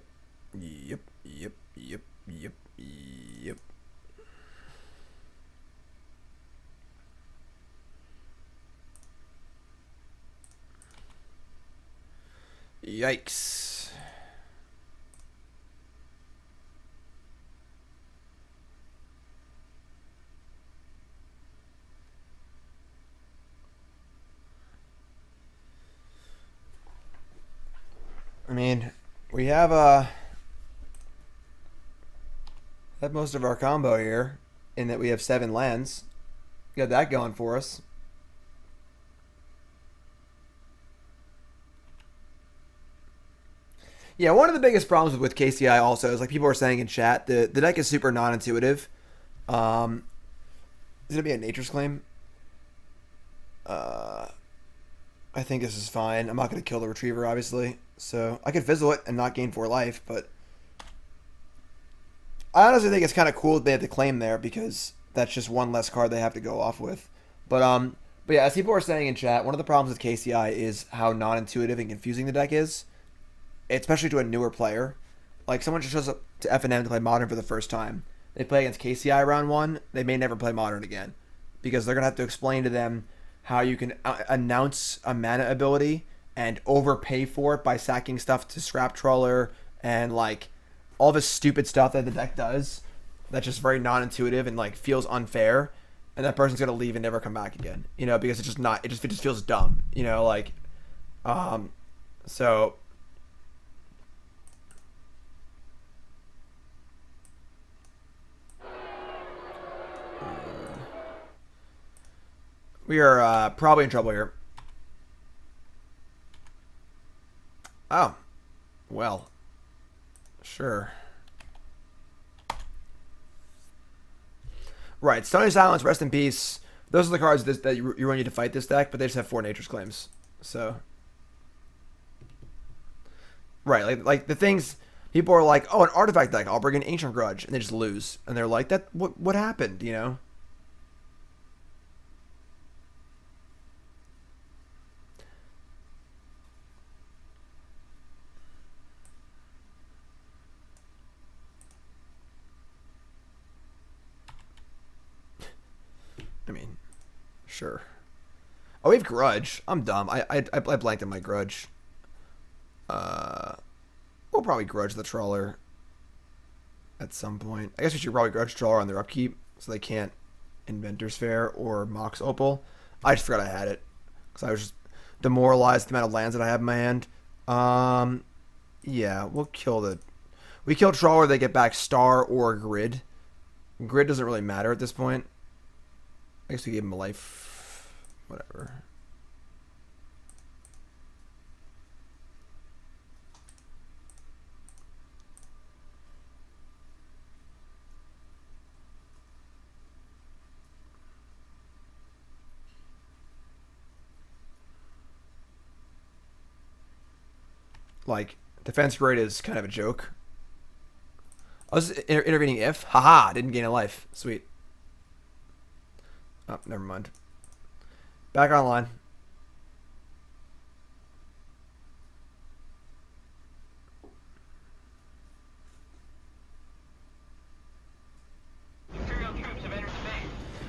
Yikes. I mean, we have most of our combo here in that we have 7 lands. We got that going for us. Yeah, one of the biggest problems with KCI also is like people are saying in chat, the deck is super non-intuitive. Is it gonna be a Nature's Claim? I think this is fine. I'm not gonna kill the Retriever, obviously, so I could fizzle it and not gain 4 life. But I honestly think it's kind of cool that they have the claim there because that's just one less card they have to go off with. But yeah, as people are saying in chat, one of the problems with KCI is how non-intuitive and confusing the deck is. Especially to a newer player. Like, someone just shows up to F&M to play Modern for the first time. They play against KCI round 1, they may never play Modern again. Because they're going to have to explain to them how you can announce a mana ability and overpay for it by sacking stuff to Scrap Trawler and, like, all this stupid stuff that the deck does that's just very non-intuitive and, like, feels unfair. And that person's going to leave and never come back again. You know, because it's just not... It just feels dumb. You know, like... So... We are probably in trouble here. Oh. Well. Sure. Right. Stony Silence, Rest in Peace. Those are the cards that you really need to fight this deck, but they just have 4 Nature's Claims. So. Right. Like the things... People are like, oh, an artifact deck. I'll bring an Ancient Grudge. And they just lose. And they're like, what happened, you know? Sure. Oh, we have Grudge. I'm dumb. I blanked on my Grudge. We'll probably Grudge the Trawler at some point. I guess we should probably Grudge Trawler on their upkeep so they can't Inventor's Fair or Mox Opal. I just forgot I had it because I was just demoralized the amount of lands that I have in my hand. Yeah, we kill Trawler, they get back Star or Grid. Grid doesn't really matter at this point. I guess we gave him a life. Whatever. Like, Defense Grade is kind of a joke. I was intervening if. Haha, didn't gain a life. Sweet. Oh, never mind. Back online.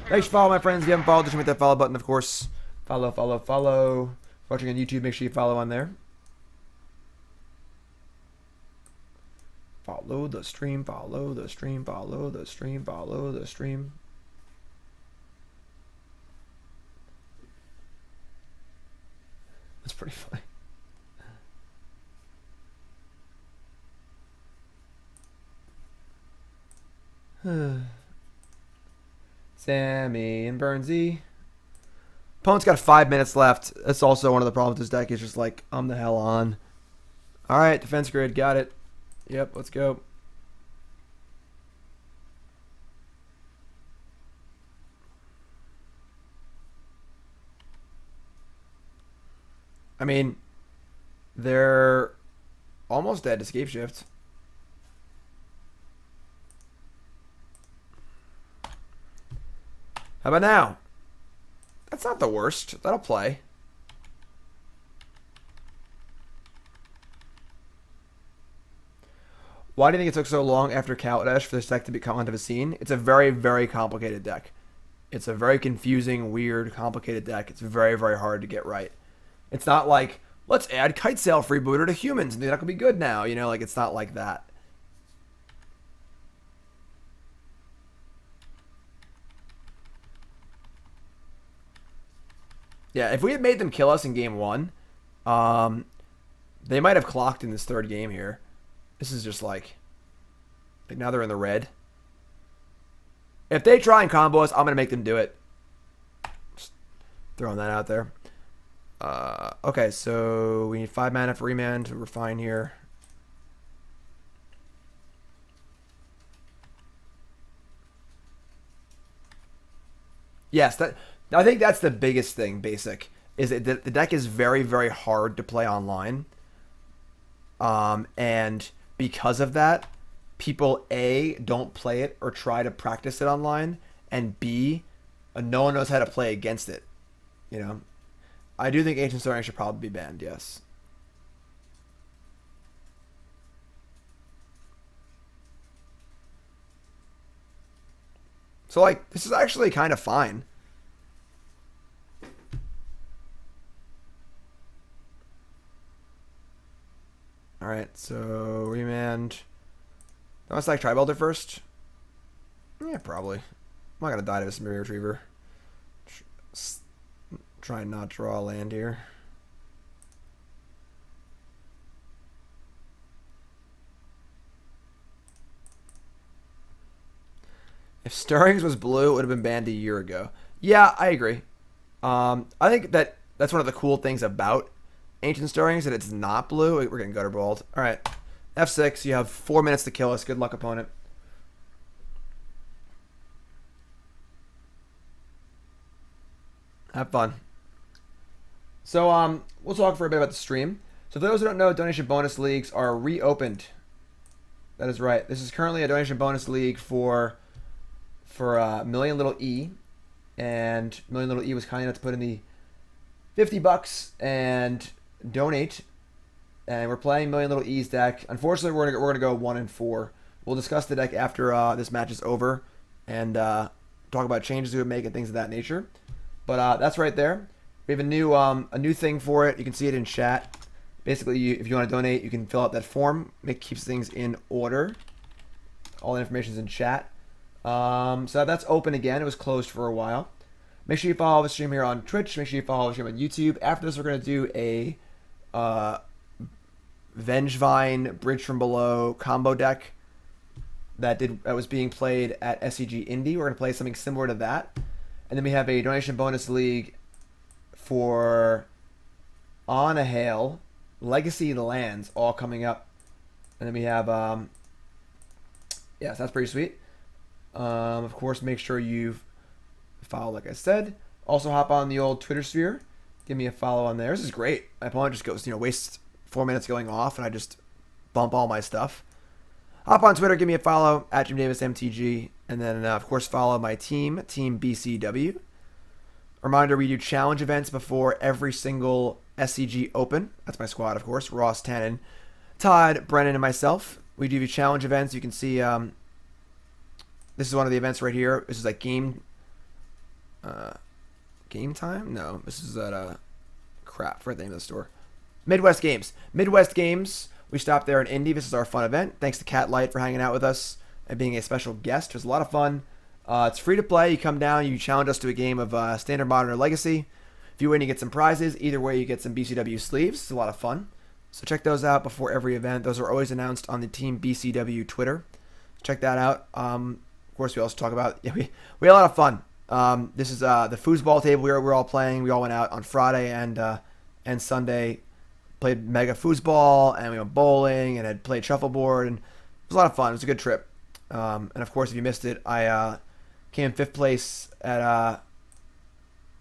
Thanks for following, my friends. If you haven't followed, just hit that follow button, of course. Follow. Watching on YouTube, make sure you follow on there. Follow the stream. That's pretty funny. Sammy and Burnsy. Opponent's got 5 minutes left. That's also one of the problems with this deck. Is just like, I'm the hell on. Alright, Defense Grid, got it. Yep, let's go. I mean, they're almost dead to Scapeshift. How about now? That's not the worst. That'll play. Why do you think it took so long after Kaladesh for this deck to come onto the scene? It's a very, very complicated deck. It's a very confusing, weird, complicated deck. It's very, very hard to get right. It's not like, let's add Kite Sail Freebooter to humans and they're not going to be good now. You know, like, it's not like that. Yeah, if we had made them kill us in game one, they might have clocked in this third game here. This is just like now they're in the red. If they try and combo us, I'm going to make them do it. Just throwing that out there. Okay, so we need 5 mana for Remand. We're fine here. Yes, I think that's the biggest thing, basic, is that the deck is very, very hard to play online. And because of that, people, A, don't play it or try to practice it online, and B, no one knows how to play against it. You know? I do think Ancient Stirring should probably be banned, yes. So, like, this is actually kind of fine. Alright, so Remand. Do I select Tribe Elder first? Yeah, probably. I'm not going to die to this Mirror Retriever. Try and not draw a land here. If Stirrings was blue, it would have been banned a year ago. Yeah, I agree. I think that's one of the cool things about Ancient Stirrings, that it's not blue. We're getting gutterballed. Alright. F6, you have 4 minutes to kill us. Good luck, opponent. Have fun. So, we'll talk for a bit about the stream. So, for those who don't know, donation bonus leagues are reopened. That is right. This is currently a donation bonus league for MillionLittleE. And MillionLittleE was kind enough to put in the $50 and donate. And we're playing MillionLittleE's deck. Unfortunately, we're gonna go 1-4. We'll discuss the deck after this match is over and talk about changes we would make and things of that nature. But that's right there. We have a new thing for it. You can see it in chat. Basically, if you want to donate, you can fill out that form. It keeps things in order. All the information is in chat. So that's open again. It was closed for a while. Make sure you follow the stream here on Twitch. Make sure you follow the stream on YouTube. After this, we're going to do a Vengevine Bridge from Below combo deck that was being played at SCG Indie. We're going to play something similar to that. And then we have a donation bonus league for On a Hail, Legacy Lands, all coming up. And then we have, yeah, so that's pretty sweet. Of course, make sure you follow, like I said. Also, hop on the old Twitter sphere. Give me a follow on there. This is great. My opponent just goes, wastes 4 minutes going off, and I just bump all my stuff. Hop on Twitter, give me a follow at Jim Davis MTG, and then of course follow my team, Team BCW. Reminder: we do challenge events before every single SCG Open. That's my squad, of course. Ross, Tannen, Todd, Brennan, and myself. We do challenge events. You can see this is one of the events right here. This is like game time. No, this is at crap. For the name of the store. Midwest Games. Midwest Games. We stopped there in Indy. This is our fun event. Thanks to Cat Light for hanging out with us and being a special guest. It was a lot of fun. It's free to play. You come down, you challenge us to a game of Standard, Modern, or Legacy. If you win, you get some prizes. Either way, you get some BCW sleeves. It's a lot of fun. So check those out before every event. Those are always announced on the Team BCW Twitter. Check that out. Of course, we also talk about... Yeah, we had a lot of fun. This is the foosball table we're all playing. We all went out on Friday and Sunday. Played Mega Foosball, and we went bowling, and had played shuffleboard, and it was a lot of fun. It was a good trip. And of course, if you missed it, I came in 5th place at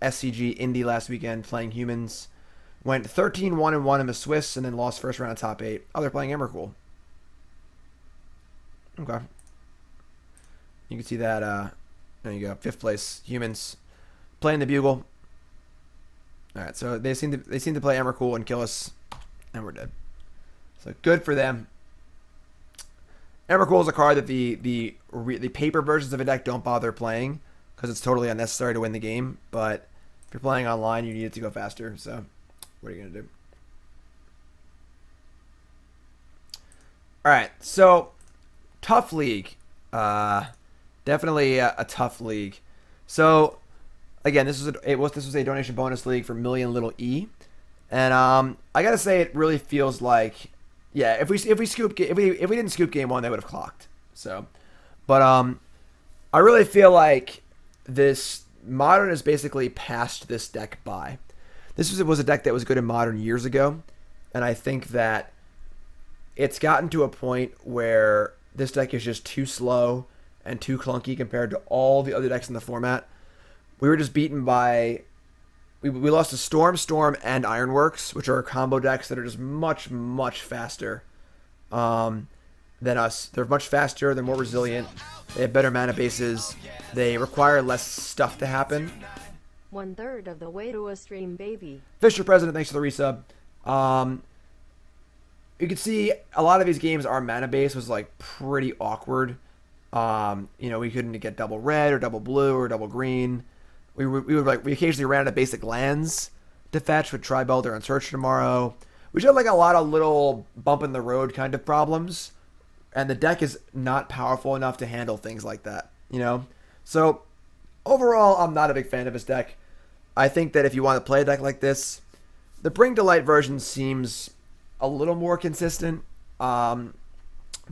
SCG Indy last weekend playing humans. Went 13-1-1 in the Swiss, and then lost first round of top 8. Oh, they're playing Emrakul. Okay. You can see that. There you go. 5th place humans playing the Bugle. All right, so they seem to play Emrakul and kill us, and we're dead. So good for them. Emrakul is a card that the paper versions of a deck don't bother playing because it's totally unnecessary to win the game. But if you're playing online, you need it to go faster. So what are you gonna do? All right, so tough league. Definitely a tough league. So. Again, this was a donation bonus league for MillionLittleE, and I gotta say it really feels like, yeah, if we didn't scoop game 1, they would have clocked. So, but I really feel like this Modern has basically passed this deck by. This was a deck that was good in Modern years ago, and I think that it's gotten to a point where this deck is just too slow and too clunky compared to all the other decks in the format. We were just beaten by... We lost to Storm, and Ironworks, which are combo decks that are just much, much faster than us. They're much faster. They're more resilient. They have better mana bases. They require less stuff to happen. 1/3 of the way to a stream, baby. Fisher President, thanks for the resub. You can see a lot of these games, our mana base was like pretty awkward. We couldn't get double red or double blue or double green. We occasionally ran out of basic lands to fetch with Tribe Elder and Search Tomorrow. We just had like a lot of little bump in the road kind of problems, and the deck is not powerful enough to handle things like that. So overall, I'm not a big fan of this deck. I think that if you want to play a deck like this, the Bring to Light version seems a little more consistent. But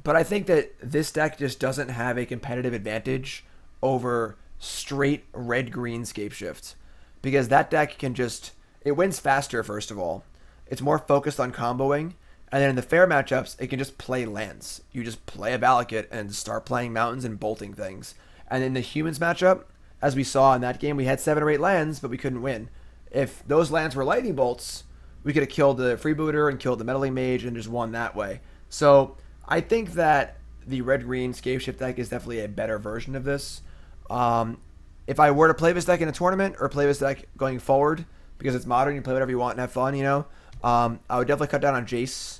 I think that this deck just doesn't have a competitive advantage over straight red-green Scapeshift, because that deck it wins faster, first of all. It's more focused on comboing, and then in the fair matchups, it can just play lands. You just play a Valakut and start playing mountains and bolting things. And in the humans matchup, as we saw in that game, we had 7 or 8 lands, but we couldn't win. If those lands were lightning bolts, we could have killed the freebooter and killed the meddling mage and just won that way. So I think that the red-green Scapeshift deck is definitely a better version of this. If I were to play this deck in a tournament or play this deck going forward, because it's Modern, you play whatever you want and have fun, I would definitely cut down on Jace,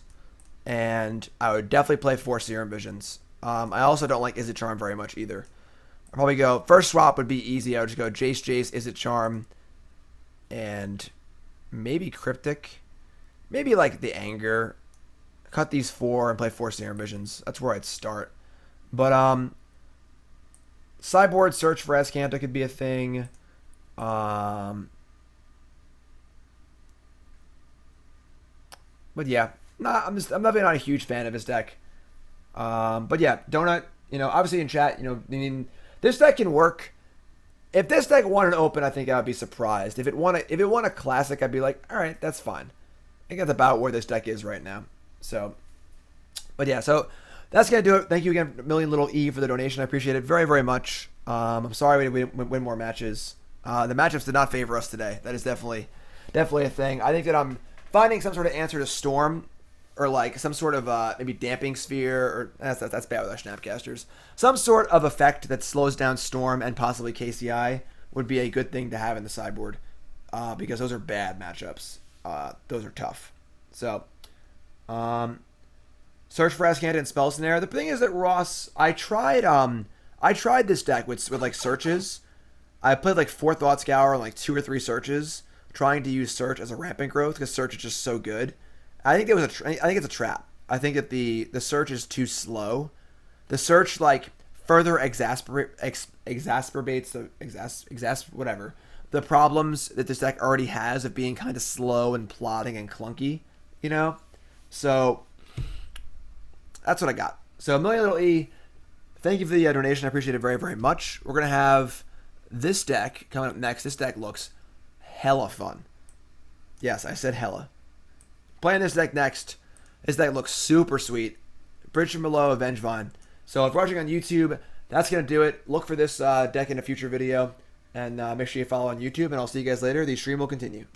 and I would definitely play 4 Serum Visions. I also don't like Izzet Charm very much either. I'd probably go, first swap would be easy. I would just go Jace, Izzet Charm, and maybe Cryptic. Maybe like the Anger. Cut these 4 and play 4 Snare Visions. That's where I'd start. But sideboard search for Azcanta could be a thing. But yeah, I'm definitely not a huge fan of this deck. But yeah, Donut, obviously in chat, this deck can work. If this deck won an open, I think I would be surprised. If it won a classic, I'd be like, all right, that's fine. I think that's about where this deck is right now. So, but yeah, so that's going to do it. Thank you again, MillionLittleE, for the donation. I appreciate it very, very much. I'm sorry we didn't win more matches. The matchups did not favor us today. That is definitely a thing. I think that I'm finding some sort of answer to Storm, or like some sort of maybe Damping Sphere, or that's bad with our Snapcasters. Some sort of effect that slows down Storm and possibly KCI would be a good thing to have in the sideboard, because those are bad matchups. Those are tough. So, search for Azcanta and Spell Snare. The thing is that Ross, I tried this deck with like searches. I played like Forethought Scour and like 2 or 3 searches, trying to use search as a rampant growth because search is just so good. I think I think it's a trap. I think that the search is too slow. The search like further exacerbates the problems that this deck already has of being kind of slow and plodding and clunky, So that's what I got. So MillionLittleE, thank you for the donation. I appreciate it very, very much. We're gonna have this deck coming up next. This deck looks hella fun. Yes, I said hella. Playing this deck next. This deck looks super sweet. Bridge from Below, Vengevine. So if you're watching on YouTube, that's going to do it. Look for this deck in a future video. And make sure you follow on YouTube. And I'll see you guys later. The stream will continue.